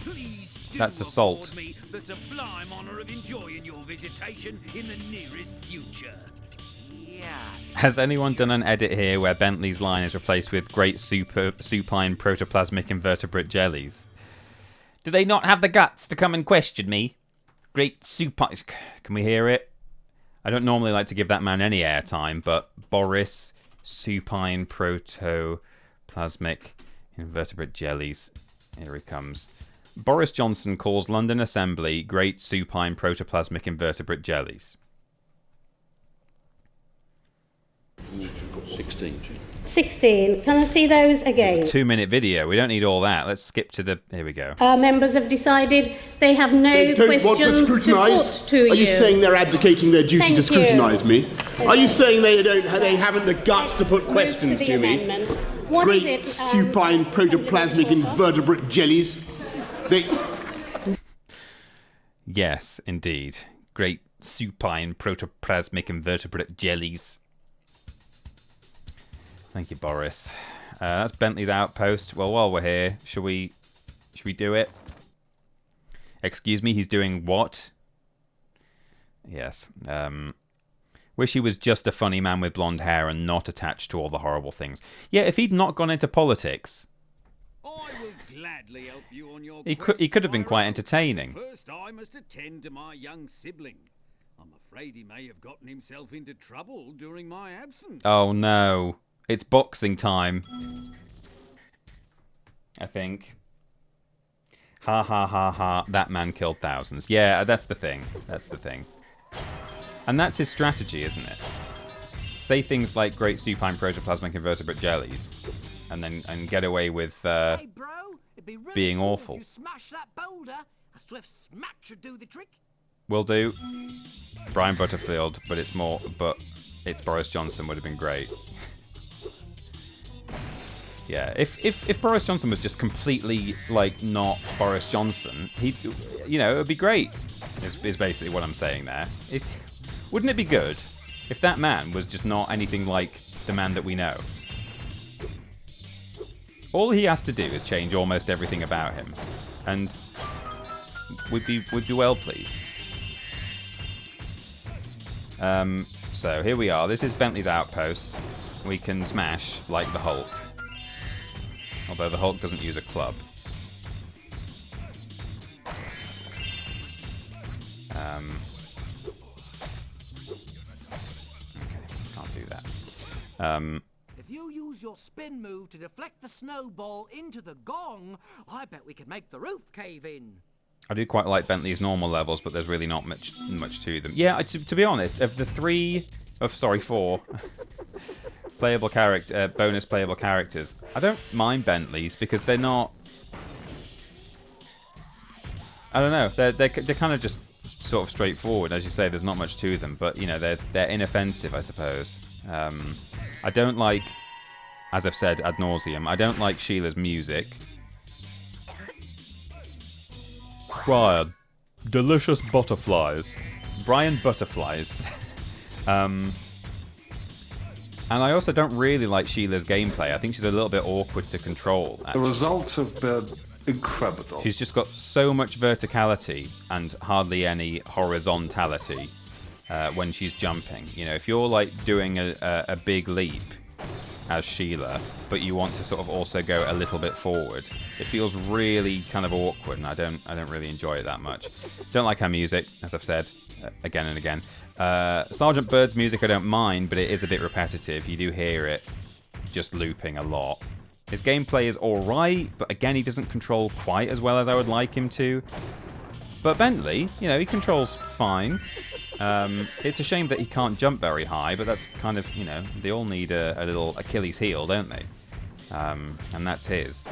Please do That's assault. afford me the sublime honor of enjoying your visitation in the nearest future. Yeah. Has anyone done an edit here where Bentley's line is replaced with great supine protoplasmic invertebrate jellies? Do they not have the guts to come and question me? Great supine... Can we hear it? I don't normally like to give that man any airtime, but Boris supine protoplasmic invertebrate jellies. Here he comes. Boris Johnson calls London Assembly great supine protoplasmic invertebrate jellies. 16. 16. Can I see those again? 2-minute video. We don't need all that. Let's skip to the... Here we go. Our members have decided they have no questions to put to you. Are you saying they're abdicating their duty to scrutinise me? Are you saying they haven't the guts to put questions to me? What Great is it? supine protoplasmic invertebrate jellies. They... Yes, indeed. Great supine protoplasmic invertebrate jellies. Thank you, Boris. That's Bentley's outpost. Well, while we're here, should we do it? Excuse me, he's doing what? Yes. Wish he was just a funny man with blonde hair and not attached to all the horrible things. Yeah, if he'd not gone into politics, I will gladly help you on your he could have been quite entertaining. First, I must attend to my young sibling. I'm afraid he may have gotten himself into trouble during my absence. Oh no. It's boxing time. I think. Ha ha ha ha. That man killed thousands. Yeah, that's the thing. That's the thing. And that's his strategy, isn't it? Say things like great supine protoplasmic invertebrate jellies, and get away with Hey, bro, it'd be really being cool awful. If you smash that boulder, a swift smack should do the trick. Will do. Brian Butterfield, but it's Boris Johnson would have been great. Yeah, if Boris Johnson was just completely like not Boris Johnson, it would be great. Is basically what I'm saying there. Wouldn't it be good if that man was just not anything like the man that we know? All he has to do is change almost everything about him, and we'd be well pleased. So here we are. This is Bentley's outpost. We can smash like the Hulk. Although the Hulk doesn't use a club. Okay, can't do that. If you use your spin move to deflect the snowball into the gong, I bet we could make the roof cave in. I do quite like Bentley's normal levels, but there's really not much to them. Yeah, to be honest, of the four playable bonus playable characters, I don't mind Bentley's because they're not. I don't know. They're kind of just sort of straightforward, as you say. There's not much to them, but they're inoffensive, I suppose. I don't like, as I've said ad nauseum, I don't like Sheila's music. Brian, delicious butterflies. Brian Butterflies. And I also don't really like Sheila's gameplay. I think she's a little bit awkward to control. Actually. The results have been incredible. She's just got so much verticality and hardly any horizontality when she's jumping. If you're like doing a big leap as Sheila, but you want to sort of also go a little bit forward, it feels really kind of awkward, and I don't really enjoy it that much. Don't like her music, as I've said again and again. Sergeant Bird's music I don't mind, but it is a bit repetitive. You do hear it just looping a lot. His gameplay is alright, but again, he doesn't control quite as well as I would like him to. But Bentley, he controls fine. It's a shame that he can't jump very high, but that's kind of, they all need a little Achilles heel, don't they? And that's his.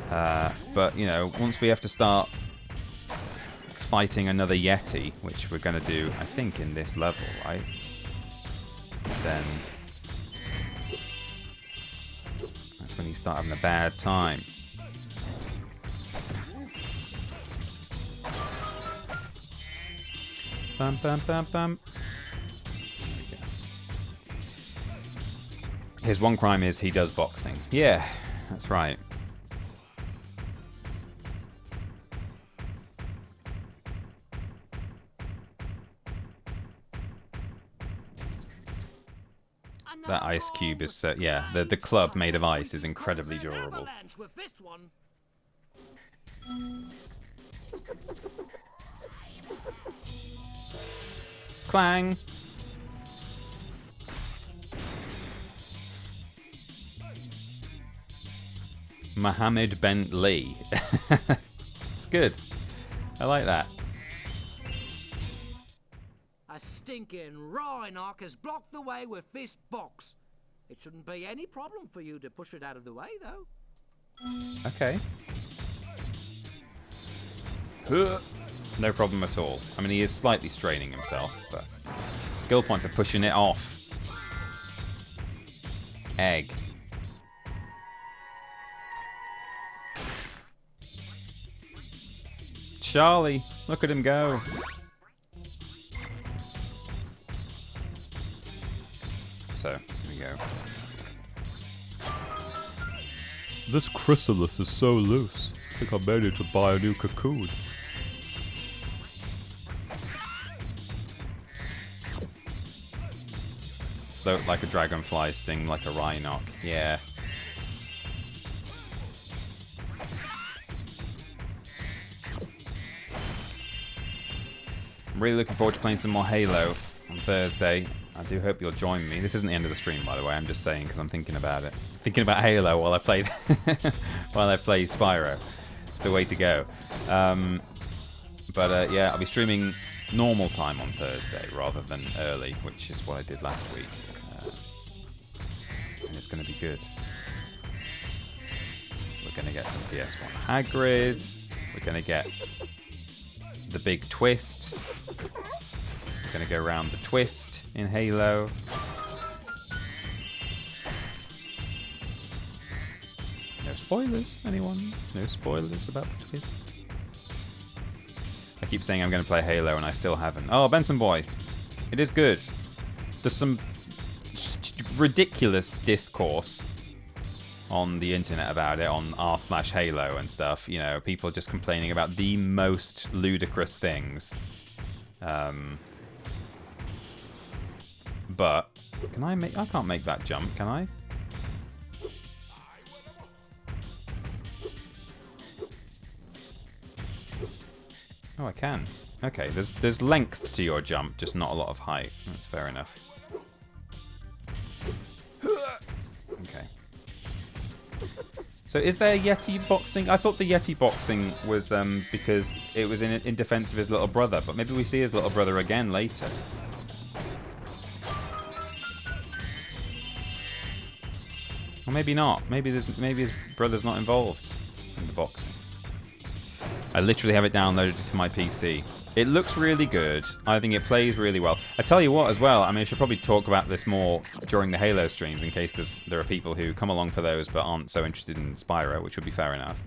But, once we have to start fighting another Yeti, which we're going to do, I think, in this level, right? Then that's when you start having a bad time. Bum, bum, bum, bum. His one crime is he does boxing. Yeah, that's right. That ice cube is so... Yeah, the club made of ice is incredibly durable. Clang! Mohammed Bentley. It's good. I like that. A stinking Rhinoc has blocked the way with this box. It shouldn't be any problem for you to push it out of the way, though. Okay. No problem at all. I mean, he is slightly straining himself, but skill point for pushing it off. Egg. Charlie, look at him go. So, here we go. This chrysalis is so loose. I think I'm ready to buy a new cocoon. Float like a dragonfly, sting like a rhinoc. Yeah. I'm really looking forward to playing some more Halo on Thursday. I do hope you'll join me. This isn't the end of the stream, by the way. I'm just saying because I'm thinking about it. Thinking about Halo while I play Spyro. It's the way to go. Yeah, I'll be streaming normal time on Thursday rather than early, which is what I did last week. And it's going to be good. We're going to get some PS1 Hagrid. We're going to get the big twist. We're going to go around the twist in Halo. No spoilers, anyone? No spoilers about the twist? I keep saying I'm going to play Halo and I still haven't. Oh, Benson Boy. It is good. There's some ridiculous discourse on the internet about it, on r/Halo and stuff. You know, people just complaining about the most ludicrous things. But can I make? I can't make that jump, can I? Oh, I can. Okay, there's length to your jump, just not a lot of height. That's fair enough. Okay. So is there Yeti boxing? I thought the Yeti boxing was because it was in defense of his little brother, but maybe we see his little brother again later. Or maybe not. Maybe his brother's not involved in the boxing. I literally have it downloaded to my PC. It looks really good. I think it plays really well. I tell you what as well, I mean, I should probably talk about this more during the Halo streams in case there are people who come along for those but aren't so interested in Spyro, which would be fair enough.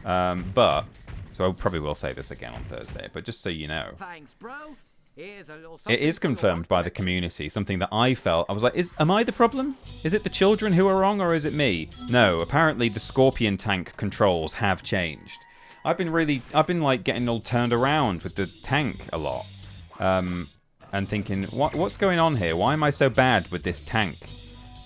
So I probably will say this again on Thursday, but just so you know. Thanks, bro. Here's a little It is confirmed by the community, something that I felt. I was like, am I the problem? Is it the children who are wrong or is it me? No, apparently the Scorpion tank controls have changed. I've been like getting all turned around with the tank a lot, and thinking, what's going on here? Why am I so bad with this tank?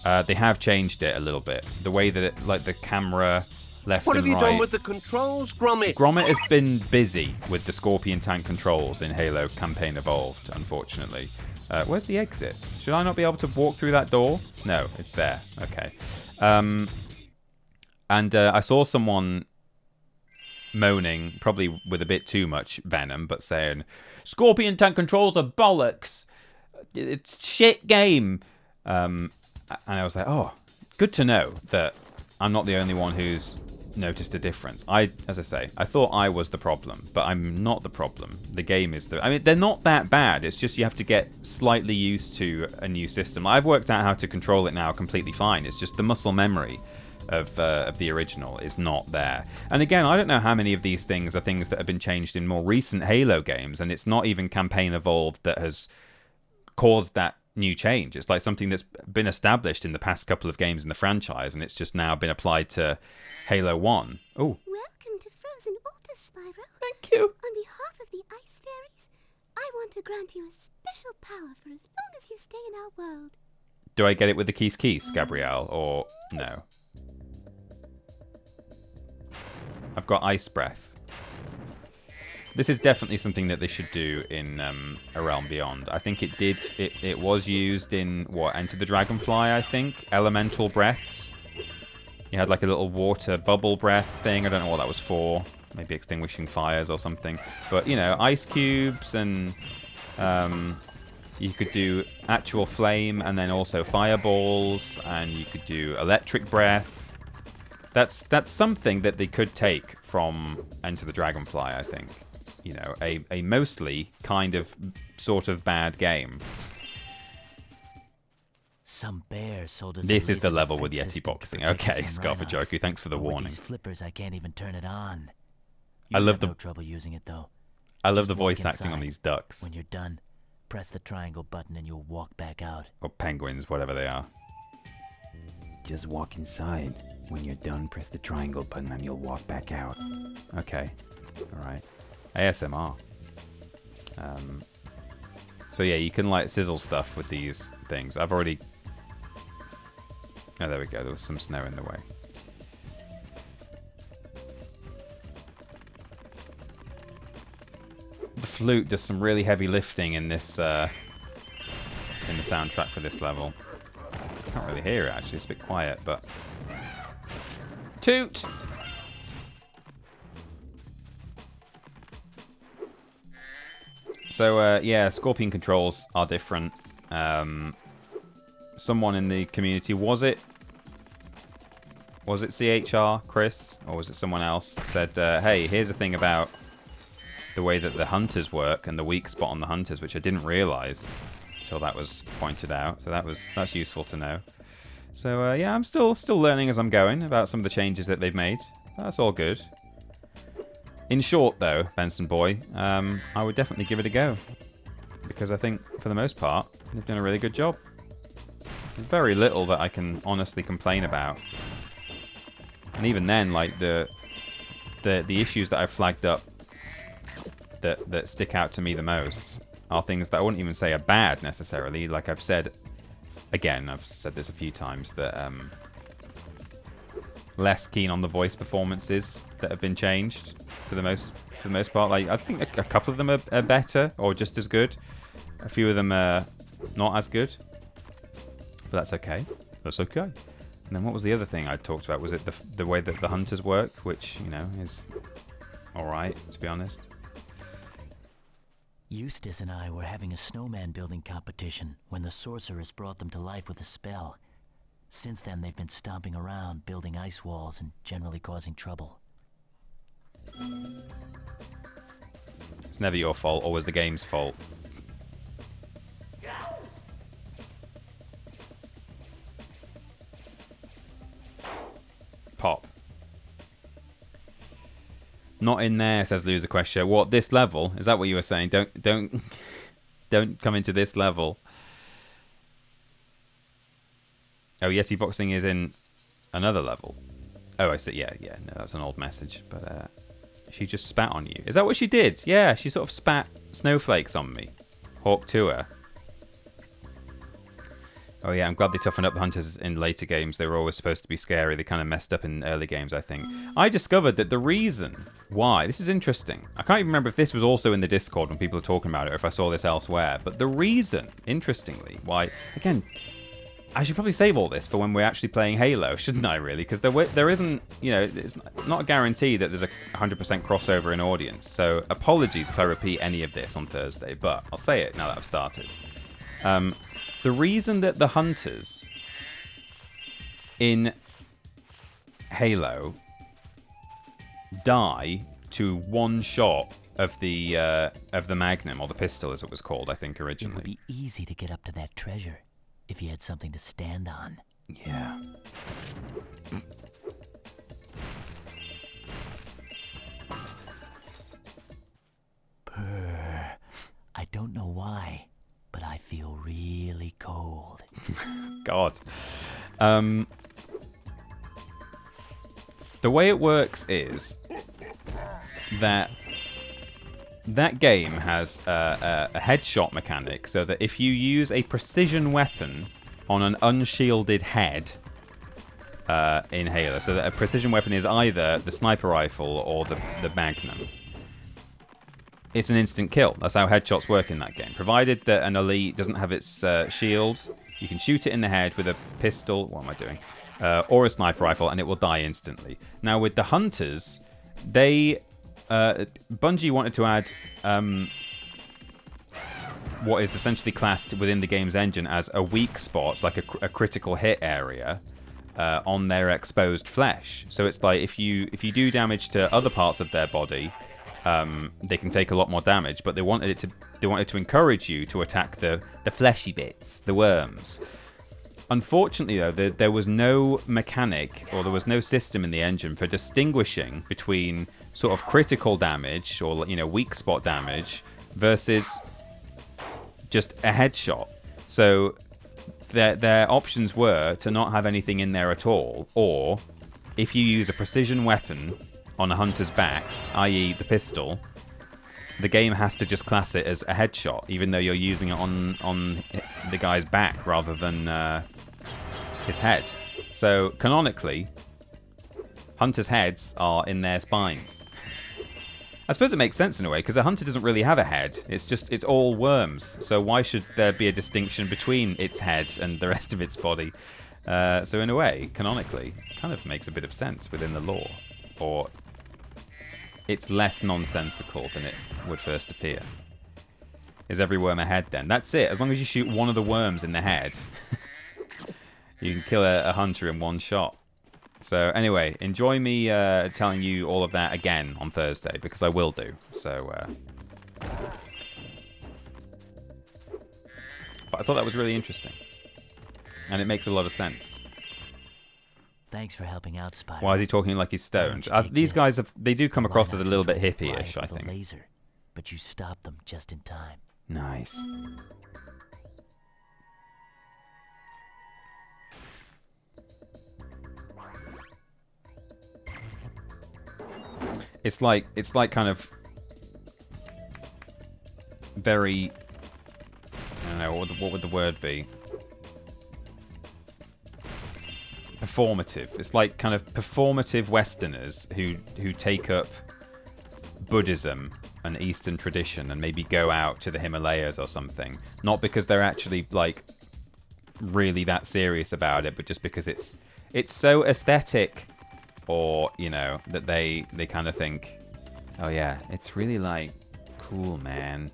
They have changed it a little bit. The way that it, like the camera left and right. What have you done with the controls, Gromit? Gromit has been busy with the Scorpion tank controls in Halo Campaign Evolved, unfortunately. Where's the exit? Should I not be able to walk through that door? No, it's there. Okay. I saw someone moaning, probably with a bit too much venom, but saying, Scorpion tank controls are bollocks. It's shit game. And I was like, oh, good to know that I'm not the only one who's noticed a difference. As I say, I thought I was the problem, but I'm not the problem. The game is I mean, they're not that bad. It's just you have to get slightly used to a new system. I've worked out how to control it now completely fine. It's just the muscle memory of the original is not there. And again, I don't know how many of these things are things that have been changed in more recent Halo games, and it's not even Campaign Evolved that has caused that new change. It's like something that's been established in the past couple of games in the franchise, and it's just now been applied to Halo 1. Oh. Welcome to Frozen Water, Spyro. Thank you. On behalf of the Ice Fairies, I want to grant you a special power for as long as you stay in our world. Do I get it with the Keese, Gabrielle, or no? I've got Ice Breath. This is definitely something that they should do in A Realm Beyond. I think it was used in, what, Enter the Dragonfly, I think? Elemental breaths. You had like a little water bubble breath thing. I don't know what that was for. Maybe extinguishing fires or something. But, you know, ice cubes and You could do actual flame and then also fireballs, and you could do electric breath. That's something that they could take from Enter the Dragonfly, I think. You know, a mostly kind of sort of bad game. Some bear sold us. This is the level with Yeti boxing. Okay, Scarfajoku, thanks for the warning. With these flippers, I can't even turn it on. I love no trouble using it though. I love the Just walk voice acting on inside. these ducks. When you're done, press the triangle button and you'll walk back out. Or penguins, whatever they are. Just walk inside. When you're done, press the triangle button and you'll walk back out. Okay. Alright. ASMR. So yeah, you can like sizzle stuff with these things. I've already... Oh, there we go. There was some snow in the way. The flute does some really heavy lifting in this in the soundtrack for this level. Can't really hear it actually. It's a bit quiet, but toot. So yeah, Scorpion controls are different. Someone in the community, was it CHR, Chris, or was it someone else, said, hey, here's the thing about the way that the hunters work and the weak spot on the hunters, which I didn't realize until that was pointed out. So that's useful to know. So yeah, I'm still learning as I'm going about some of the changes that they've made. That's all good. In short, though, Benson Boy, I would definitely give it a go, because I think for the most part they've done a really good job. There's very little that I can honestly complain about, and even then, like the issues that I've flagged up that stick out to me the most are things that I wouldn't even say are bad necessarily. Like I've said, again, I've said this a few times, that less keen on the voice performances that have been changed for the most part. Like I think a couple of them are better or just as good. A few of them are not as good, but that's okay. That's okay. And then what was the other thing I talked about? Was it the way that the hunters work, which, you know, is all right, to be honest. Eustace and I were having a snowman building competition when the sorceress brought them to life with a spell. Since then, they've been stomping around, building ice walls, and generally causing trouble. It's never your fault, always the game's fault. Pop. Not in there, says Loser Question. What, this level? Is that what you were saying? Don't come into this level. Oh, Yeti Boxing is in another level. Oh, I see. Yeah. No, that's an old message. But she just spat on you. Is that what she did? Yeah, she sort of spat snowflakes on me. Hawk Tour. Oh yeah, I'm glad they toughened up the hunters in later games. They were always supposed to be scary. They kind of messed up in early games, I think. I discovered that the reason why... This is interesting. I can't even remember if this was also in the Discord when people were talking about it, or if I saw this elsewhere. But the reason, interestingly, why... Again, I should probably save all this for when we're actually playing Halo, shouldn't I, really? Because there isn't... You know, it's not a guarantee that there's a 100% crossover in audience. So apologies if I repeat any of this on Thursday, but I'll say it now that I've started. The reason that the hunters in Halo die to one shot of the Magnum, or the pistol as it was called, I think, originally. It would be easy to get up to that treasure if you had something to stand on. Yeah. Purr. I don't know why, but I feel really cold. God. The way it works is that game has a headshot mechanic, so that if you use a precision weapon on an unshielded head in Halo, so that a precision weapon is either the sniper rifle or the Magnum, it's an instant kill. That's how headshots work in that game. Provided that an elite doesn't have its shield, you can shoot it in the head with a pistol, what am I doing? Or a sniper rifle, and it will die instantly. Now with the hunters, Bungie wanted to add what is essentially classed within the game's engine as a weak spot, like a critical hit area, on their exposed flesh. So it's like if you do damage to other parts of their body, they can take a lot more damage. But they wanted to encourage you to attack the fleshy bits, the worms. Unfortunately, though, there was no mechanic or there was no system in the engine for distinguishing between sort of critical damage or weak spot damage versus just a headshot. So their options were to not have anything in there at all, or if you use a precision weapon on a hunter's back, i.e. the pistol, the game has to just class it as a headshot, even though you're using it on the guy's back rather than his head. So canonically, hunters' heads are in their spines. I suppose it makes sense in a way, because a hunter doesn't really have a head. It's all worms. So why should there be a distinction between its head and the rest of its body? So in a way, canonically, it kind of makes a bit of sense within the lore. Or it's less nonsensical than it would first appear. Is every worm a head then? That's it. As long as you shoot one of the worms in the head, you can kill a hunter in one shot. So anyway, enjoy me telling you all of that again on Thursday, because I will do. So, but I thought that was really interesting, and it makes a lot of sense. Thanks for helping out, Spyro. Why is he talking like he's stoned? These guys they do come across as a little bit hippie-ish, I think. Laser, but you stopped them just in time. Nice. It's like kind of very, I don't know, what would the word be? Performative. It's like kind of performative Westerners who take up Buddhism and Eastern tradition and maybe go out to the Himalayas or something. Not because they're actually like really that serious about it, but just because it's so aesthetic. Or, that they kind of think, oh yeah, it's really like cool, man.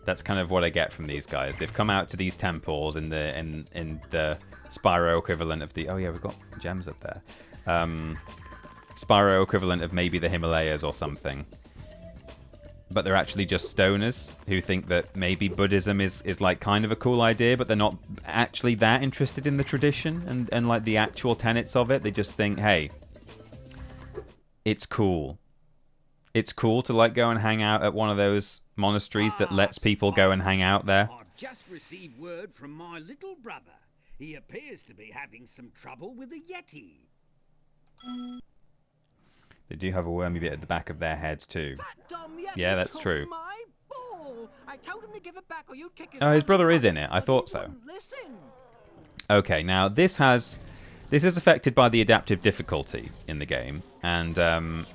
That's kind of what I get from these guys. They've come out to these temples in the Spyro equivalent of the, oh yeah, we've got gems up there. Spyro equivalent of maybe the Himalayas or something. But they're actually just stoners who think that maybe Buddhism is like kind of a cool idea, but they're not actually that interested in the tradition and like the actual tenets of it. They just think, hey, it's cool. It's cool to like go and hang out at one of those monasteries that lets people go and hang out there. I've just received word from my little brother. He appears to be having some trouble with a Yeti. They do have a wormy bit at the back of their heads too. Yeah, that's true. Oh, his brother is in it. I thought so. Okay, now this is affected by the adaptive difficulty in the game, and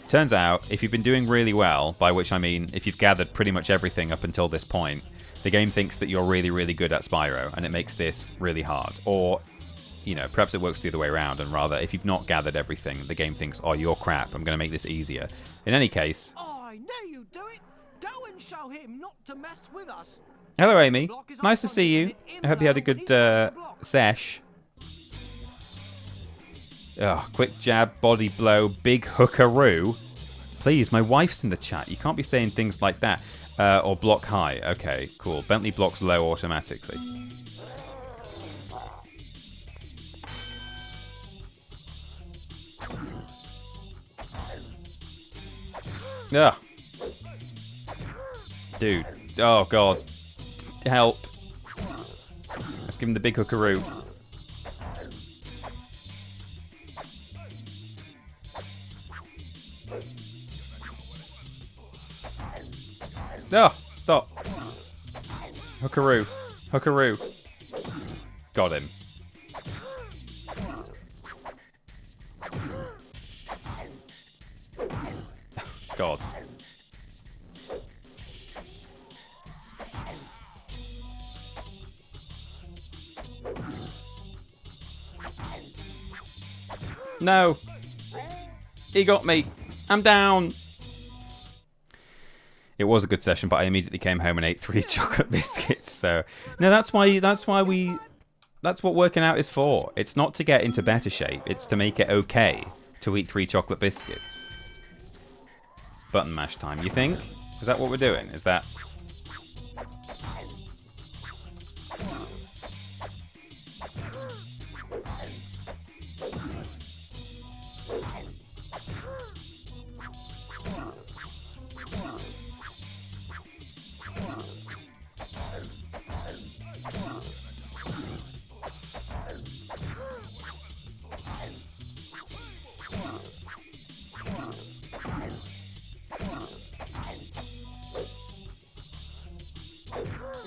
turns out if you've been doing really well, by which I mean if you've gathered pretty much everything up until this point, the game thinks that you're really, really good at Spyro, and it makes this really hard. Or, perhaps it works the other way around, and rather, if you've not gathered everything, the game thinks, oh, you're crap, I'm going to make this easier. In any case... I know you do it! Go and show him not to mess with us! Hello, Amy. Nice to see you. I hope you had a good sesh. Oh, quick jab, body blow, big hookaroo. Please, my wife's in the chat. You can't be saying things like that. Or block high. Okay, cool. Bentley blocks low automatically. Ugh. Dude. Oh, God. Help. Let's give him the big hookaroo. Oh, stop. Hookaroo. Hookaroo. Got him. God. No. He got me. I'm down. It was a good session, but I immediately came home and ate 3 chocolate biscuits. So no, that's what working out is for. It's not to get into better shape. It's to make it okay to eat 3 chocolate biscuits. Button mash time, you think? Is that what we're doing? Is that...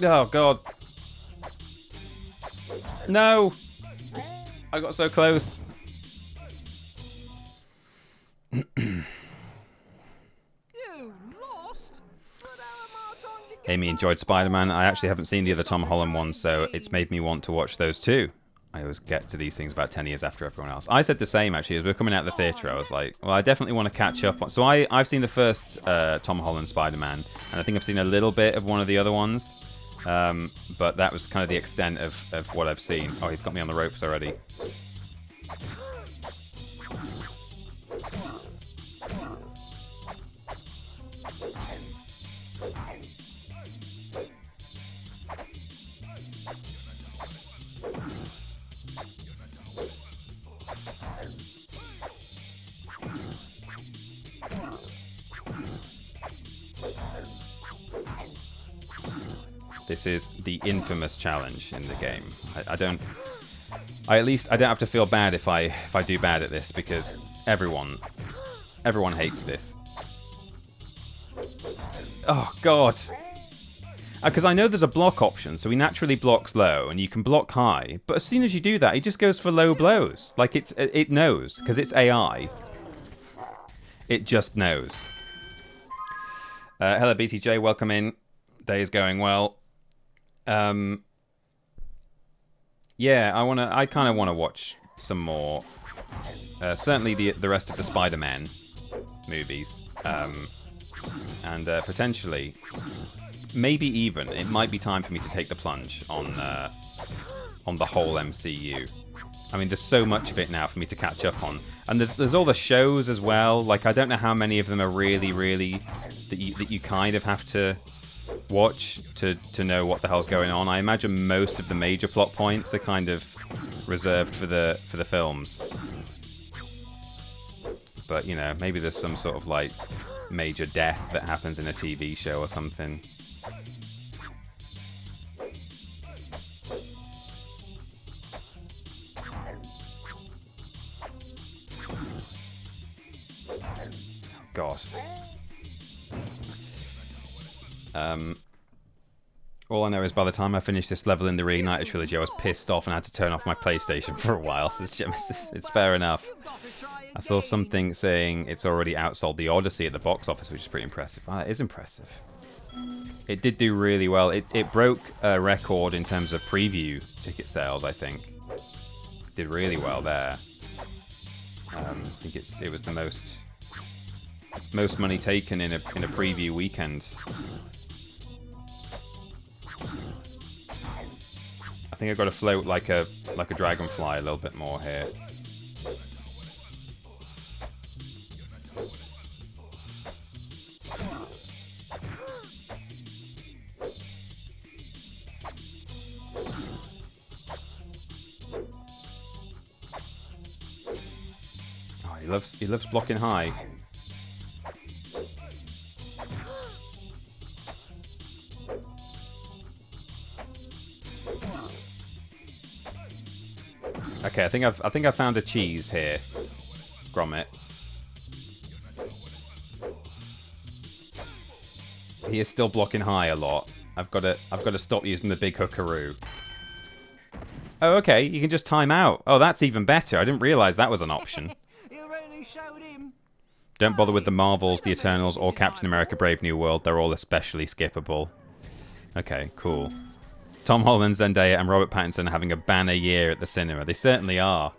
Oh, God. No! I got so close. Amy enjoyed Spider-Man. I actually haven't seen the other Tom Holland ones, so it's made me want to watch those too. I always get to these things about 10 years after everyone else. I said the same, actually. As we were coming out of the theatre, I was like, well, I definitely want to catch up. So I've seen the first Tom Holland Spider-Man, and I think I've seen a little bit of one of the other ones. But that was kind of the extent of what I've seen. Oh, he's got me on the ropes already. This is the infamous challenge in the game. I don't have to feel bad if I do bad at this, because everyone hates this. Oh, God. Because I know there's a block option, so he naturally blocks low, and you can block high. But as soon as you do that, he just goes for low blows. Like, it knows, because it's AI. It just knows. Hello, BTJ. Welcome in. Day is going well. Yeah, I kind of want to watch some more. Certainly the rest of the Spider-Man movies. And potentially, maybe even, it might be time for me to take the plunge on the whole MCU. I mean, there's so much of it now for me to catch up on. And there's all the shows as well. Like, I don't know how many of them are really that you kind of have to watch to know what the hell's going on. I imagine most of the major plot points are kind of reserved for the films. But, you know, maybe there's some sort of, like, major death that happens in a TV show or something. God. All I know is by the time I finished this level in the Reignited trilogy, I was pissed off and had to turn off my PlayStation for a while. So it's fair enough. I saw something saying it's already outsold the Odyssey at the box office, which is pretty impressive. It is impressive. It did do really well. It broke a record in terms of preview ticket sales, I think. It did really well there. I think it was the most money taken in a preview weekend. I think I've got to float like a dragonfly a little bit more here. Oh, he loves blocking high. Okay, I think I've found a cheese here, Gromit. He is still blocking high a lot. I've got to stop using the big hookaroo. Oh, okay, you can just time out. Oh, that's even better. I didn't realize that was an option. Don't bother with the Marvels, the Eternals, or Captain America: Brave New World. They're all especially skippable. Okay, cool. Tom Holland, Zendaya, and Robert Pattinson are having a banner year at the cinema. They certainly are.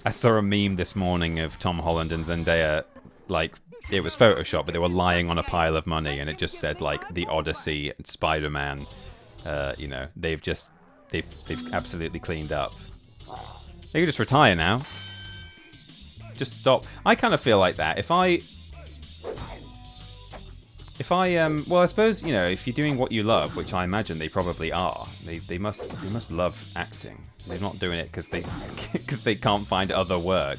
I saw a meme this morning of Tom Holland and Zendaya, like, it was Photoshop, but they were lying on a pile of money, and it just said like the Odyssey and Spider-Man. You know, they've absolutely cleaned up. They could just retire now. Just stop. I kind of feel like that. If I well, I suppose, you know, if you're doing what you love, which I imagine they probably are, they must love acting. They're not doing it because they can't find other work.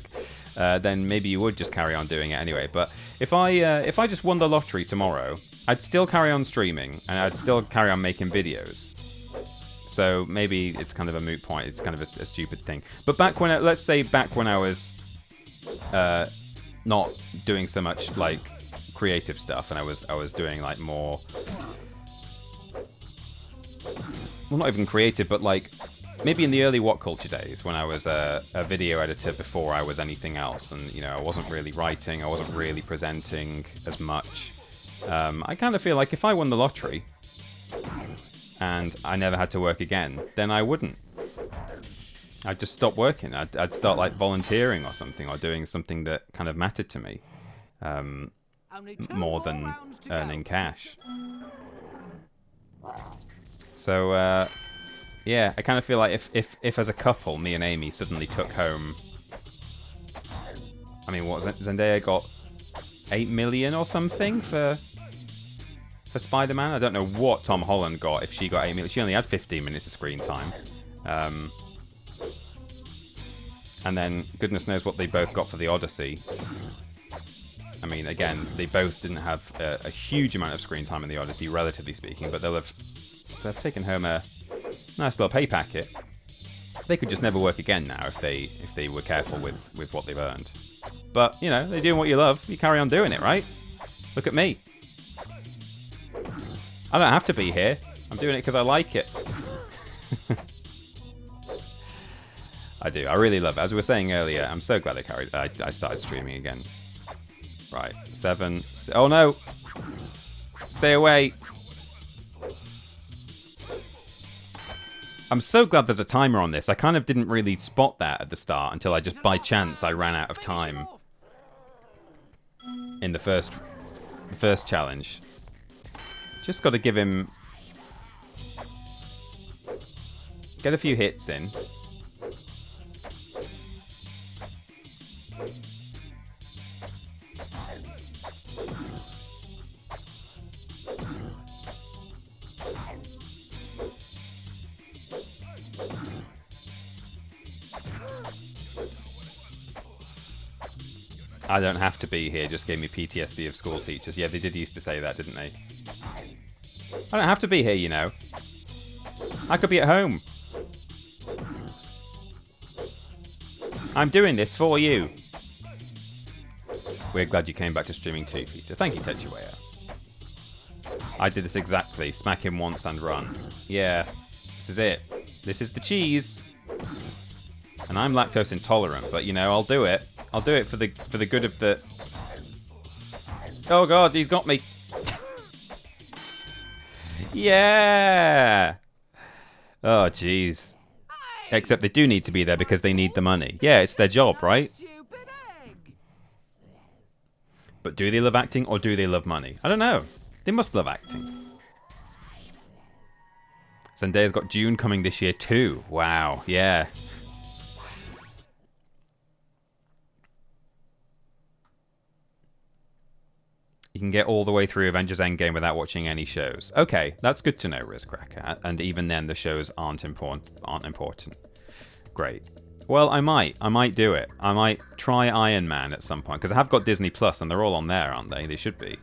Then maybe you would just carry on doing it anyway. But if I just won the lottery tomorrow, I'd still carry on streaming and I'd still carry on making videos. So maybe it's kind of a moot point. It's kind of a stupid thing. But let's say back when I was not doing so much like creative stuff, and I was doing like more, well, not even creative, but like maybe in the early What Culture days when I was a video editor before I was anything else, and you know, I wasn't really writing, I wasn't really presenting as much. I kind of feel like if I won the lottery and I never had to work again, then I wouldn't. I'd just stop working. I'd start like volunteering or something, or doing something that kind of mattered to me, more than earning cash. So yeah, I kind of feel like if as a couple, me and Amy suddenly took home, I mean, what was it? Zendaya got 8 million or something for Spider-Man. I don't know what Tom Holland got if she got 8 million. She only had 15 minutes of screen time. And then goodness knows what they both got for the Odyssey. I mean, again, they both didn't have a huge amount of screen time in the Odyssey, relatively speaking, but they'll have taken home a nice little pay packet. They could just never work again now if they were careful with what they've earned. But, you know, they're doing what you love. You carry on doing it, right? Look at me. I don't have to be here. I'm doing it because I like it. I do. I really love it. As we were saying earlier, I'm so glad I started streaming again. Right. 7. Oh, no. Stay away. I'm so glad there's a timer on this. I kind of didn't really spot that at the start until I just by chance I ran out of time in the first challenge. Just got to give him, get a few hits in. I don't have to be here, just gave me PTSD of school teachers. Yeah, they did used to say that, didn't they? I don't have to be here, you know. I could be at home. I'm doing this for you. We're glad you came back to streaming too, Peter. Thank you, Tetsuwaya. I did this exactly. Smack him once and run. Yeah, this is it. This is the cheese. And I'm lactose intolerant, but you know, I'll do it. I'll do it for the good of the... Oh god, he's got me. Yeah. Oh jeez. Except they do need to be there because they need the money. Yeah, it's their job, right? But do they love acting or do they love money? I don't know. They must love acting. Zendaya's got June coming this year too. Wow, yeah. You can get all the way through Avengers Endgame without watching any shows. Okay, that's good to know, Rizcracker. And even then, the shows aren't important. Great. Well, I might do it. I might try Iron Man at some point, because I have got Disney Plus, and they're all on there, aren't they? They should be.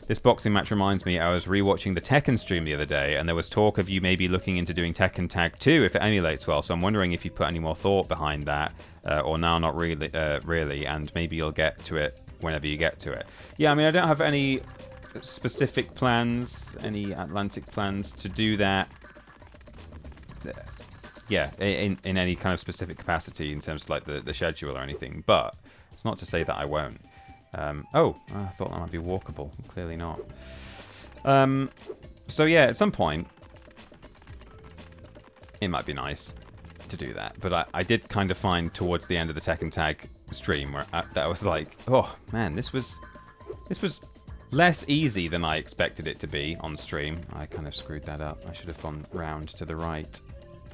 This boxing match reminds me, I was rewatching the Tekken stream the other day, and there was talk of you maybe looking into doing Tekken Tag 2 if it emulates well, so I'm wondering if you put any more thought behind that, or now not really, and maybe you'll get to it whenever you get to it. Yeah, I mean, I don't have any specific plans, any Atlantic plans to do that. Yeah, in any kind of specific capacity in terms of like the schedule or anything, but it's not to say that I won't. Oh, I thought that might be walkable. Clearly not. So yeah, at some point, it might be nice to do that. But I did kind of find towards the end of the Tekken Tag stream where that was like, oh man, this was This was less easy than I expected it to be on stream. I kind of screwed that up. I should have gone round to the right,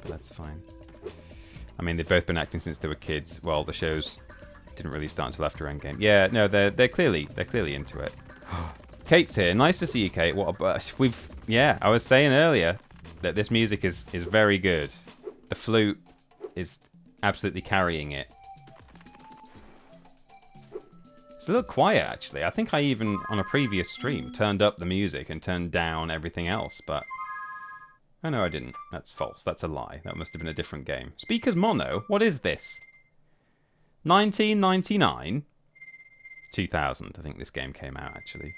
but that's fine. I mean, they've both been acting since they were kids. Well, the shows didn't really start until after Endgame. Yeah, no, they're clearly into it. Kate's here. Nice to see you, Kate. What a yeah, I was saying earlier that this music is very good. The flute is absolutely carrying it. It's a little quiet, actually. I think I even, on a previous stream, turned up the music and turned down everything else, but... Oh, no, I didn't. That's false. That's a lie. That must have been a different game. Speakers mono? What is this? 1999? 2000, I think this game came out, actually.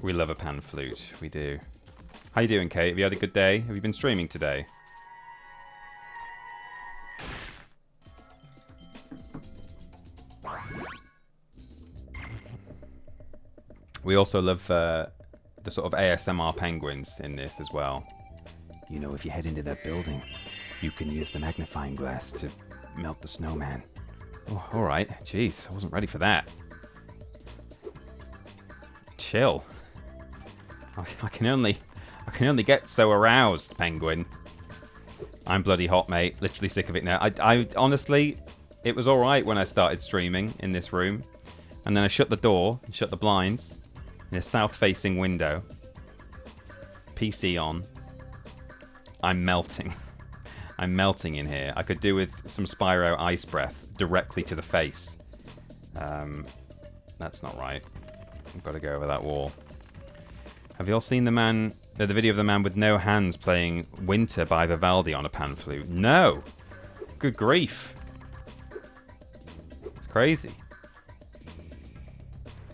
We love a pan flute. We do. How you doing, Kate? Have you had a good day? Have you been streaming today? We also love the sort of ASMR penguins in this as well. You know, if you head into that building, you can use the magnifying glass to melt the snowman. Oh, all right. Jeez, I wasn't ready for that. Chill. I can only get so aroused, penguin. I'm bloody hot, mate. Literally sick of it now. I honestly, it was all right when I started streaming in this room, and then I shut the door and shut the blinds in a south-facing window. PC on. I'm melting. I'm melting in here. I could do with some Spyro ice breath directly to the face. That's not right. I've got to go over that wall. Have you all seen the video of the man with no hands playing Winter by Vivaldi on a pan flute? No! Good grief. It's crazy.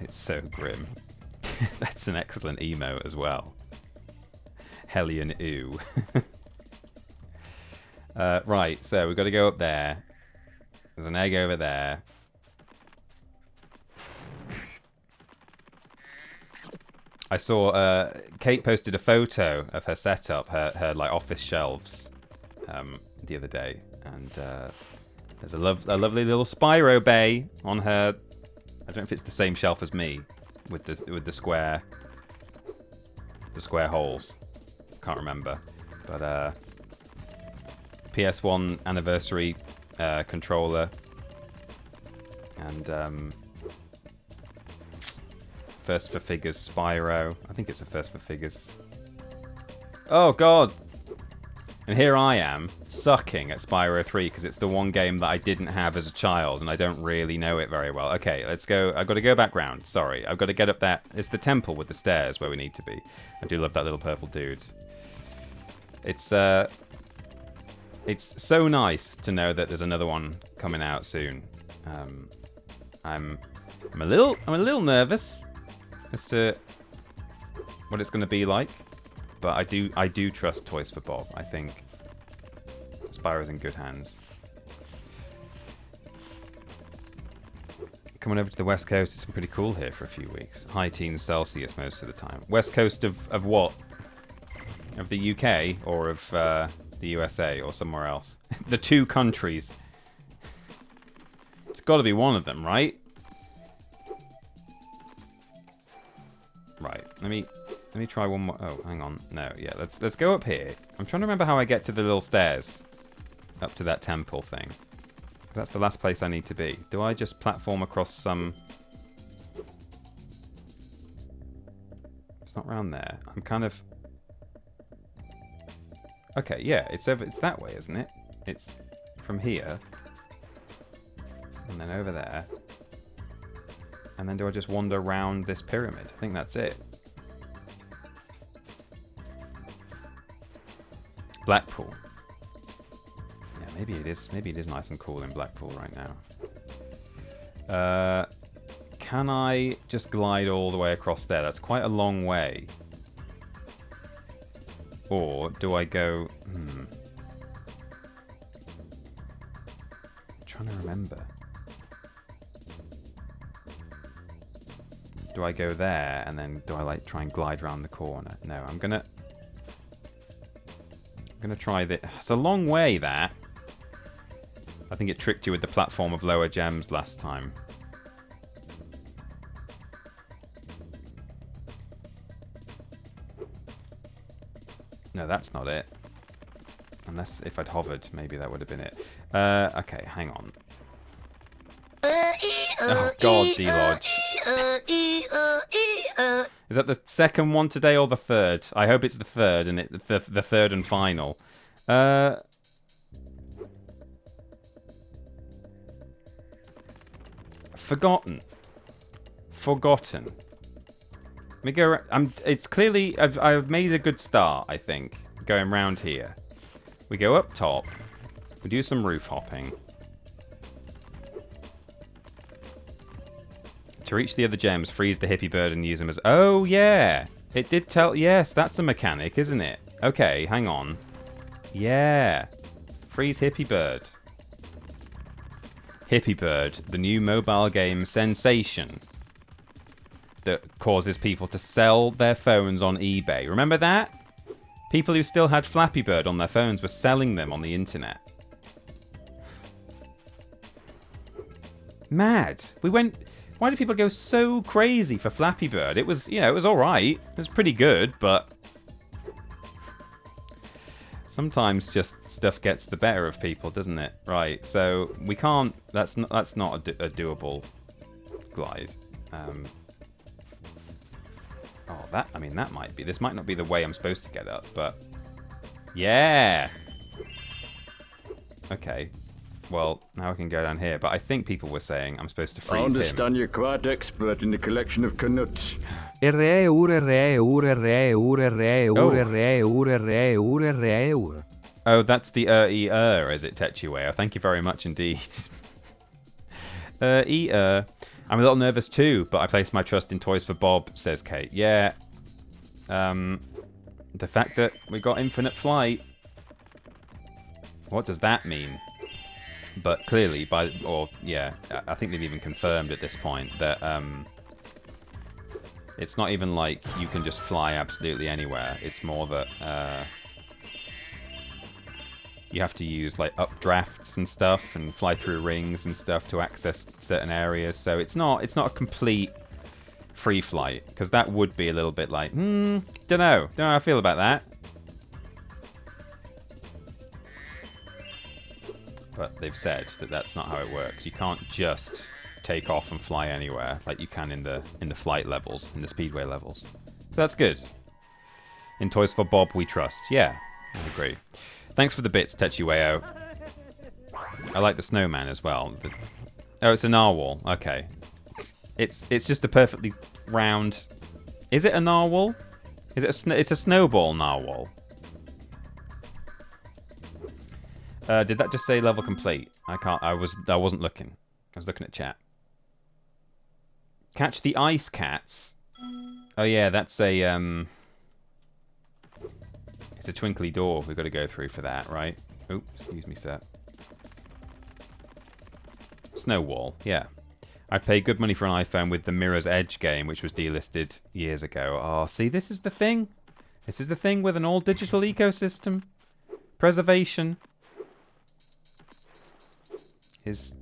It's so grim. That's an excellent emote as well. Hellion ooh. Right, so we've got to go up there. There's an egg over there. I saw Kate posted a photo of her setup, her like office shelves, the other day, and there's a lovely little Spyro bay on her. I don't know if it's the same shelf as me, with the square holes. Can't remember, but PS1 anniversary controller and. First for Figures Spyro. I think it's a First for Figures. Oh, God. And here I am, sucking at Spyro 3, because it's the one game that I didn't have as a child, and I don't really know it very well. Okay, let's go. I've got to go back round. Sorry. I've got to get up that. It's the temple with the stairs where we need to be. I do love that little purple dude. It's so nice to know that there's another one coming out soon. I'm a little nervous as to what it's going to be like, but I do trust Toys for Bob. I think Spyro's in good hands. Coming over to the West Coast, it's been pretty cool here for a few weeks. High teens Celsius most of the time. West Coast of what? Of the UK or of the USA or somewhere else? The two countries. It's got to be one of them, right? Right, let me try one more. Oh, hang on. No, yeah, let's go up here. I'm trying to remember how I get to the little stairs up to that temple thing. That's the last place I need to be. Do I just platform across some? It's not round there. I'm kind of. Okay, yeah, it's that way, isn't it? It's from here and then over there. And then do I just wander around this pyramid? I think that's it. Blackpool. Yeah, maybe it is nice and cool in Blackpool right now. Can I just glide all the way across there? That's quite a long way. Or do I go... I'm trying to remember. Do I go there and then do I like try and glide around the corner? No, I'm gonna try this. It's a long way, that. I think it tricked you with the platform of lower gems last time. No, that's not it. Unless if I'd hovered, maybe that would have been it. Okay, hang on. Oh God, D-Lodge. Is that the second one today or the third? I hope it's the third, and the third and final. Forgotten. Let me go. It's clearly I've made a good start. I think going round here. We go up top. We do some roof hopping. To reach the other gems, freeze the hippie bird and use them as... Oh, yeah. It did tell... Yes, that's a mechanic, isn't it? Okay, hang on. Yeah. Freeze hippie bird. Hippie bird, the new mobile game sensation that causes people to sell their phones on eBay. Remember that? People who still had Flappy Bird on their phones were selling them on the internet. Mad. We went... Why do people go so crazy for Flappy Bird? It was, you know, it was alright. It was pretty good, but... Sometimes just stuff gets the better of people, doesn't it? Right, so we can't... That's not a doable glide. Oh, that... I mean, that might be... This might not be the way I'm supposed to get up, but... Yeah! Okay. Well, now I can go down here, but I think people were saying I'm supposed to freeze I him. understand you're quite expert in the collection of canuts. Oh, that's the is it, Techueo? Thank you very much indeed. I'm a little nervous too, but I place my trust in Toys for Bob, says Kate. Yeah. The fact that we got infinite flight. What does that mean? But clearly, I think they've even confirmed at this point that it's not even like you can just fly absolutely anywhere. It's more that you have to use like updrafts and stuff and fly through rings and stuff to access certain areas. So it's not a complete free flight, because that would be a little bit like, don't know how I feel about that. But they've said that that's not how it works. You can't just take off and fly anywhere like you can in the flight levels, in the speedway levels. So that's good. In Toys for Bob, we trust. Yeah, I agree. Thanks for the bits, Techueo. I like the snowman as well. Oh, it's a narwhal. Okay. It's just a perfectly round... Is it a narwhal? Is it it's a snowball narwhal. Did that just say level complete? I wasn't looking. I was looking at chat. Catch the ice cats. Oh yeah, that's a it's a twinkly door we've got to go through for that, right? Oh, excuse me, sir. Snow wall, yeah. I'd pay good money for an iPhone with the Mirror's Edge game, which was delisted years ago. Oh, see, this is the thing. This is the thing with an all-digital ecosystem. Preservation is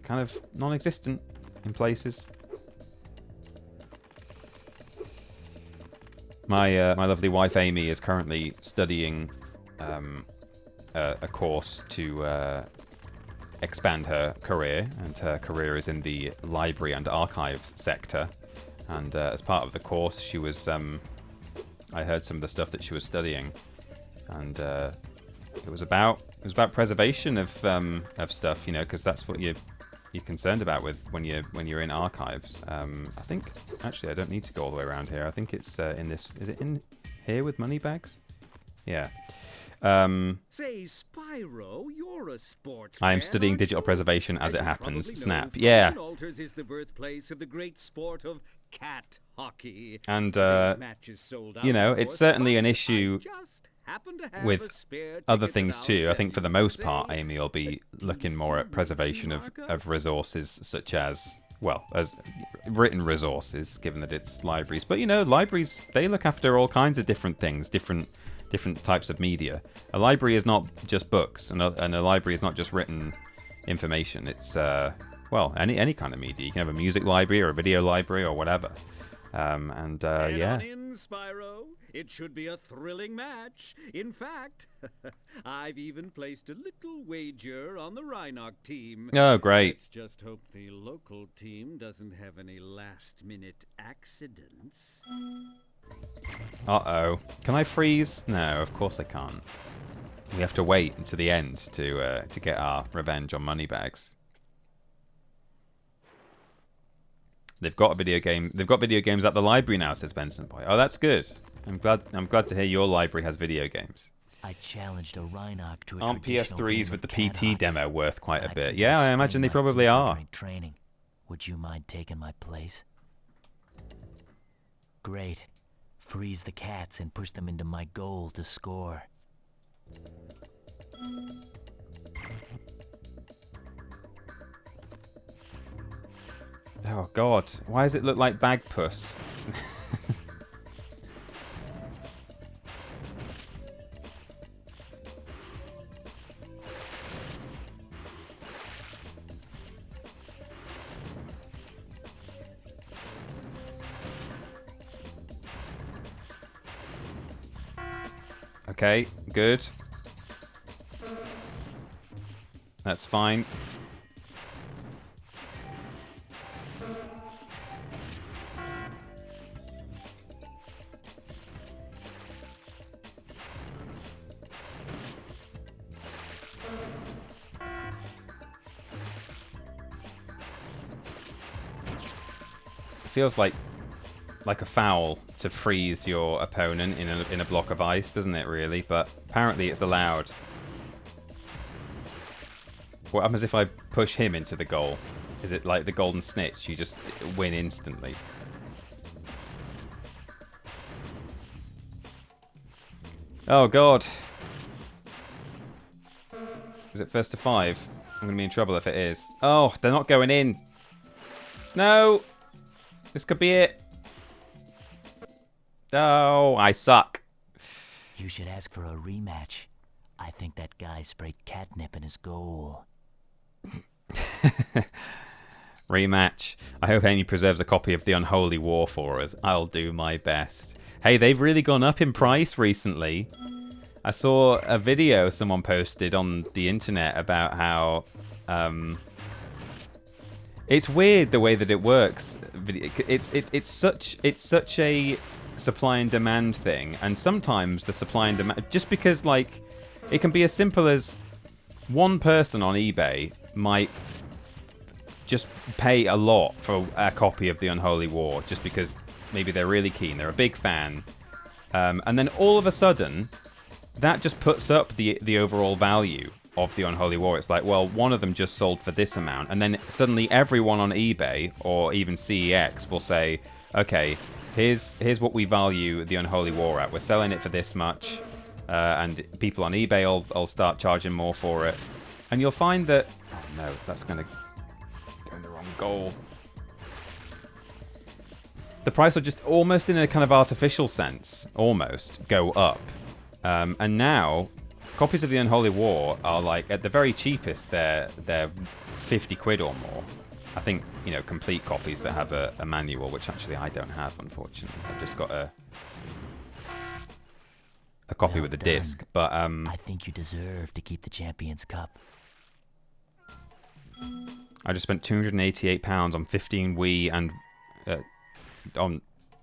kind of non-existent in places. My lovely wife Amy is currently studying a course to expand her career, and her career is in the library and archives sector. And as part of the course, she was I heard some of the stuff that she was studying, and it was about preservation of stuff, you know, because that's what you're concerned about with when you're in archives. I think actually I don't need to go all the way around here. I think it's in this. Is it in here with money bags? Yeah. Say, Spyro, you're a sports I am fan, studying aren't digital you? preservation as it you happens. probably Snap. know, Yeah. Thompson Altars is the birthplace of the great sport of cat hockey. And Today's match is sold out, you know, of it's course, certainly but an issue just happen to have a with spare other ticket things that too. I'll I think for the send you most to part, say, Amy will be looking more at preservation of resources such as, well, as written resources, given that it's libraries. But you know, libraries, they look after all kinds of different things, different types of media. A library is not just books, and a library is not just written, information. It's well, any kind of media. You can have a music library or a video library or whatever. Head yeah. on in, Spyro. It should be a thrilling match. In fact, I've even placed a little wager on the Rhinoc team. Oh, great. Let's just hope the local team doesn't have any last-minute accidents. Uh-oh. Can I freeze? No, of course I can't. We have to wait until the end to get our revenge on Moneybags. They've got a video game. They've got video games at the library now, says Benson Boy. Oh, that's good. I'm glad to hear your library has video games. I challenged a Rhinoc to a Aren't PS3s with the PT hockey. demo worth quite a bit? could Yeah, I spring imagine they my probably fever are. during training. Would you mind taking my place? Great. Freeze the cats and push them into my goal to score. Oh God, why does it look like Bagpuss? Okay, good. That's fine. Feels like a foul to freeze your opponent in a block of ice, doesn't it, really? But apparently it's allowed. What happens if I push him into the goal? Is it like the golden snitch? You just win instantly. Oh, God. Is it first to 5? I'm going to be in trouble if it is. Oh, they're not going in. No. This could be it. Oh, I suck. You should ask for a rematch. I think that guy sprayed catnip in his goal. Rematch. I hope Amy preserves a copy of The Unholy War for us. I'll do my best. Hey, they've really gone up in price recently. I saw a video someone posted on the internet about how it's weird the way that it works. It's such a supply and demand thing, and sometimes the supply and demand, just because like it can be as simple as one person on eBay might just pay a lot for a copy of The Unholy War just because maybe they're really keen, they're a big fan, and then all of a sudden that just puts up the overall value of The Unholy War. It's like, well, one of them just sold for this amount, and then suddenly everyone on eBay or even CEX will say, okay, here's what we value The Unholy War at. We're selling it for this much, and people on eBay will start charging more for it, and you'll find that, oh no, that's going to go in the wrong goal. The price will just almost in a kind of artificial sense, almost, go up. And now, copies of The Unholy War are like, at the very cheapest, they're 50 quid or more. I think, you know, complete copies that have a manual, which actually I don't have, unfortunately. I've just got a copy with a disc. But I think you deserve to keep the Champions Cup. I just spent £288 on 15 Wii and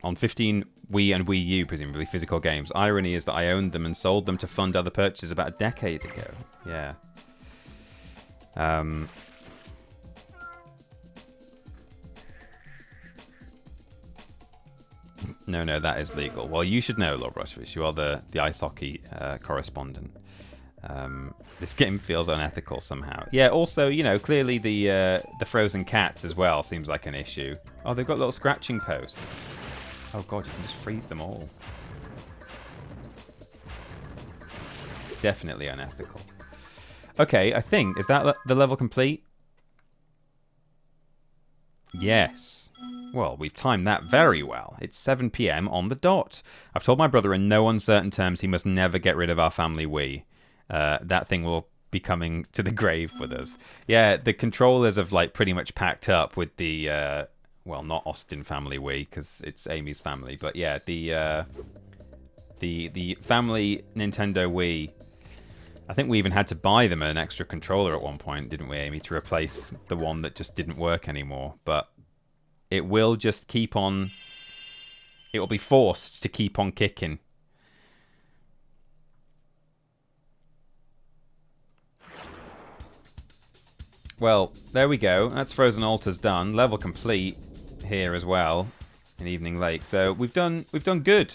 on 15 Wii and Wii U, presumably physical games. Irony is that I owned them and sold them to fund other purchases about a decade ago. Yeah. No, that is legal. Well, you should know, Lord Rushfish. You are the ice hockey correspondent. This game feels unethical somehow. Yeah, also, you know, clearly the frozen cats as well seems like an issue. Oh, they've got little scratching posts. Oh god, you can just freeze them all. Definitely unethical. Okay, I think, is that the level complete? Yes. Well, we've timed that very well. It's 7 PM on the dot. I've told my brother in no uncertain terms he must never get rid of our family Wii. That thing will be coming to the grave with us. Yeah, the controllers have like pretty much packed up with the well, not Austin family Wii because it's Amy's family, but yeah, the family Nintendo Wii. I think we even had to buy them an extra controller at one point, didn't we, Amy, to replace the one that just didn't work anymore. But it will just keep on. It will be forced to keep on kicking. Well, there we go. That's Frozen Altars done. Level complete here as well in Evening Lake. So we've done good.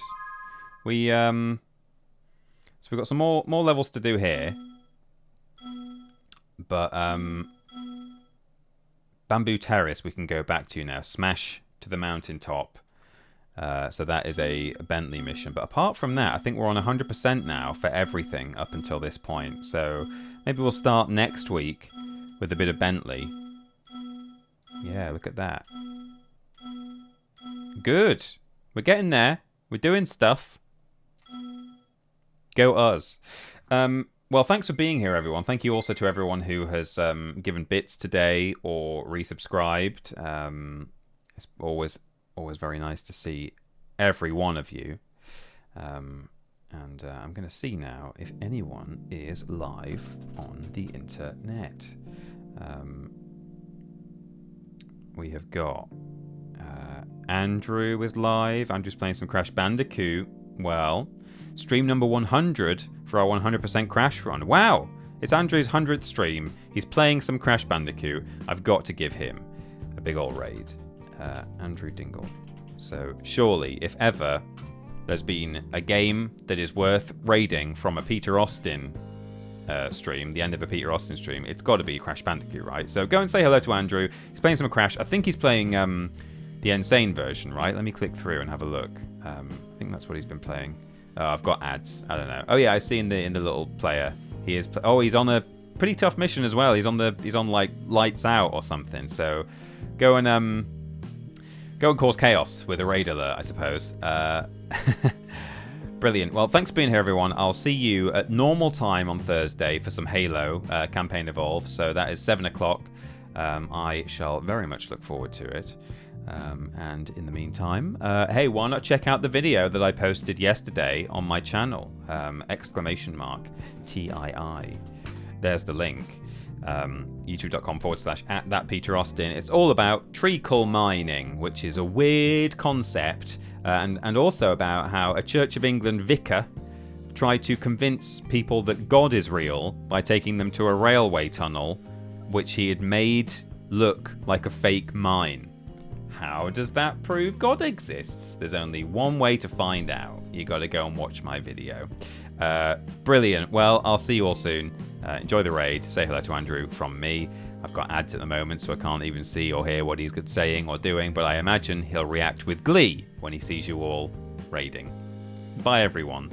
We so we've got some more levels to do here. But Bamboo Terrace we can go back to now. Smash to the mountaintop. So that is a Bentley mission. But apart from that, I think we're on 100% now for everything up until this point. So maybe we'll start next week with a bit of Bentley. Yeah, look at that. Good. We're getting there. We're doing stuff. Go us. Well, thanks for being here, everyone. Thank you also to everyone who has given bits today or resubscribed. It's always very nice to see every one of you. And I'm going to see now if anyone is live on the internet. We have got Andrew is live. Andrew's playing some Crash Bandicoot. Well, stream number 100 for our 100% Crash run. Wow! It's Andrew's 100th stream. He's playing some Crash Bandicoot. I've got to give him a big old raid. Andrew Dingle. So surely, if ever there's been a game that is worth raiding from a Peter Austin stream, the end of a Peter Austin stream, it's got to be Crash Bandicoot, right? So go and say hello to Andrew. He's playing some Crash. I think he's playing the Insane version, right? Let me click through and have a look. I think that's what he's been playing. I've got ads. I don't know. Oh yeah, I see in the little player. He is. He's on a pretty tough mission as well. He's on like Lights Out or something. So go and cause chaos with a raid alert, I suppose. Brilliant. Well, thanks for being here, everyone. I'll see you at normal time on Thursday for some Halo Campaign Evolve. So that is 7 o'clock. I shall very much look forward to it. And in the meantime, hey, why not check out the video that I posted yesterday on my channel? ! TII. There's the link. youtube.com/@thatpeteraustin. It's all about treacle mining, which is a weird concept, and also about how a Church of England vicar tried to convince people that God is real by taking them to a railway tunnel, which he had made look like a fake mine. How does that prove God exists? There's only one way to find out. You got to go and watch my video. Brilliant. Well, I'll see you all soon. Enjoy the raid. Say hello to Andrew from me. I've got ads at the moment, so I can't even see or hear what he's saying or doing, but I imagine he'll react with glee when he sees you all raiding. Bye, everyone.